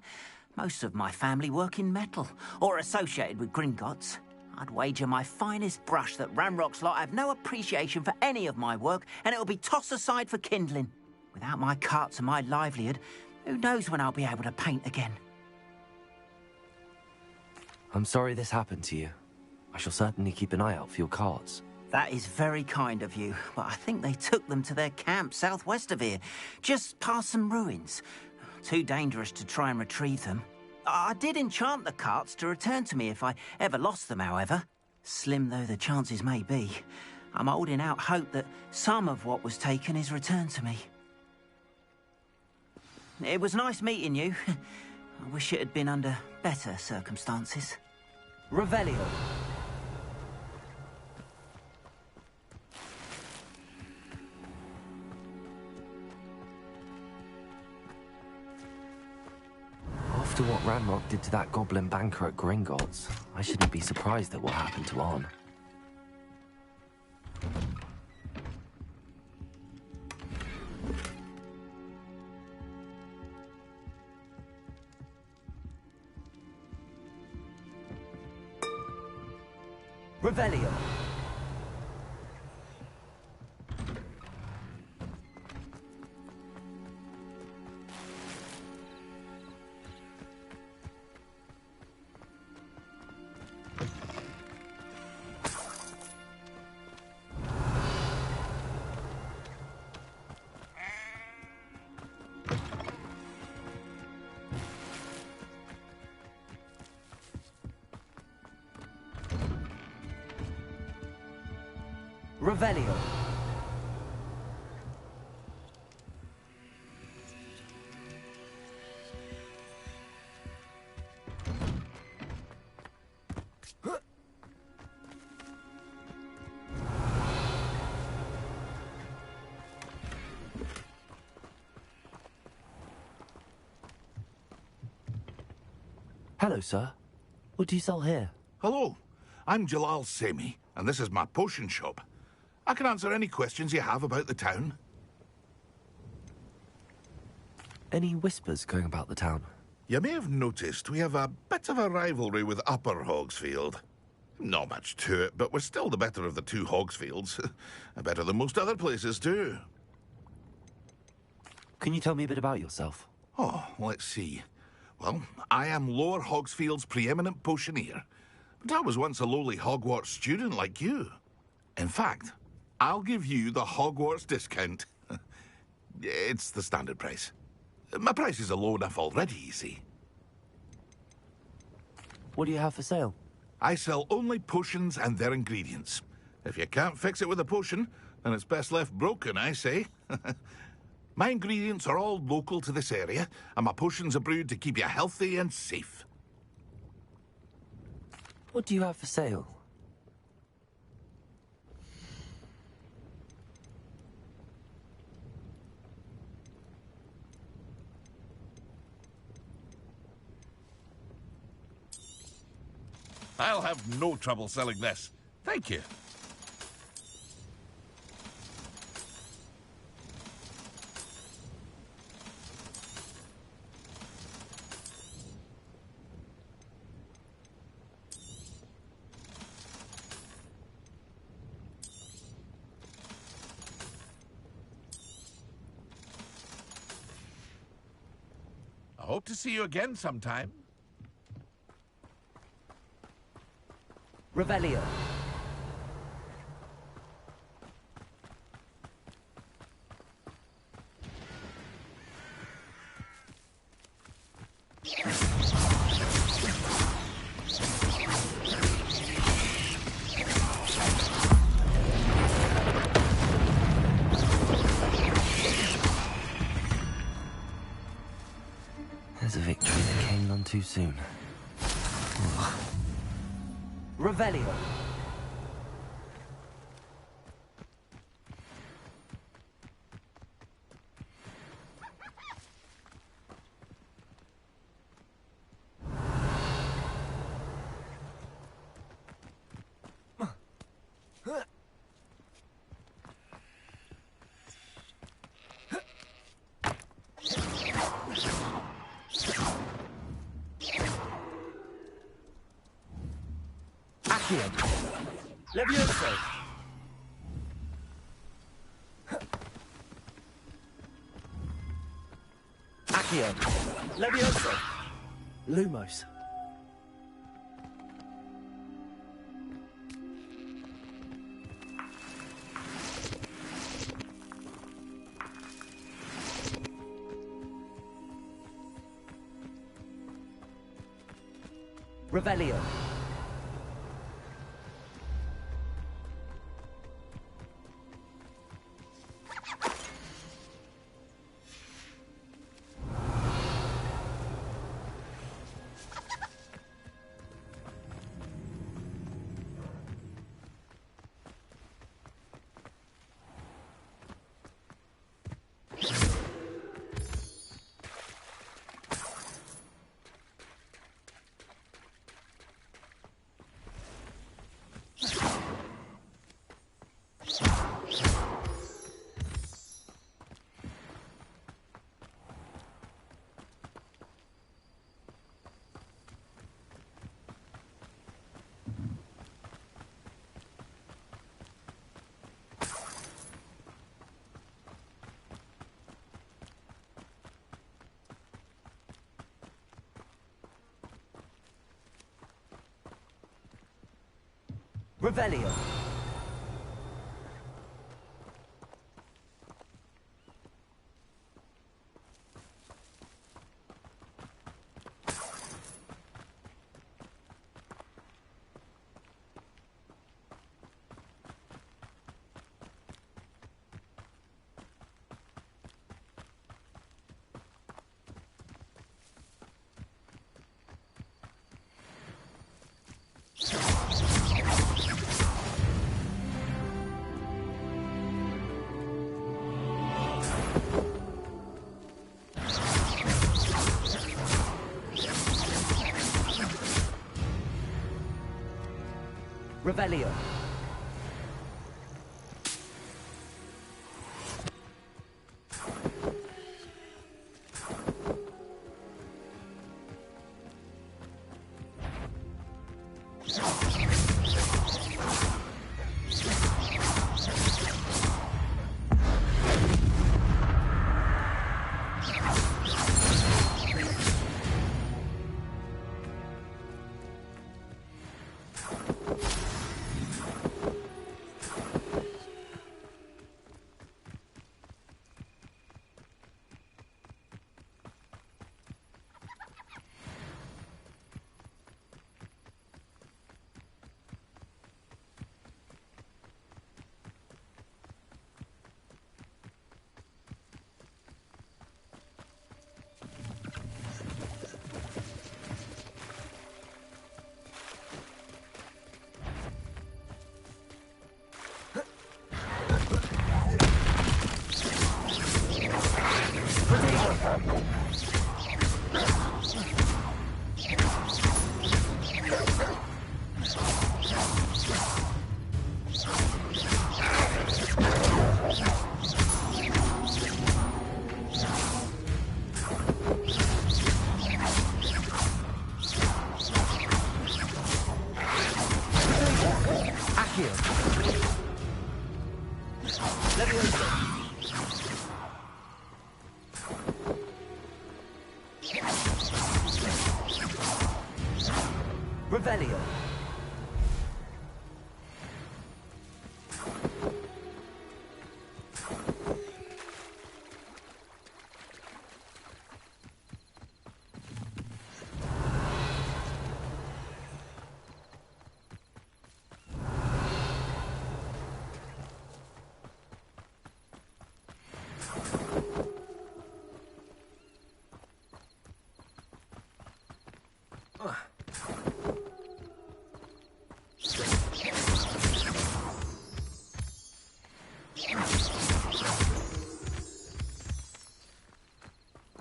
Most of my family work in metal, or associated with Gringotts. I'd wager my finest brush that Ramrock's lot have no appreciation for any of my work, and it'll be tossed aside for kindling. Without my carts and my livelihood, who knows when I'll be able to paint again? I'm sorry this happened to you. I shall certainly keep an eye out for your carts. That is very kind of you, but I think they took them to their camp southwest of here, just past some ruins. Too dangerous to try and retrieve them. I did enchant the carts to return to me if I ever lost them, however. Slim though the chances may be, I'm holding out hope that some of what was taken is returned to me. It was nice meeting you. I wish it had been under better circumstances. Revelio. After what Ranrock did to that goblin banker at Gringotts, I shouldn't be surprised at what happened to Arn. Revelio. Revelio. Hello, sir. What do you sell here? Hello, I'm Jalal Semi, and this is my potion shop. I can answer any questions you have about the town. Any whispers going about the town? You may have noticed we have a bit of a rivalry with Upper Hogsfield. Not much to it, but we're still the better of the two Hogsfields. Better than most other places, too. Can you tell me a bit about yourself? Oh, let's see. Well, I am Lower Hogsfield's preeminent potioneer. But I was once a lowly Hogwarts student like you. In fact, I'll give you the Hogwarts discount. It's the standard price. My prices are low enough already, you see. What do you have for sale? I sell only potions and their ingredients. If you can't fix it with a potion, then it's best left broken, I say. My ingredients are all local to this area, and my potions are brewed to keep you healthy and safe. What do you have for sale? I'll have no trouble selling this. Thank you. I hope to see you again sometime. Revelio. There's a victory that came none too soon. Revelio. Levioso. Accio. Levioso. Lumos. Revelio. Revelio. Revelio. Revelio.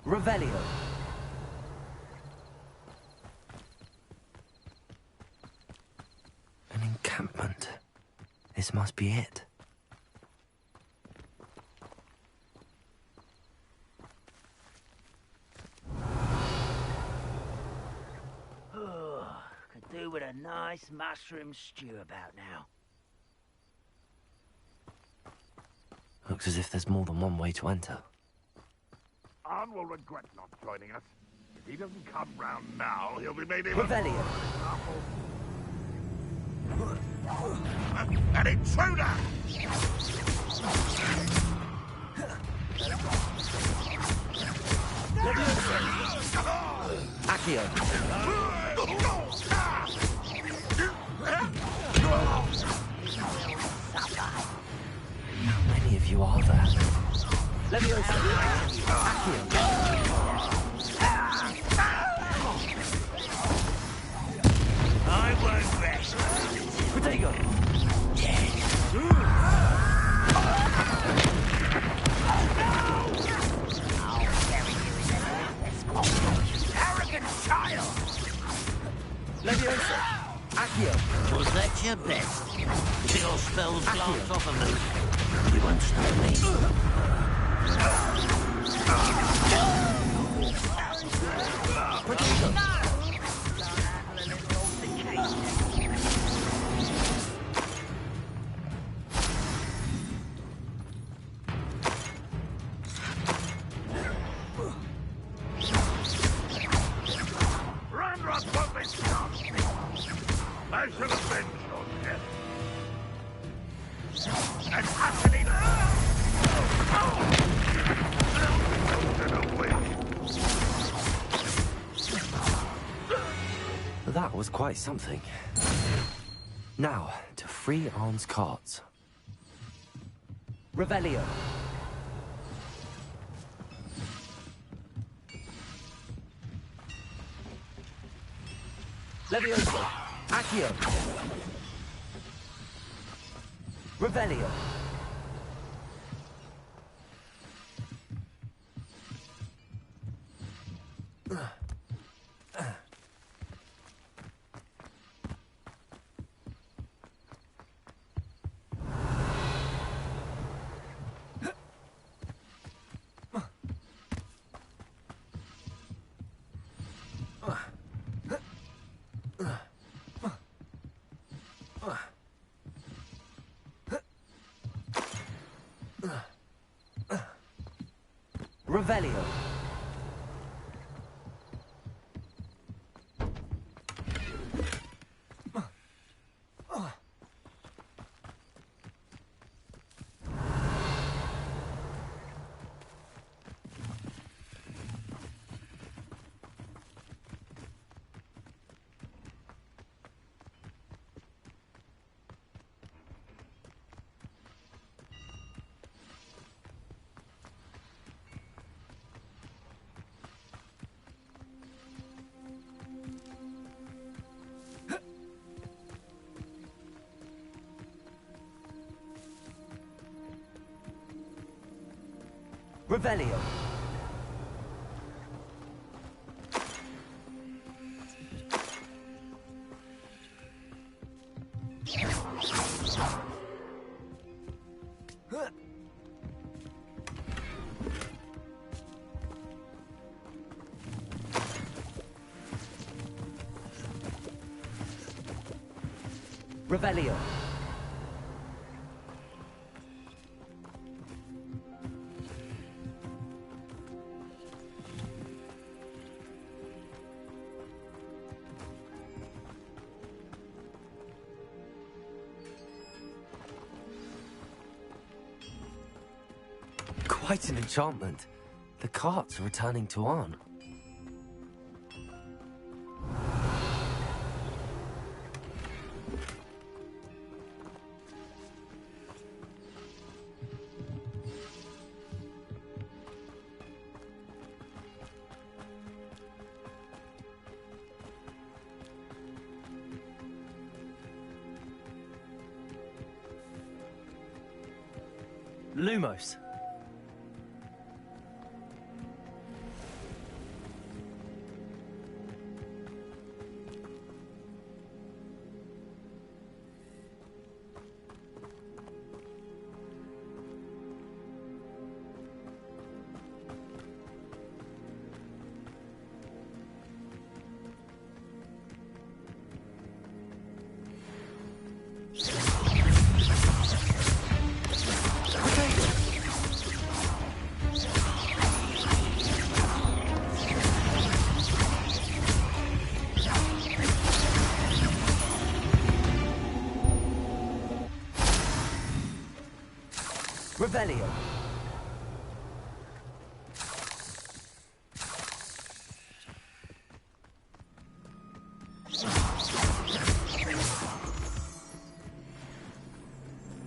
Revelio. An encampment. This must be it. Could do with a nice mushroom stew about now. Looks as if there's more than one way to enter. Arn will regret not joining us. If he doesn't come round now, he'll be made even Revelio. more an intruder! Accio. How many of you are there? Leviosa. Accio. I won't rest. Protego. Arrogant child! Leviosa. Accio. Was that your best? If your spells glance off of me, you won't stop me. Randroth won't be stopped! I shall avenge your death. And utterly That was quite something. Now, to free Arn's carts. Revelio. Leviosa. Accio. Revelio. Revelio. Revelio. Revelio. Quite an enchantment. The carts are returning to Arn. Lumos. Revelio.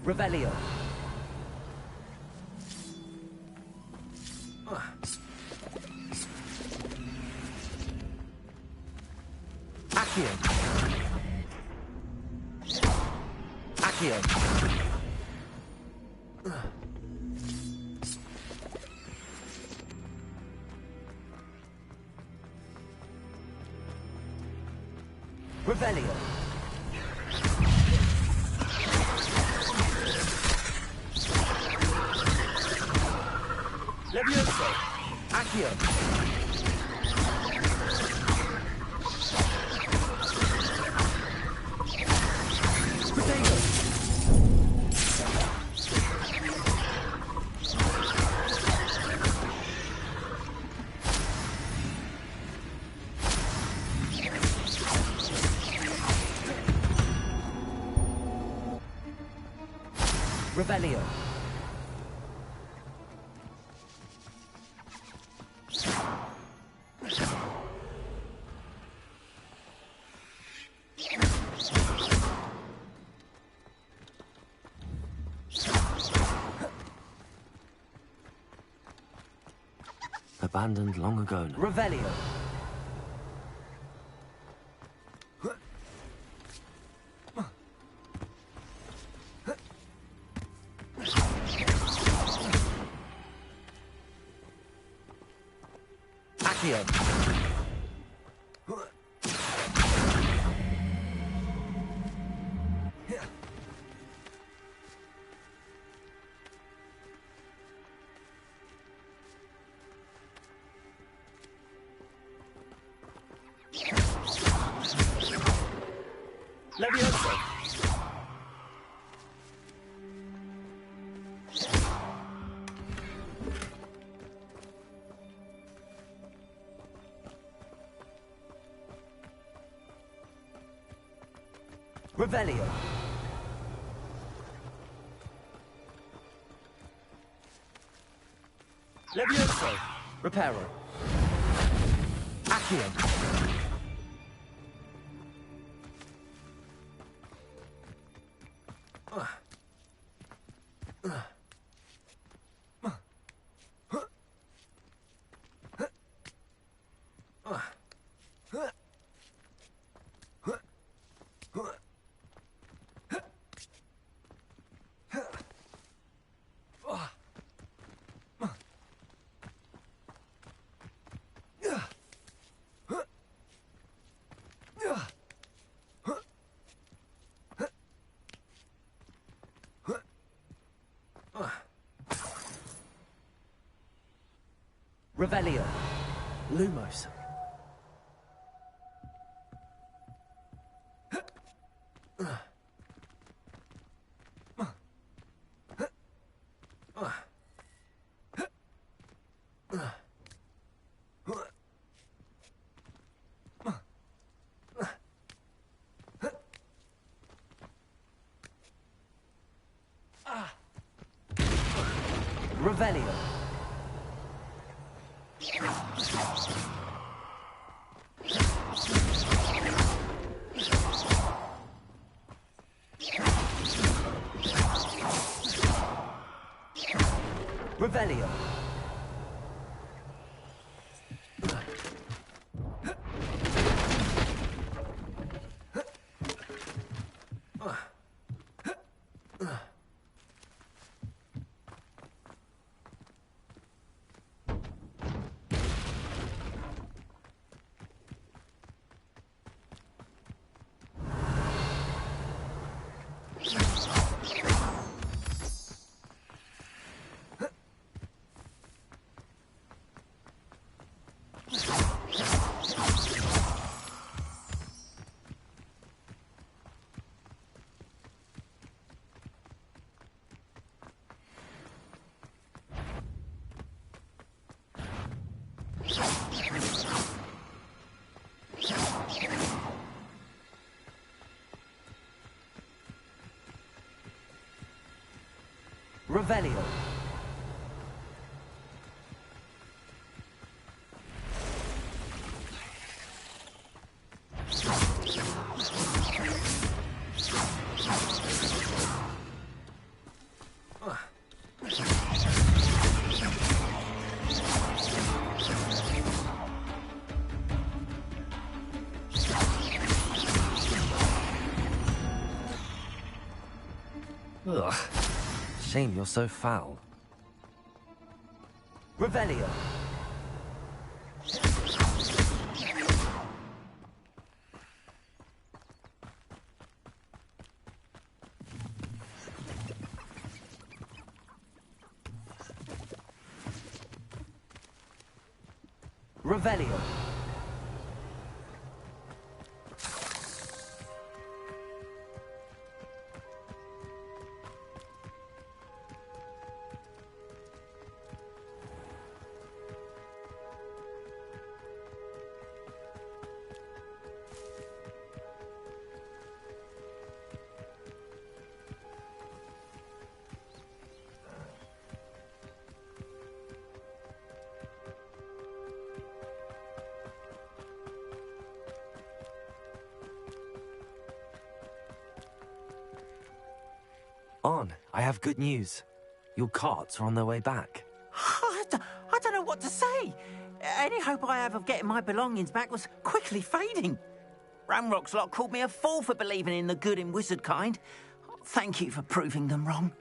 Revelio. Accio. Accio. Revelio. Levioso. Accio. Potato. Revelio. Abandoned long ago now. Revelio. Accio. Levioso. Revelio. Levioso. Reparo. Accio. Revelio. Lumos. Revelio. Revelio. Revelio. Ugh. Shame you're so foul. Revelio. Revelio. On, I have good news. Your carts are on their way back. I don't know what to say. Any hope I have of getting my belongings back was quickly fading. Ramrock's lot called me a fool for believing in the good in wizard kind. Thank you for proving them wrong.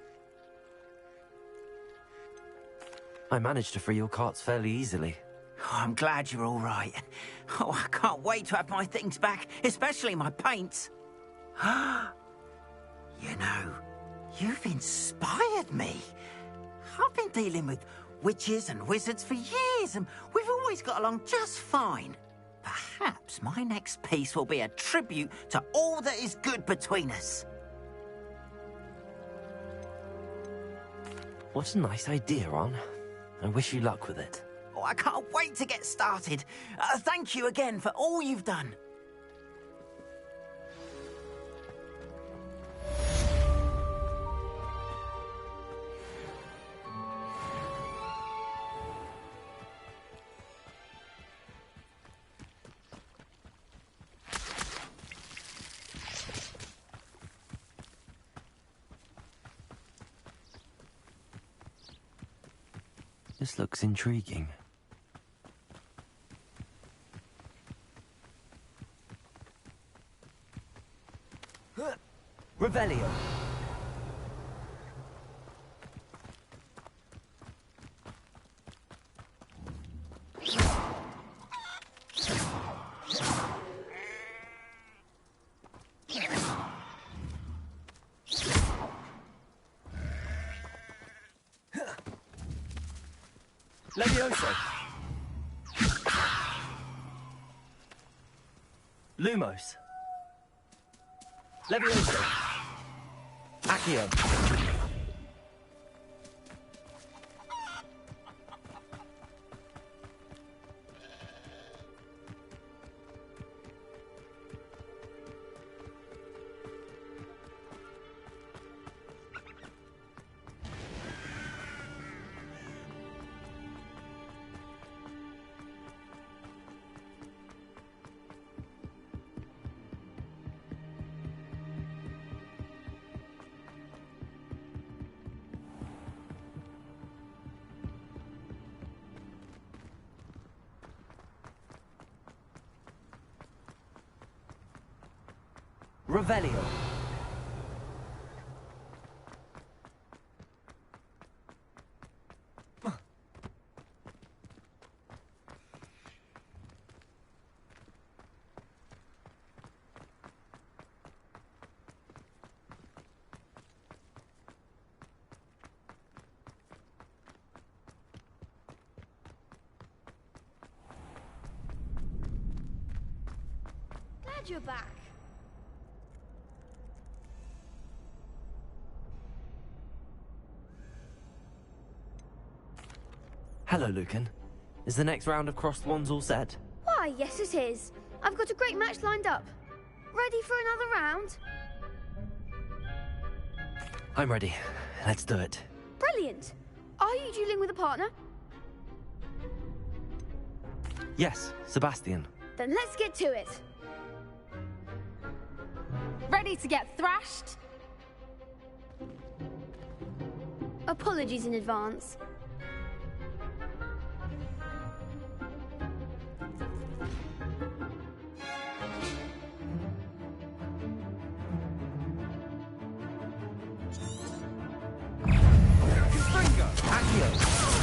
I managed to free your carts fairly easily. Oh, I'm glad you're all right. Oh, I can't wait to have my things back, especially my paints. You know, you've inspired me. I've been dealing with witches and wizards for years, and we've always got along just fine. Perhaps my next piece will be a tribute to all that is good between us. What a nice idea, Ron. I wish you luck with it. Oh, I can't wait to get started. Thank you again for all you've done. This looks intriguing. Revelio. Levioso. Lumos. Levioso. Accio. Revelio. Glad you're back. Hello, Lucan. Is the next round of Crossed Wands all set? Why, yes it is. I've got a great match lined up. Ready for another round? I'm ready. Let's do it. Brilliant. Are you dueling with a partner? Yes, Sebastian. Then let's get to it. Ready to get thrashed? Apologies in advance.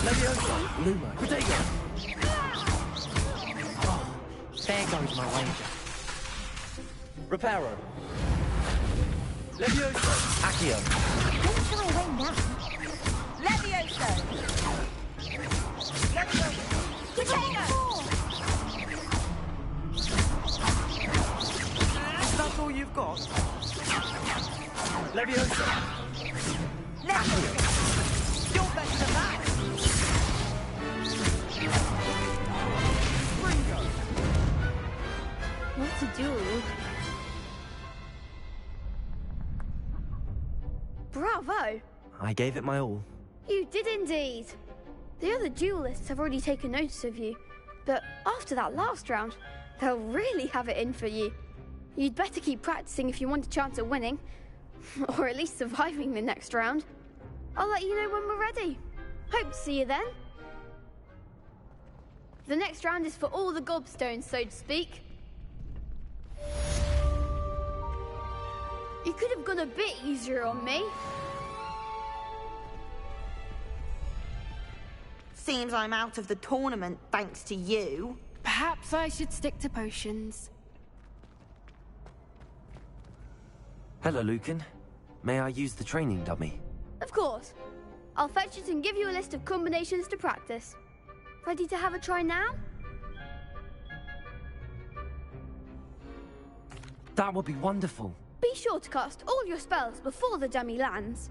Levioso. Lumo. Protego. Oh, there goes my wager. Reparo. Levioso. Accio. Don't shy away now. Levioso! Levioso! Potato! That's all you've got? Levioso. Levioso! You're better than that! What a duel. Bravo! I gave it my all. You did indeed. The other duelists have already taken notice of you, but after that last round, they'll really have it in for you. You'd better keep practicing if you want a chance at winning, or at least surviving the next round. I'll let you know when we're ready. Hope to see you then. The next round is for all the gobstones, so to speak. You could have gone a bit easier on me. Seems I'm out of the tournament thanks to you. Perhaps I should stick to potions. Hello, Lucan. May I use the training dummy? Of course. I'll fetch it and give you a list of combinations to practice. Ready to have a try now? That would be wonderful. Be sure to cast all your spells before the dummy lands.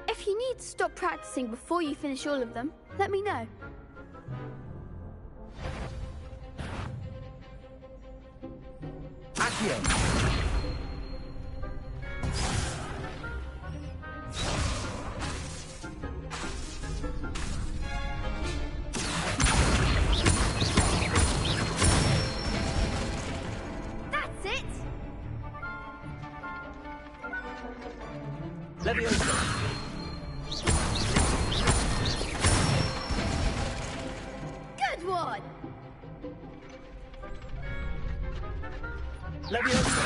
If you need to stop practicing before you finish all of them, let me know. Accio. That's it! Levioso. Leviosa!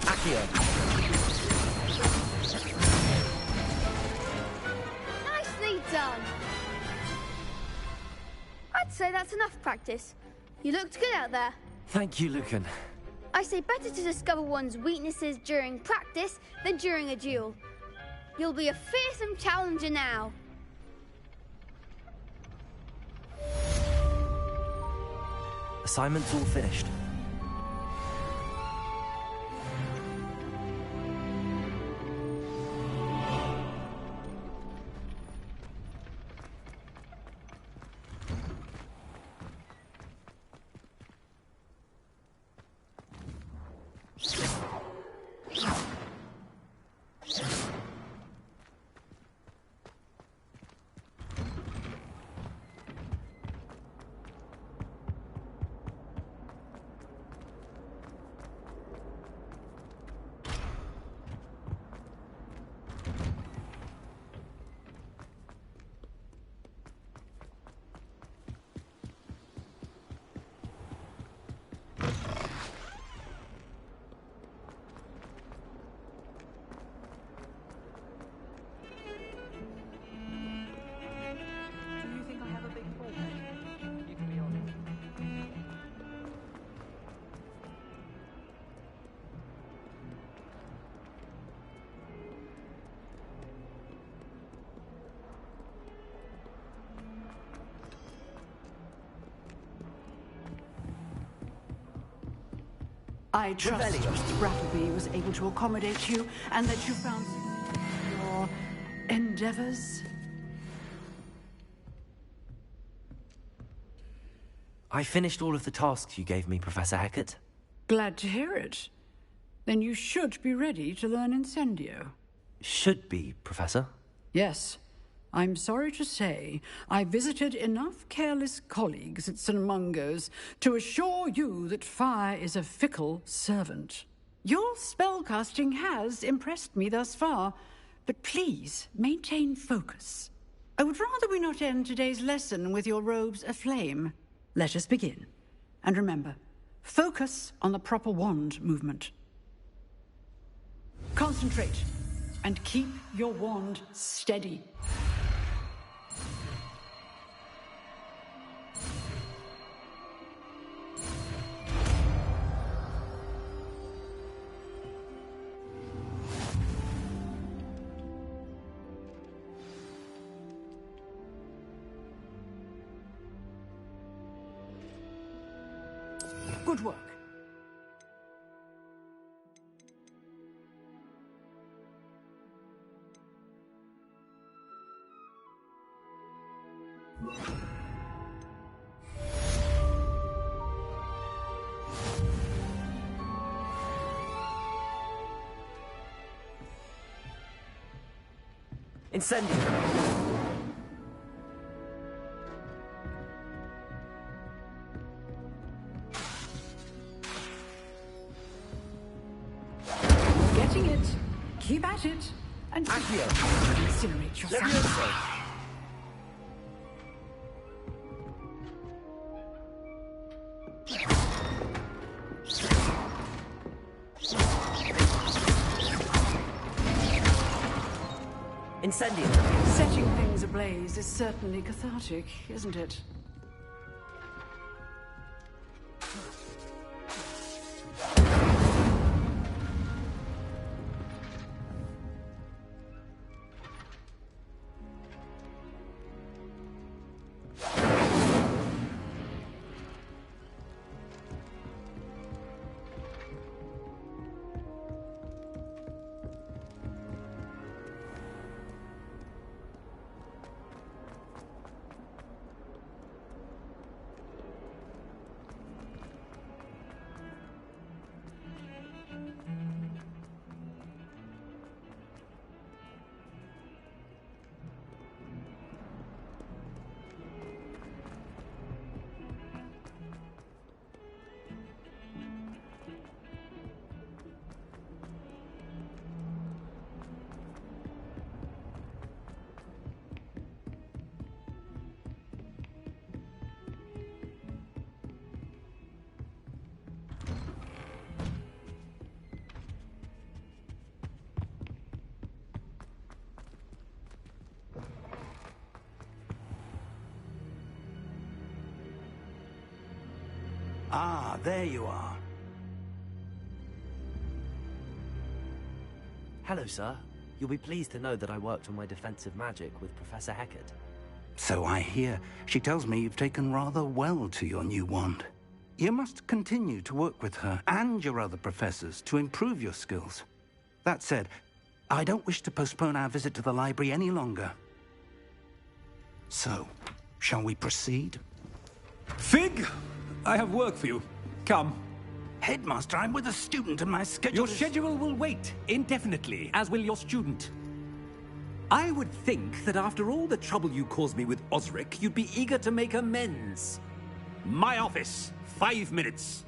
Accio! Nicely done! I'd say that's enough practice. You looked good out there. Thank you, Lucan. I say better to discover one's weaknesses during practice than during a duel. You'll be a fearsome challenger now. Assignment's all finished. I trust Mr. Brattleby was able to accommodate you and that you found your endeavors. I finished all of the tasks you gave me, Professor Hecat. Glad to hear it. Then you should be ready to learn Incendio. Should be, Professor. Yes. I'm sorry to say, I visited enough careless colleagues at St. Mungo's to assure you that fire is a fickle servant. Your spellcasting has impressed me thus far, but please maintain focus. I would rather we not end today's lesson with your robes aflame. Let us begin. And remember, focus on the proper wand movement. Concentrate, and keep your wand steady. Good work. Incendio! Getting it. Keep at it. And Accio! Incinerate yourself. Leviosa! Incendio! Setting things ablaze is certainly cathartic, isn't it? Ah, there you are. Hello, sir. You'll be pleased to know that I worked on my defensive magic with Professor Heckard. So I hear. She tells me you've taken rather well to your new wand. You must continue to work with her and your other professors to improve your skills. That said, I don't wish to postpone our visit to the library any longer. So, shall we proceed? Fig! I have work for you. Come. Headmaster, I'm with a student and my schedule Your schedule will wait indefinitely, as will your student. I would think that after all the trouble you caused me with Osric, you'd be eager to make amends. My office, 5 minutes.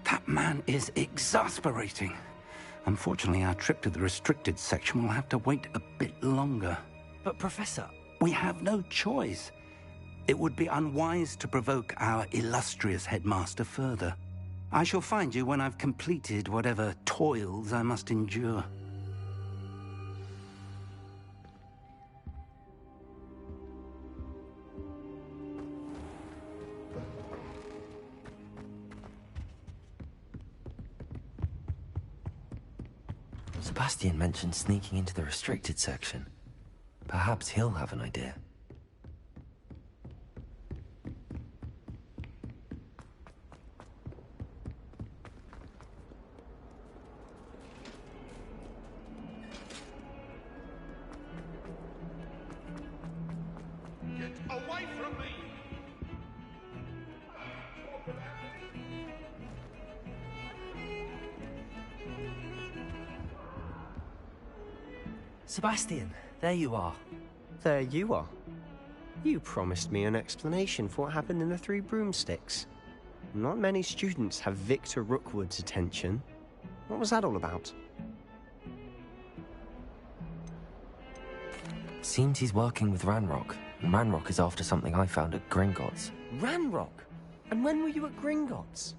That man is exasperating. Unfortunately, our trip to the restricted section will have to wait a bit longer. But, Professor... We have no choice. It would be unwise to provoke our illustrious headmaster further. I shall find you when I've completed whatever toils I must endure. Sebastian mentioned sneaking into the restricted section. Perhaps he'll have an idea. Get away from me! Sebastian, there you are. There you are. You promised me an explanation for what happened in the Three Broomsticks. Not many students have Victor Rookwood's attention. What was that all about? Seems he's working with Ranrock, and Ranrock is after something I found at Gringotts. Ranrock? And when were you at Gringotts?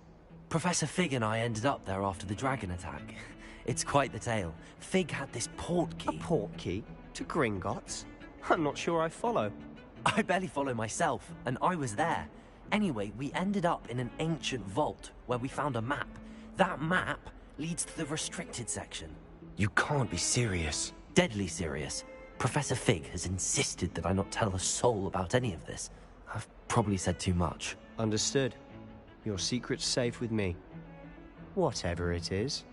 Professor Fig and I ended up there after the dragon attack. It's quite the tale. Fig had this port key. A port key? To Gringotts? I'm not sure I follow. I barely follow myself, and I was there. Anyway, we ended up in an ancient vault where we found a map. That map leads to the restricted section. You can't be serious. Deadly serious. Professor Fig has insisted that I not tell a soul about any of this. I've probably said too much. Understood. Your secret's safe with me. Whatever it is.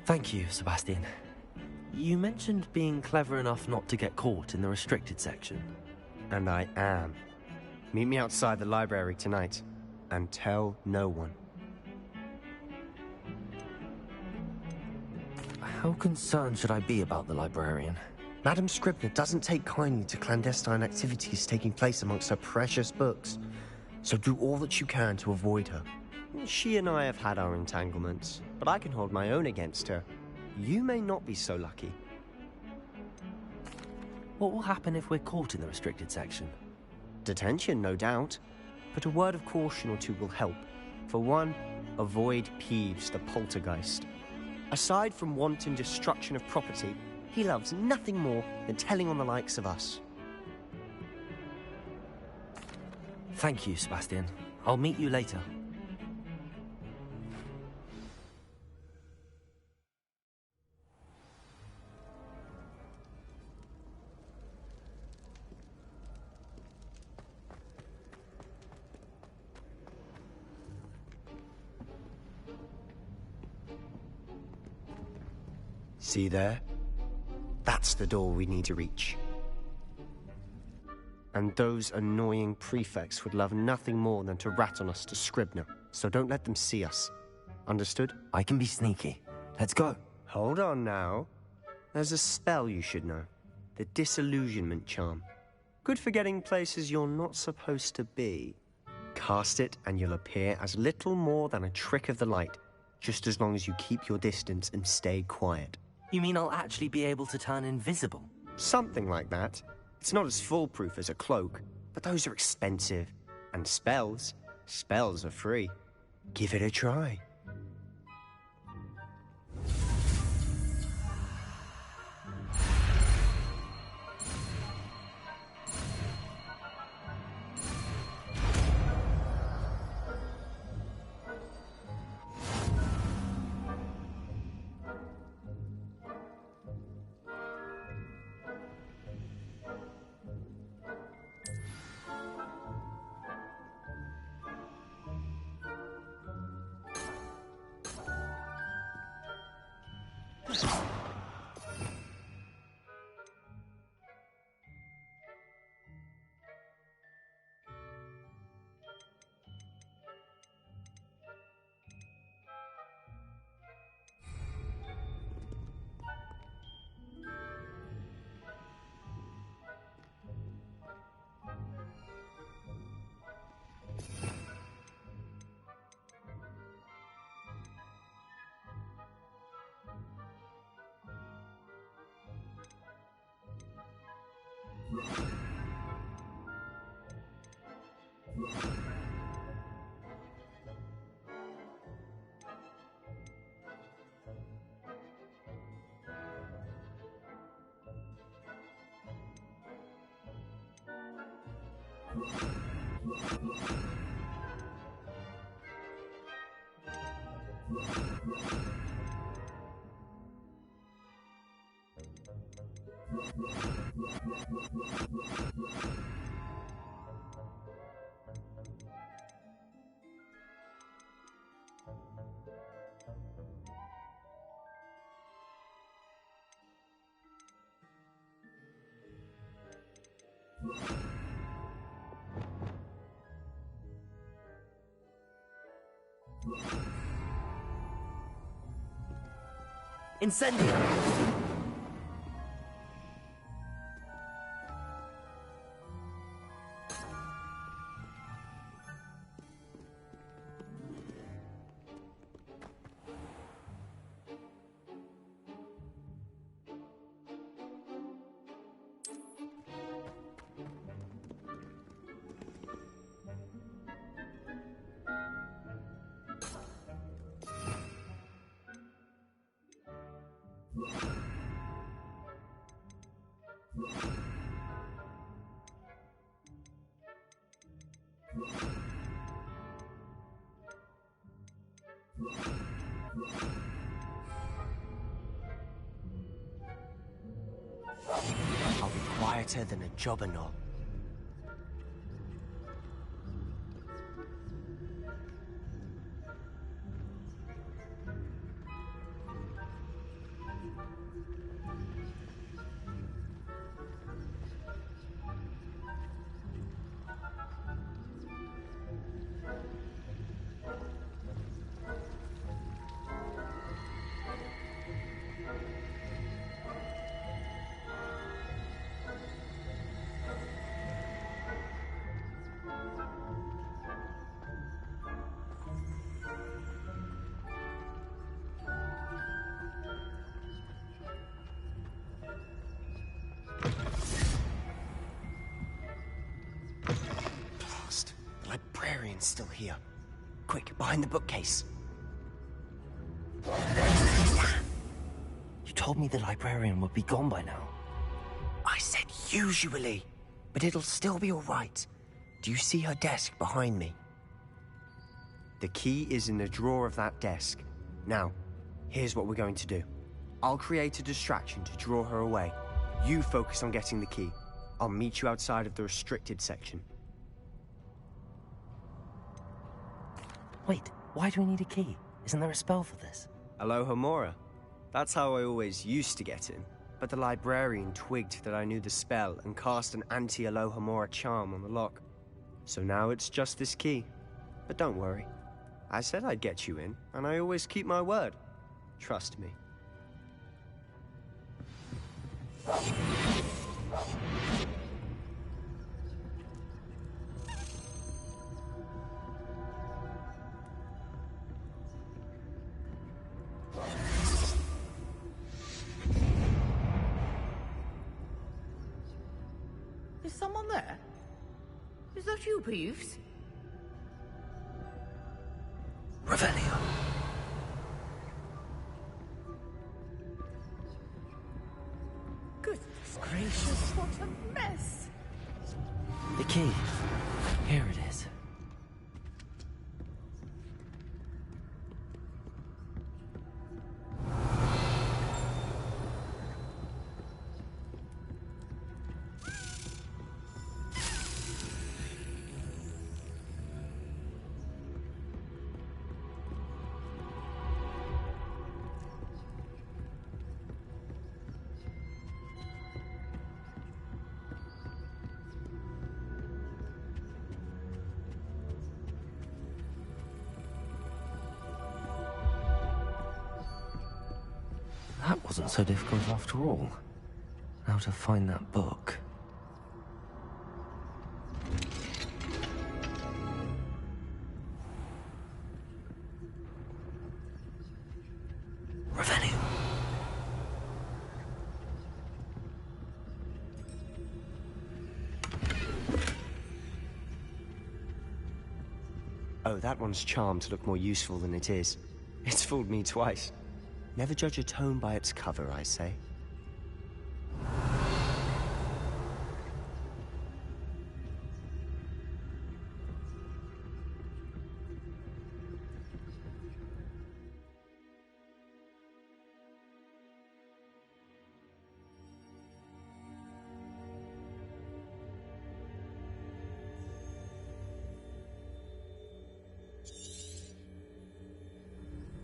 Thank you, Sebastian. You mentioned being clever enough not to get caught in the restricted section. And I am. Meet me outside the library tonight, and tell no one. How concerned should I be about the librarian? Madam Scribner doesn't take kindly to clandestine activities taking place amongst her precious books, so do all that you can to avoid her. She and I have had our entanglements, but I can hold my own against her. You may not be so lucky. What will happen if we're caught in the restricted section? Detention, no doubt. But a word of caution or two will help. For one, avoid Peeves, the poltergeist. Aside from wanton destruction of property, he loves nothing more than telling on the likes of us. Thank you, Sebastian. I'll meet you later. See there? That's the door we need to reach. And those annoying prefects would love nothing more than to rat on us to Scribner, so don't let them see us. Understood? I can be sneaky. Let's go. Hold on now. There's a spell you should know. The Disillusionment Charm. Good for getting places you're not supposed to be. Cast it and you'll appear as little more than a trick of the light, just as long as you keep your distance and stay quiet. You mean I'll actually be able to turn invisible? Something like that. It's not as foolproof as a cloak, but those are expensive. And spells are free. Give it a try. Incendio! I'll be quieter than a jobberknoll. Blast! The librarian's still here. Quick, behind the bookcase. You told me the librarian would be gone by now. I said usually, but it'll still be all right. Do you see her desk behind me? The key is in the drawer of that desk. Now, here's what we're going to do. I'll create a distraction to draw her away. You focus on getting the key. I'll meet you outside of the restricted section. Wait, why do we need a key? Isn't there a spell for this? Alohomora. That's how I always used to get in. But the librarian twigged that I knew the spell and cast an anti-Alohomora charm on the lock. So now it's just this key. But don't worry. I said I'd get you in, and I always keep my word. Trust me. Is someone there? Is that you, Peeves? Revelio. Goodness gracious, what a mess! The key. Here it is. That wasn't so difficult after all. Now to find that book. Revelio. Oh, that one's charmed to look more useful than it is. It's fooled me twice. Never judge a tome by its cover, I say.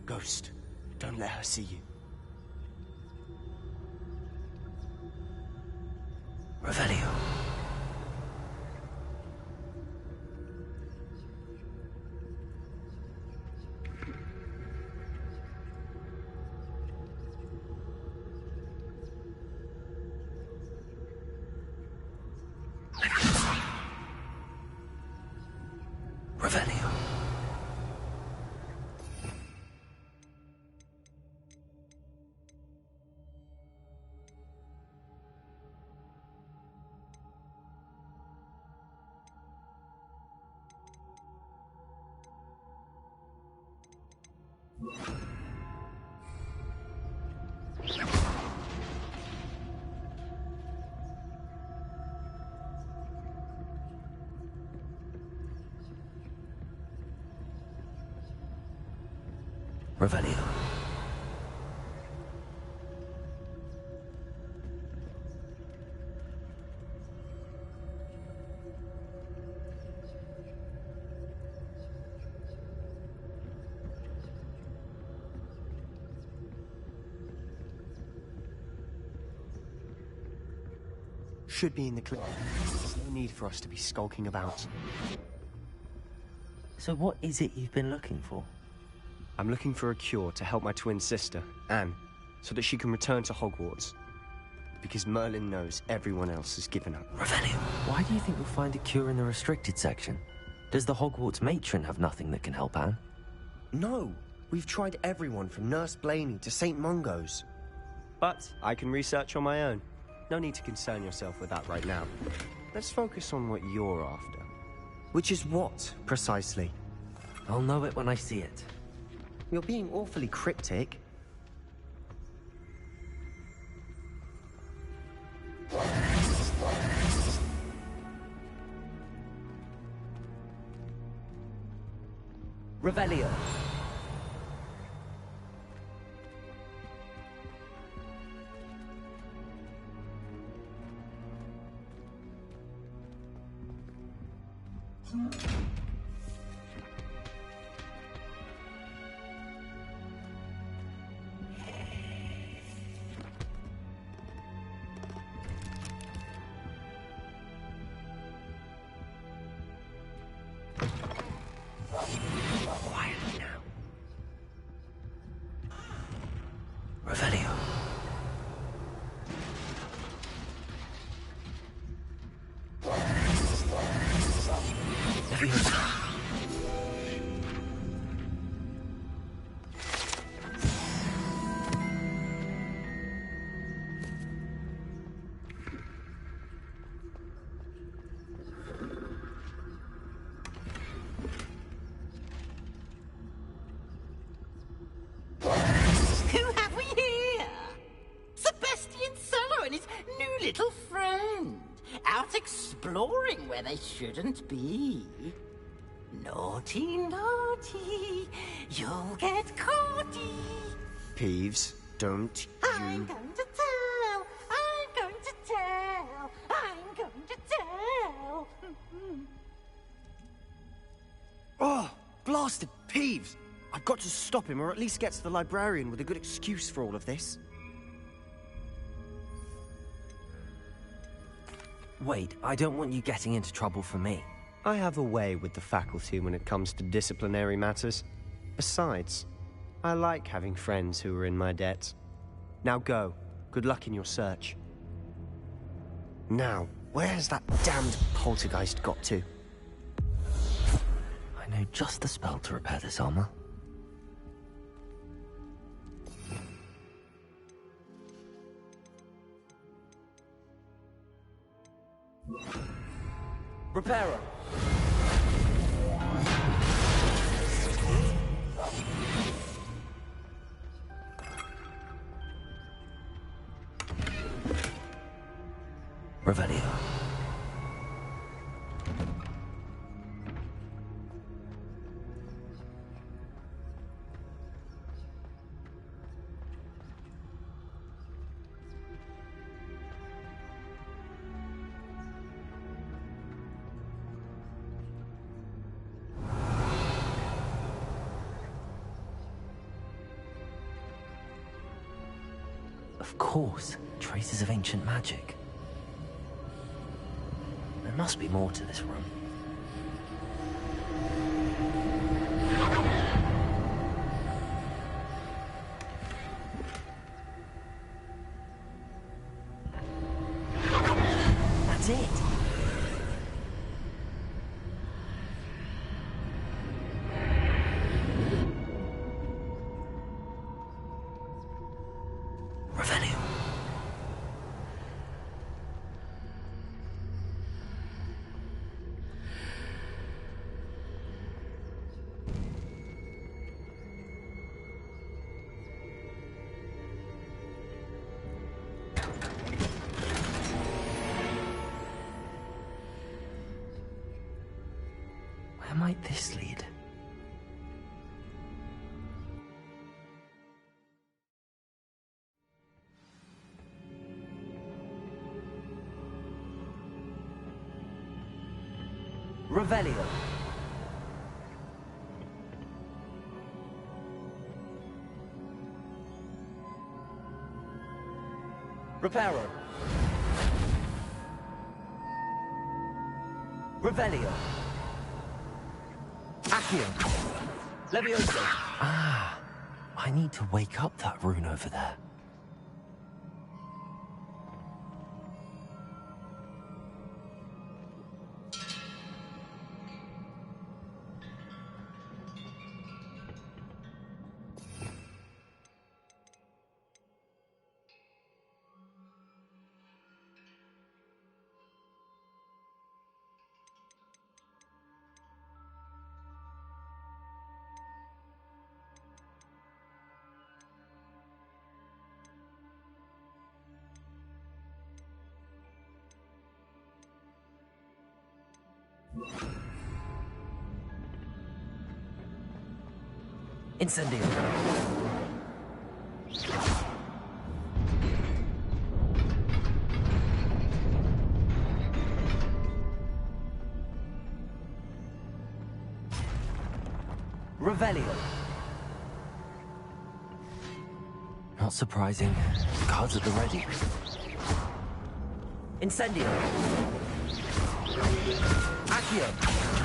Ghost, don't let her see you. Revelio. Revelio. Revelio. Should be in the clear. There's no need for us to be skulking about. So what is it you've been looking for? I'm looking for a cure to help my twin sister, Anne, so that she can return to Hogwarts. Because Merlin knows everyone else has given up. Revelio. Why do you think you'll find a cure in the restricted section? Does the Hogwarts matron have nothing that can help Anne? No! We've tried everyone from Nurse Blaney to St. Mungo's. But I can research on my own. No need to concern yourself with that right now. Let's focus on what you're after. Which is what, precisely? I'll know it when I see it. You're being awfully cryptic. Revelio. Quietly now. Revelio. Who have we here? Sebastian Solo and his new little friend. Out exploring where they shouldn't be. Naughty, naughty. You'll get caughty. Peeves, don't I'm you... going to tell. I'm going to tell. I'm going to tell. Oh, blasted Peeves! I've got to stop him, or at least get to the librarian with a good excuse for all of this. Wait, I don't want you getting into trouble for me. I have a way with the faculty when it comes to disciplinary matters. Besides, I like having friends who are in my debt. Now go. Good luck in your search. Now, where's that damned poltergeist got to? I know just the spell to repair this armor. Repairer. Revelio. Of course, traces of ancient magic. There must be more to this room. That's it. Revelio. Where might this lead? Revelio. Reparo. Revelio. Accio. Levioso. Ah, I need to wake up that rune over there. Incendio. Revelio. Not surprising. Cards at the ready. Incendio. Accio.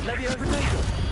Levioso.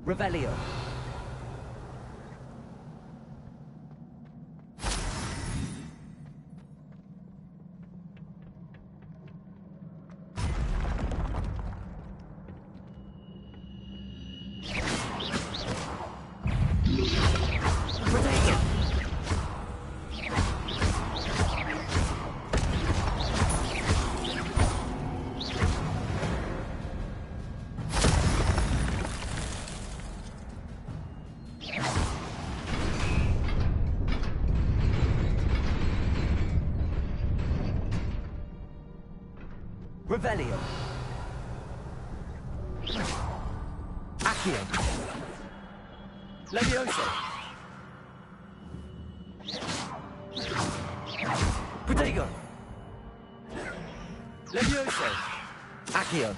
Revelio. Revelio. Accio. Levioso. Protego. Levioso! Accio!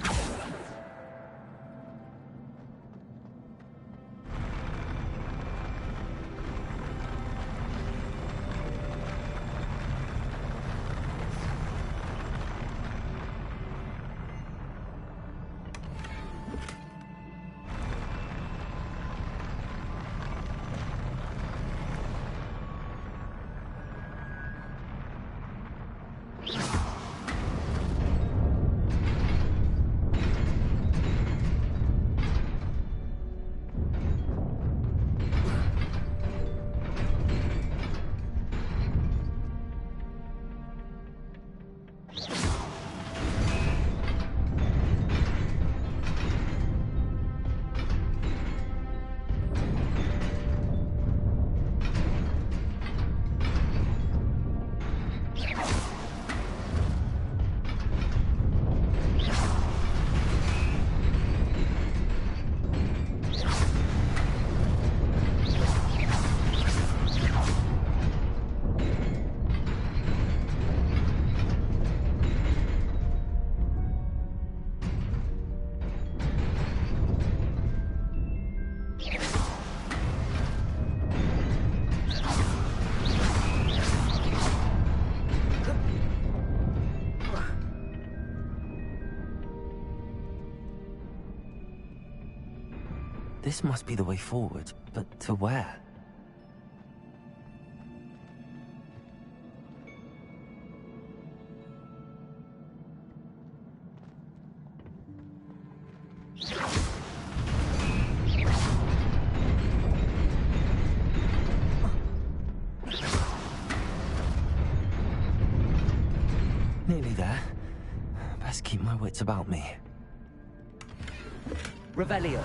This must be the way forward, but to where? Nearly there. Best keep my wits about me. Revelio.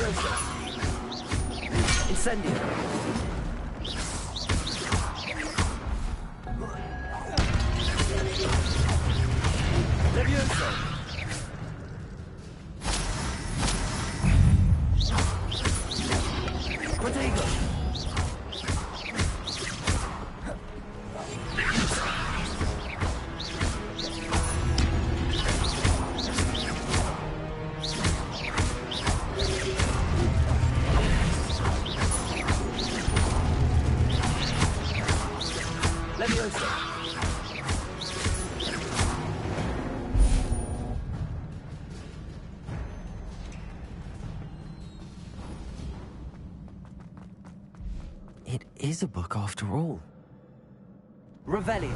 Leviosa! Incendio! Leviosa! Protego! Leviosa! It is a book after all. Revelio!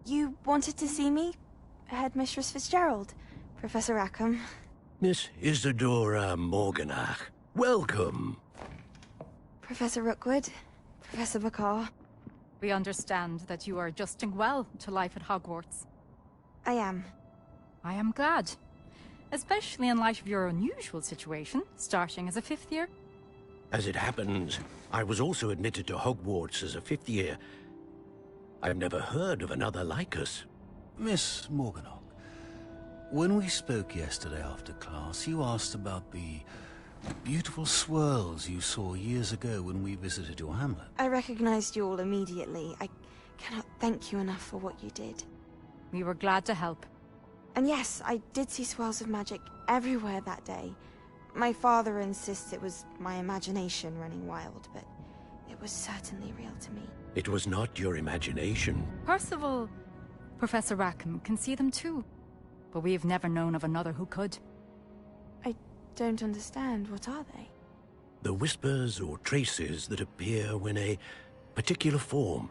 You wanted to see me? Headmistress Fitzgerald? Professor Rackham? Miss Isadora Morganach, welcome. Professor Rookwood? Professor Bakar? We understand that you are adjusting well to life at Hogwarts. I am. I am glad. Especially in light of your unusual situation, starting as a 5th year. As it happens, I was also admitted to Hogwarts as a 5th year. I've never heard of another like us. Miss Morganach, when we spoke yesterday after class, you asked about the beautiful swirls you saw years ago when we visited your hamlet. I recognized you all immediately. I cannot thank you enough for what you did. We were glad to help. And yes, I did see swirls of magic everywhere that day. My father insists it was my imagination running wild, but it was certainly real to me. It was not your imagination. Percival, Professor Rackham can see them too. But we have never known of another who could. I don't understand. What are they? The whispers or traces that appear when a particular form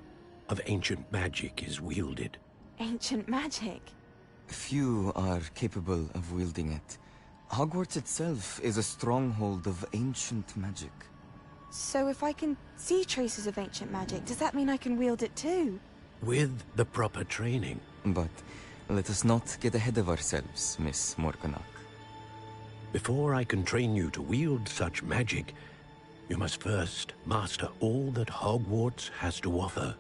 of ancient magic is wielded. Ancient magic? Few are capable of wielding it. Hogwarts itself is a stronghold of ancient magic. So if I can see traces of ancient magic, does that mean I can wield it too? With the proper training. But let us not get ahead of ourselves, Miss Morganach. Before I can train you to wield such magic, you must first master all that Hogwarts has to offer.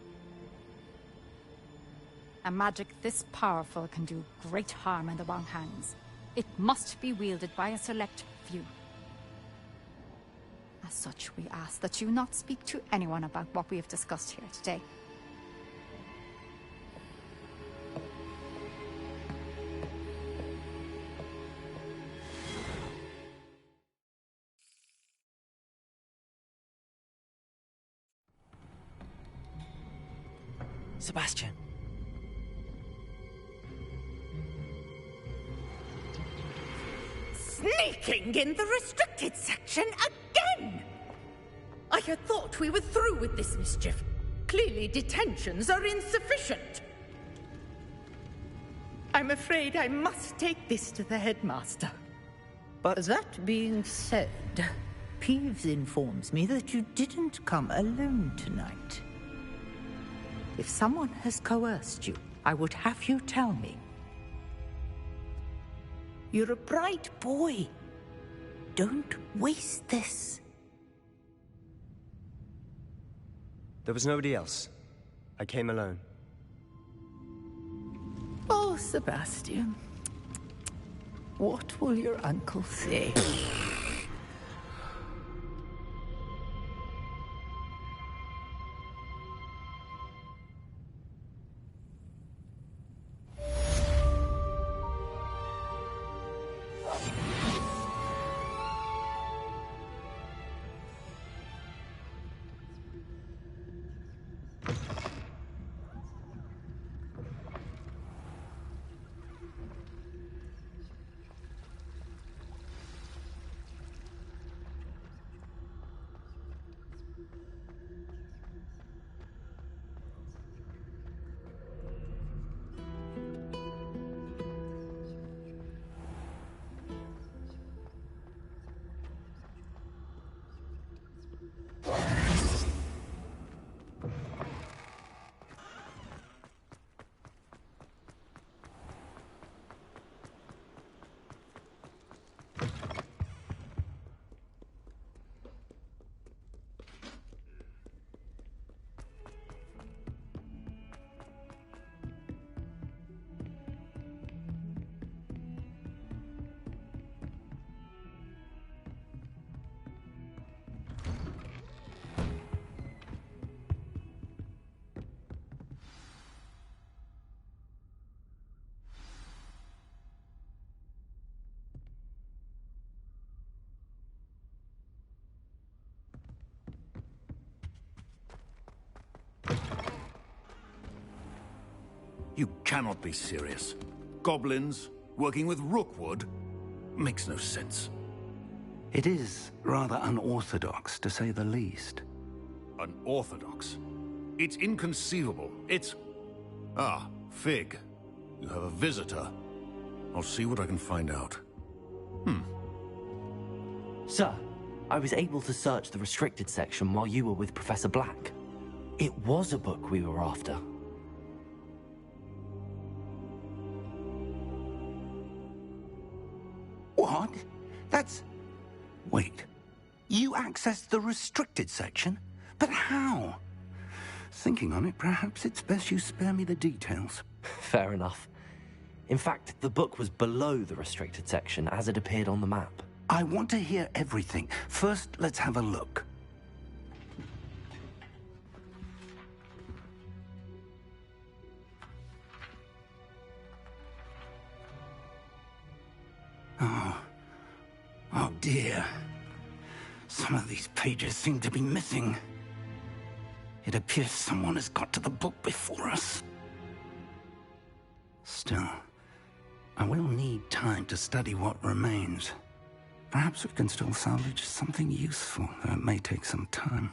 A magic this powerful can do great harm in the wrong hands. It must be wielded by a select few. As such, we ask that you not speak to anyone about what we have discussed here today. Sebastian. Sneaking in the restricted section again! I had thought we were through with this mischief. Clearly detentions are insufficient. I'm afraid I must take this to the headmaster. But that being said, Peeves informs me that you didn't come alone tonight. If someone has coerced you, I would have you tell me. You're a bright boy. Don't waste this. there was nobody else. I came alone. Oh, Sebastian. What will your uncle say? You cannot be serious. Goblins, working with Rookwood? Makes no sense. It is rather unorthodox, to say the least. Unorthodox? It's inconceivable. It's... Ah, Fig. You have a visitor. I'll see what I can find out. Sir, I was able to search the restricted section while you were with Professor Black. It was a book we were after. What? That's... Wait. You accessed the restricted section? But how? Thinking on it, perhaps it's best you spare me the details. Fair enough. In fact, the book was below the restricted section as it appeared on the map. I want to hear everything. First, let's have a look. Oh dear. Some of these pages seem to be missing. It appears someone has got to the book before us. Still, I will need time to study what remains. Perhaps we can still salvage something useful, though it may take some time.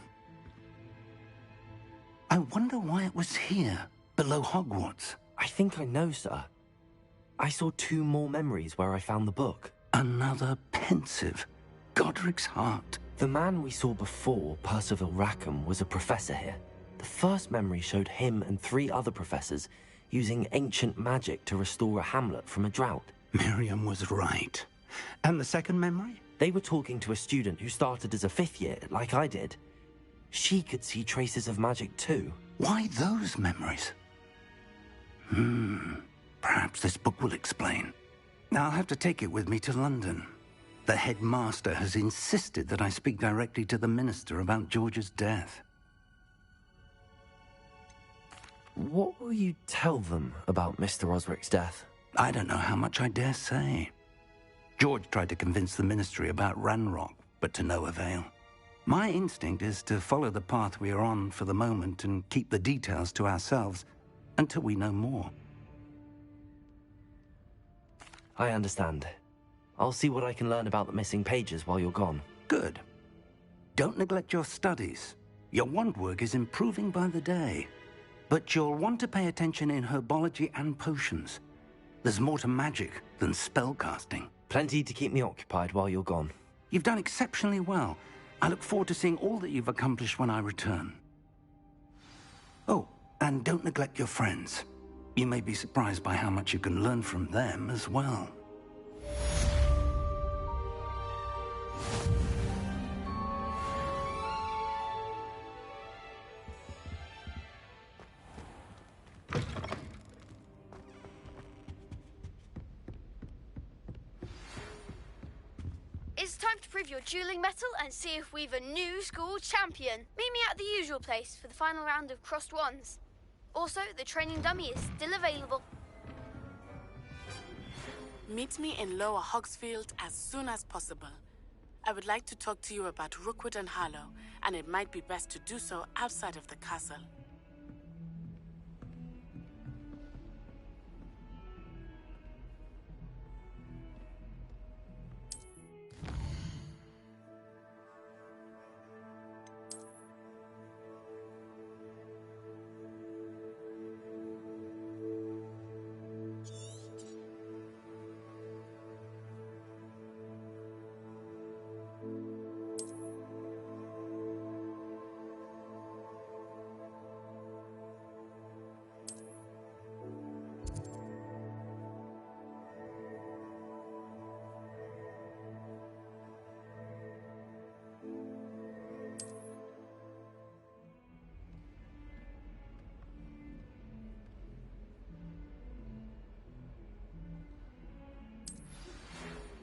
I wonder why it was here, below Hogwarts. I think I know, sir. I saw 2 more memories where I found the book. Another pensive. Godric's heart. The man we saw before, Percival Rackham, was a professor here. The first memory showed him and 3 other professors using ancient magic to restore a hamlet from a drought. Miriam was right. And the second memory? They were talking to a student who started as a 5th year, like I did. She could see traces of magic too. Why those memories? Perhaps this book will explain. I'll have to take it with me to London. The headmaster has insisted that I speak directly to the minister about George's death. What will you tell them about Mr. Osric's death? I don't know how much I dare say. George tried to convince the ministry about Ranrock, but to no avail. My instinct is to follow the path we are on for the moment and keep the details to ourselves until we know more. I understand. I'll see what I can learn about the missing pages while you're gone. Good. Don't neglect your studies. Your wand work is improving by the day. But you'll want to pay attention in herbology and potions. There's more to magic than spellcasting. Plenty to keep me occupied while you're gone. You've done exceptionally well. I look forward to seeing all that you've accomplished when I return. Oh, and don't neglect your friends. You may be surprised by how much you can learn from them as well. It's time to prove your dueling mettle and see if we've a new school champion. Meet me at the usual place for the final round of crossed wands. Also, the training dummy is still available. Meet me in Lower Hogsfield as soon as possible. I would like to talk to you about Rookwood and Harlow, and it might be best to do so outside of the castle.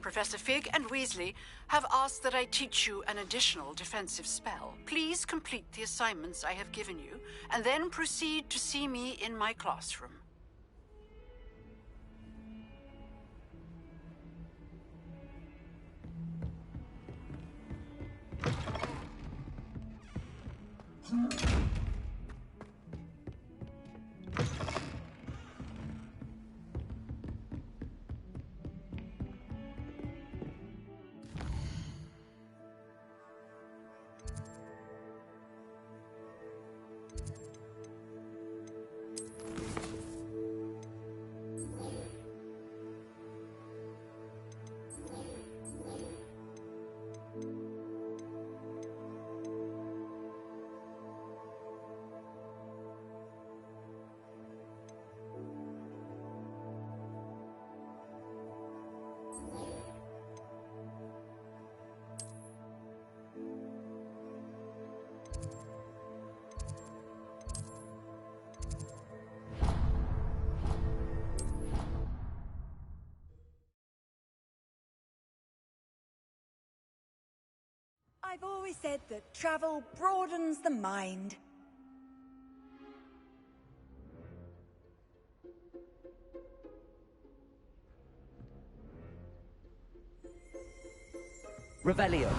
Professor Fig and Weasley have asked that I teach you an additional defensive spell. Please complete the assignments I have given you, and then proceed to see me in my classroom. I've always said that travel broadens the mind. Revelio.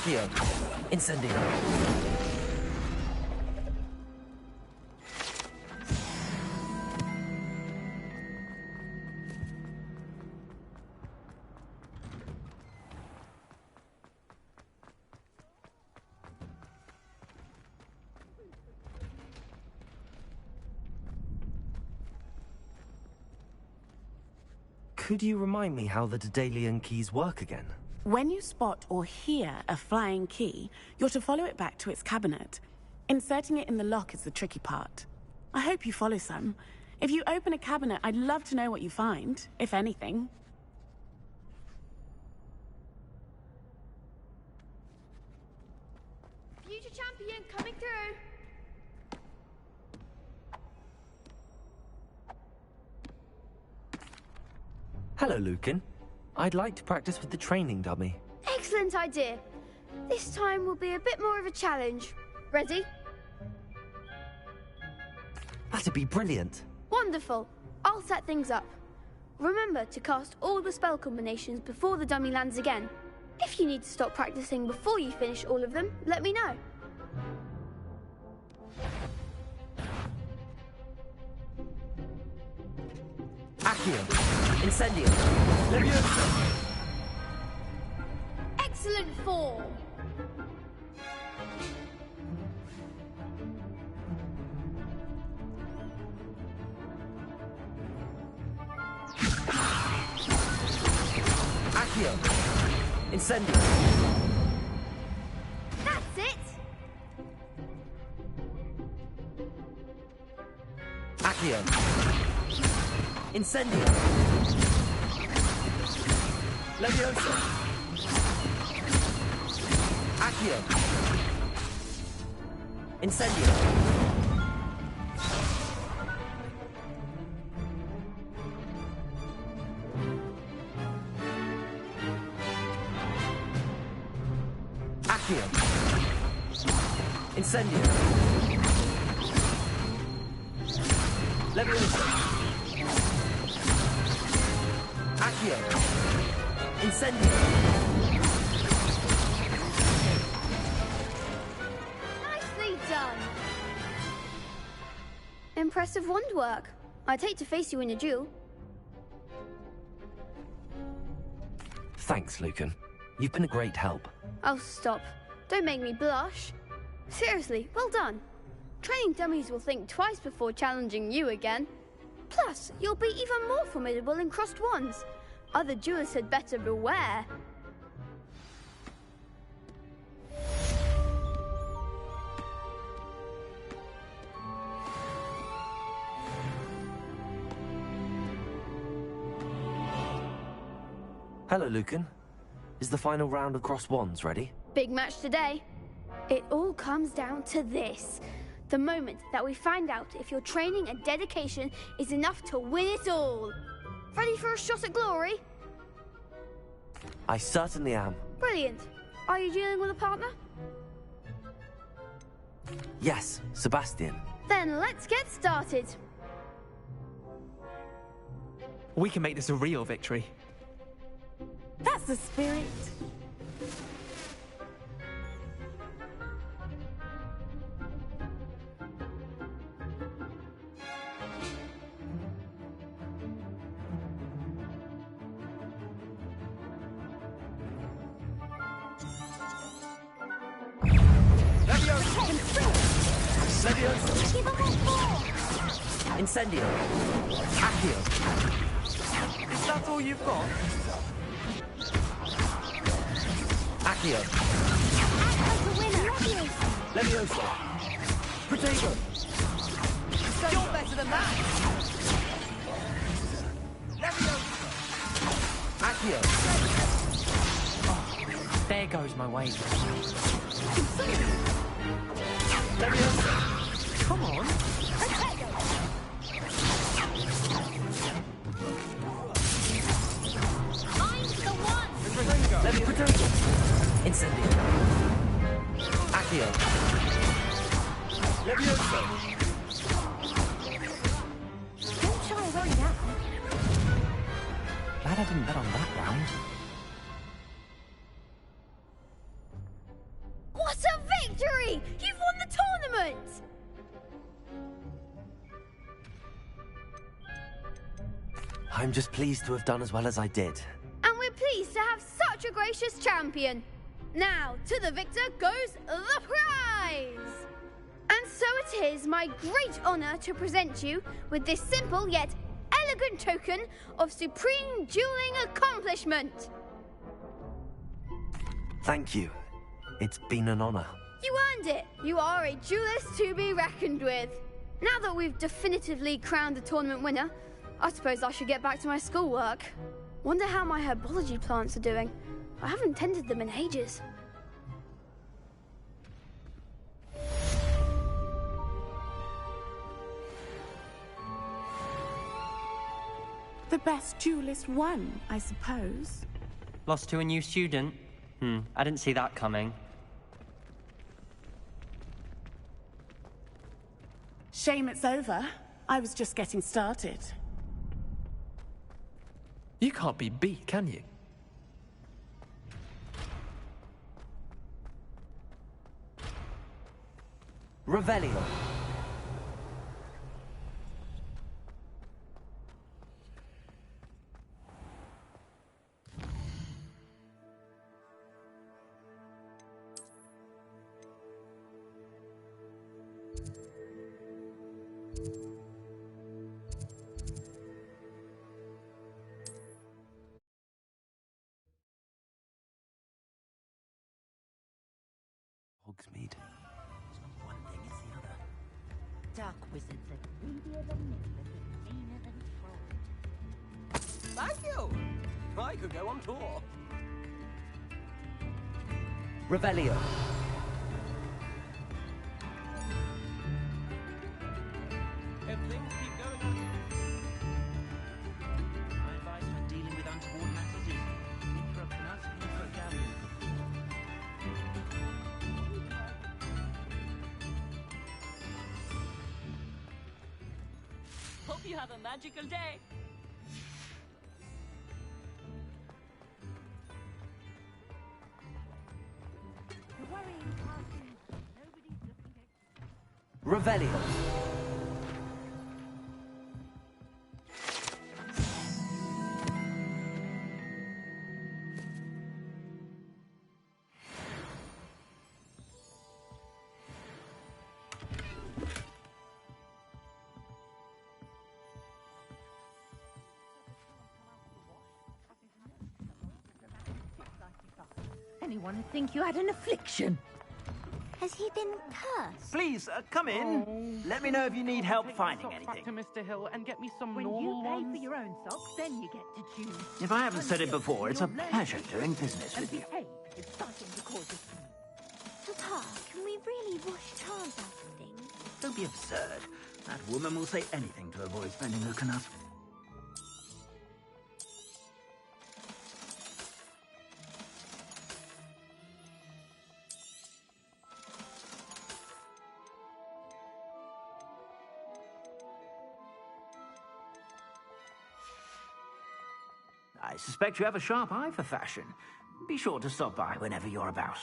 Accio. Incendio. Could you remind me how the Daedalian keys work again? When you spot or hear a flying key, you're to follow it back to its cabinet. Inserting it in the lock is the tricky part. I hope you follow some. If you open a cabinet, I'd love to know what you find, if anything. Future champion coming through. Hello, Lucan. I'd like to practice with the training dummy. Excellent idea. This time will be a bit more of a challenge. Ready? That'd be brilliant. Wonderful. I'll set things up. Remember to cast all the spell combinations before the dummy lands again. If you need to stop practicing before you finish all of them, let me know. Accio. Incendio. Leviosa. Excellent form. Accio. Incendio. That's it. Accio. Incendio. Leviosa. Accio. Incendio. Accio. Incendio. Leviosa. Accio. Incendio. Nicely done. Impressive wand work. I'd hate to face you in a duel. Thanks, Lucan. You've been a great help. Oh, stop. Don't make me blush. Seriously, well done. Training dummies will think twice before challenging you again. Plus, you'll be even more formidable in crossed wands. Other duelists had better beware. Hello, Lucan. Is the final round of crossed wands ready? Big match today. It all comes down to this. The moment that we find out if your training and dedication is enough to win it all. Ready for a shot at glory? I certainly am. Brilliant. Are you dealing with a partner? Yes, Sebastian. Then let's get started. We can make this a real victory. That's the spirit. Incendio. Accio. Is that all you've got? Accio. Leviosa. Protego. You're better than that. Accio. Oh, there goes my wave. Leviosa. Come on. Protego. Incendio. Accio. Leviosa. Don't shy away now. Glad I didn't bet on that round. I'm just pleased to have done as well as I did. And we're pleased to have such a gracious champion. Now, to the victor goes the prize! And so it is my great honour to present you with this simple yet elegant token of supreme dueling accomplishment. Thank you. It's been an honor. You earned it. You are a duelist to be reckoned with. Now that we've definitively crowned the tournament winner, I suppose I should get back to my schoolwork. Wonder how my herbology plants are doing. I haven't tended them in ages. The best duelist won, I suppose. Lost to a new student? I didn't see that coming. Shame it's over. I was just getting started. You can't be beat, can you? Revelio. Hogsmeade. It's not one thing, it's the other. Dark wizards are greedier than Nicholas and meaner than fraud. Thank you! I could go on tour. Revelio. If things keep going my advice when dealing with untoward matters is in for a knuff, in for a galleon. Hope you have a magical day. Revelio. Anyone would think you had an affliction. Has he been cursed? Please, come in. Let me know if you need help finding anything. Back to Mr. Hill and get me some When normal you pay ones. for your own socks, then you get to choose. If I haven't said it before, it's a pleasure doing business with you. Behave is starting to cause a scene. Papa, can we really wash tars out of things? Don't be absurd. That woman will say anything to avoid spending her knuff. I suspect you have a sharp eye for fashion. Be sure to stop by whenever you're about.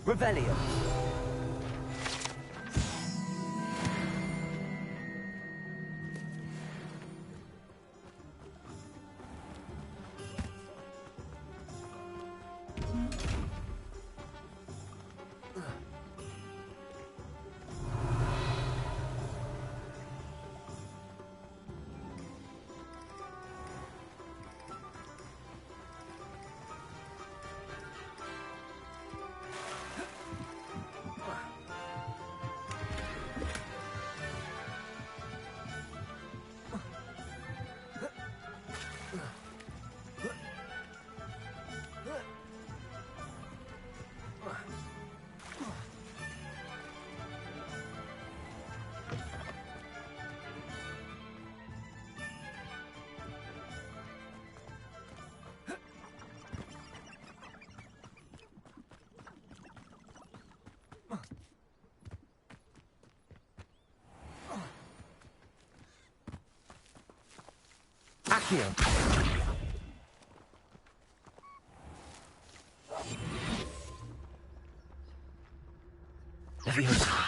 Revelio. Here. Leviosa.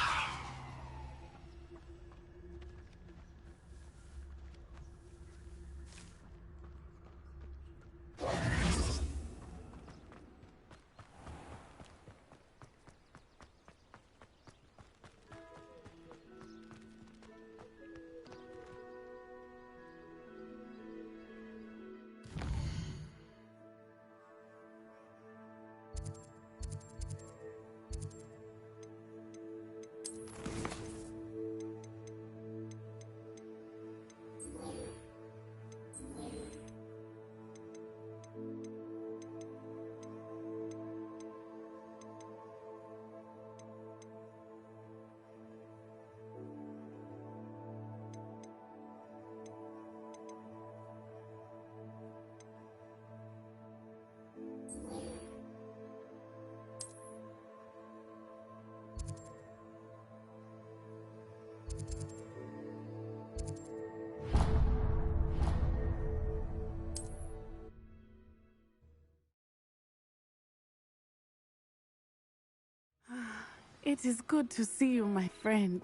It is good to see you, my friend.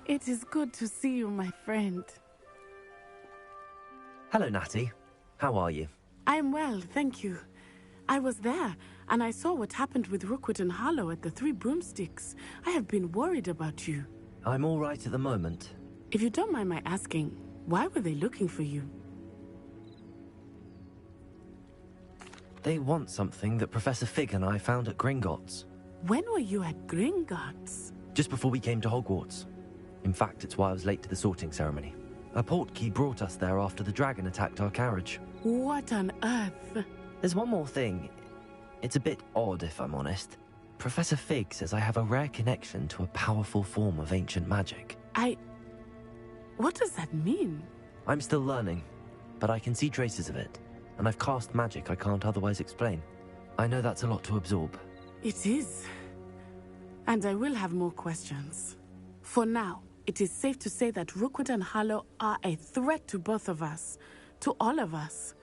It is good to see you, my friend. Hello, Natty. How are you? I am well, thank you. I was there, and I saw what happened with Rookwood and Harlow at the Three Broomsticks. I have been worried about you. I'm all right at the moment. If you don't mind my asking, why were they looking for you? They want something that Professor Fig and I found at Gringotts. When were you at Gringotts? Just before we came to Hogwarts. In fact, it's why I was late to the sorting ceremony. A portkey brought us there after the dragon attacked our carriage. What on earth? There's one more thing. It's a bit odd, if I'm honest. Professor Fig says I have a rare connection to a powerful form of ancient magic. What does that mean? I'm still learning, but I can see traces of it, and I've cast magic I can't otherwise explain. I know that's a lot to absorb. It is. And I will have more questions. For now, it is safe to say that Rookwood and Harlow are a threat to both of us, to all of us,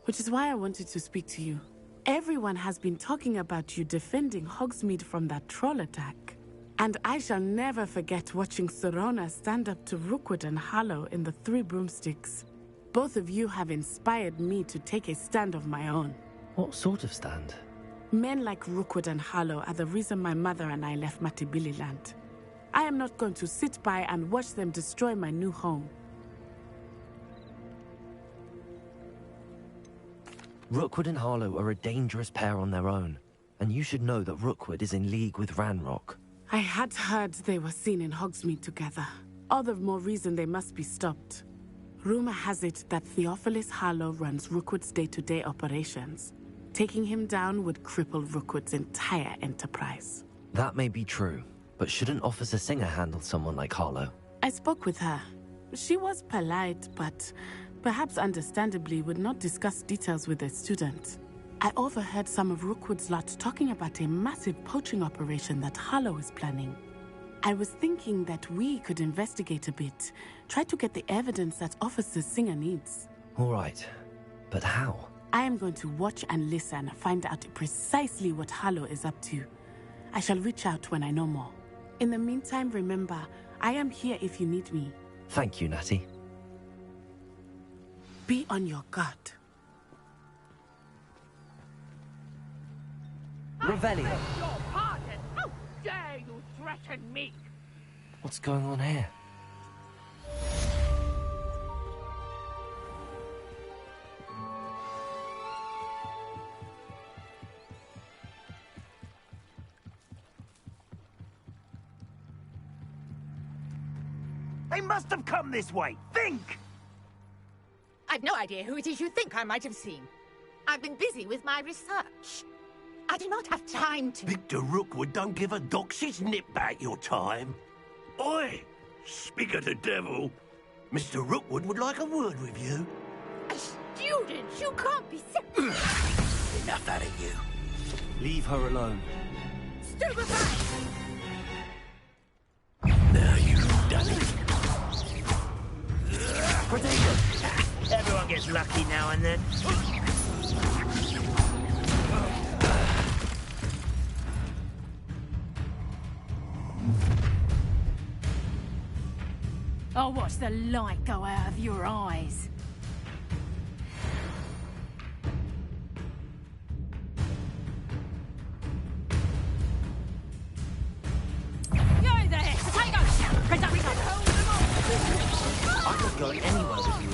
which is why I wanted to speak to you. Everyone has been talking about you defending Hogsmeade from that troll attack. And I shall never forget watching Serona stand up to Rookwood and Harlow in the Three Broomsticks. Both of you have inspired me to take a stand of my own. What sort of stand? Men like Rookwood and Harlow are the reason my mother and I left Matibili Land. I am not going to sit by and watch them destroy my new home. Rookwood and Harlow are a dangerous pair on their own, and you should know that Rookwood is in league with Ranrock. I had heard they were seen in Hogsmeade together. All the more reason they must be stopped. Rumor has it that Theophilus Harlow runs Rookwood's day-to-day operations. Taking him down would cripple Rookwood's entire enterprise. That may be true, but shouldn't Officer Singer handle someone like Harlow? I spoke with her. She was polite, but perhaps understandably would not discuss details with a student. I overheard some of Rookwood's lot talking about a massive poaching operation that Harlow is planning. I was thinking that we could investigate a bit, try to get the evidence that Officer Singer needs. All right, but how? I am going to watch and listen, find out precisely what Harlow is up to. I shall reach out when I know more. In the meantime, remember, I am here if you need me. Thank you, Natty. Be on your guard. Revelio. Your pardon! How dare you threaten me? What's going on here? They must have come this way. Think! I've no idea who it is you think I might have seen. I've been busy with my research. I do not have time to... Victor Rookwood don't give a doxy's nip back your time. Oi! Speak of the devil. Mr. Rookwood would like a word with you. A student? You can't be... Enough out of you. Leave her alone. Stupefy! Now you've done it. Protect. Everyone gets lucky now and then. I'll watch the light go out of your eyes. Yo there, potato! Potato! I could go anywhere with you.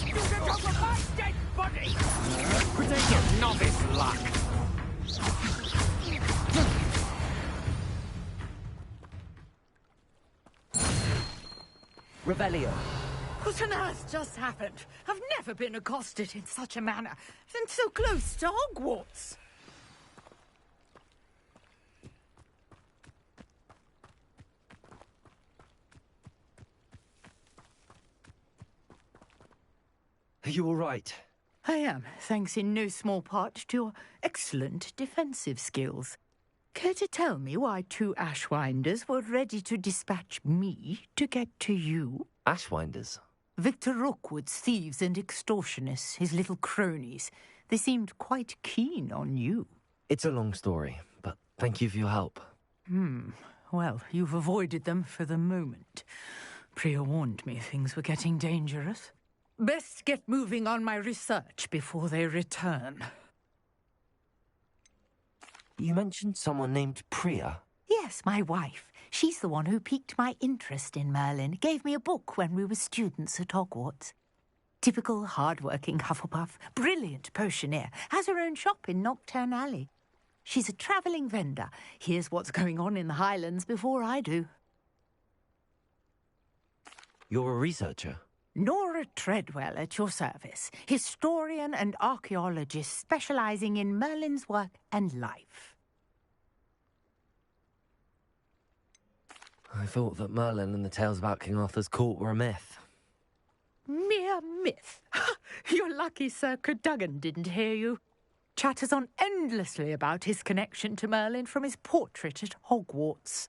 You can talk about my dead body! Protect your novice luck. Revelio. What on earth just happened? I've never been accosted in such a manner, and so close to Hogwarts. Are you all right? I am, thanks in no small part to your excellent defensive skills. Care to tell me why 2 Ashwinders were ready to dispatch me to get to you? Ashwinders? Victor Rookwood's thieves and extortionists, his little cronies. They seemed quite keen on you. It's a long story, but thank you for your help. Well, you've avoided them for the moment. Priya warned me things were getting dangerous. Best get moving on my research before they return. You mentioned someone named Priya. Yes, my wife. She's the one who piqued my interest in Merlin. Gave me a book when we were students at Hogwarts. Typical hard-working Hufflepuff, brilliant potioneer, has her own shop in Nocturne Alley. She's a travelling vendor. Hears what's going on in the Highlands before I do. You're a researcher? Nora Treadwell at your service, historian and archaeologist specialising in Merlin's work and life. I thought that Merlin and the tales about King Arthur's court were a myth. Mere myth. You're lucky Sir Cadogan didn't hear you. Chatters on endlessly about his connection to Merlin from his portrait at Hogwarts.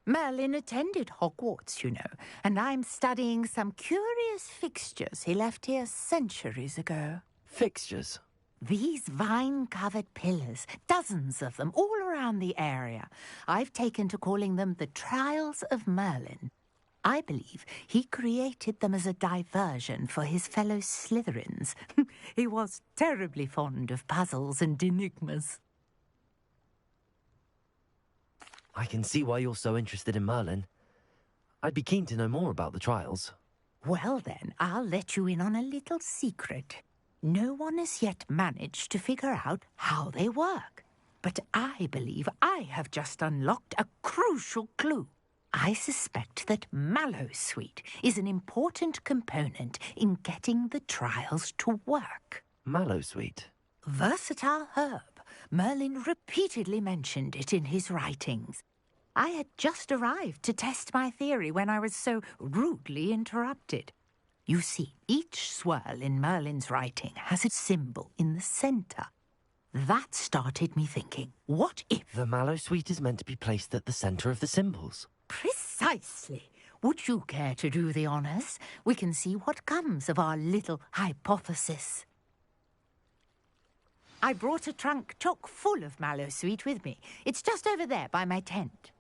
Merlin attended Hogwarts, you know, and I'm studying some curious fixtures he left here centuries ago. Fixtures? These vine-covered pillars, dozens of them, all around the area. I've taken to calling them the Trials of Merlin. I believe he created them as a diversion for his fellow Slytherins. He was terribly fond of puzzles and enigmas. I can see why you're so interested in Merlin. I'd be keen to know more about the trials. Well then, I'll let you in on a little secret. No one has yet managed to figure out how they work. But I believe I have just unlocked a crucial clue. I suspect that Mallowsweet is an important component in getting the trials to work. Mallowsweet? Versatile herb. Merlin repeatedly mentioned it in his writings. I had just arrived to test my theory when I was so rudely interrupted. You see, each swirl in Merlin's writing has a symbol in the centre. That started me thinking, what if... The Mallowsweet is meant to be placed at the centre of the symbols. Precisely. Would you care to do the honours? We can see what comes of our little hypothesis. I brought a trunk chock full of Mallowsweet with me. It's just over there by my tent.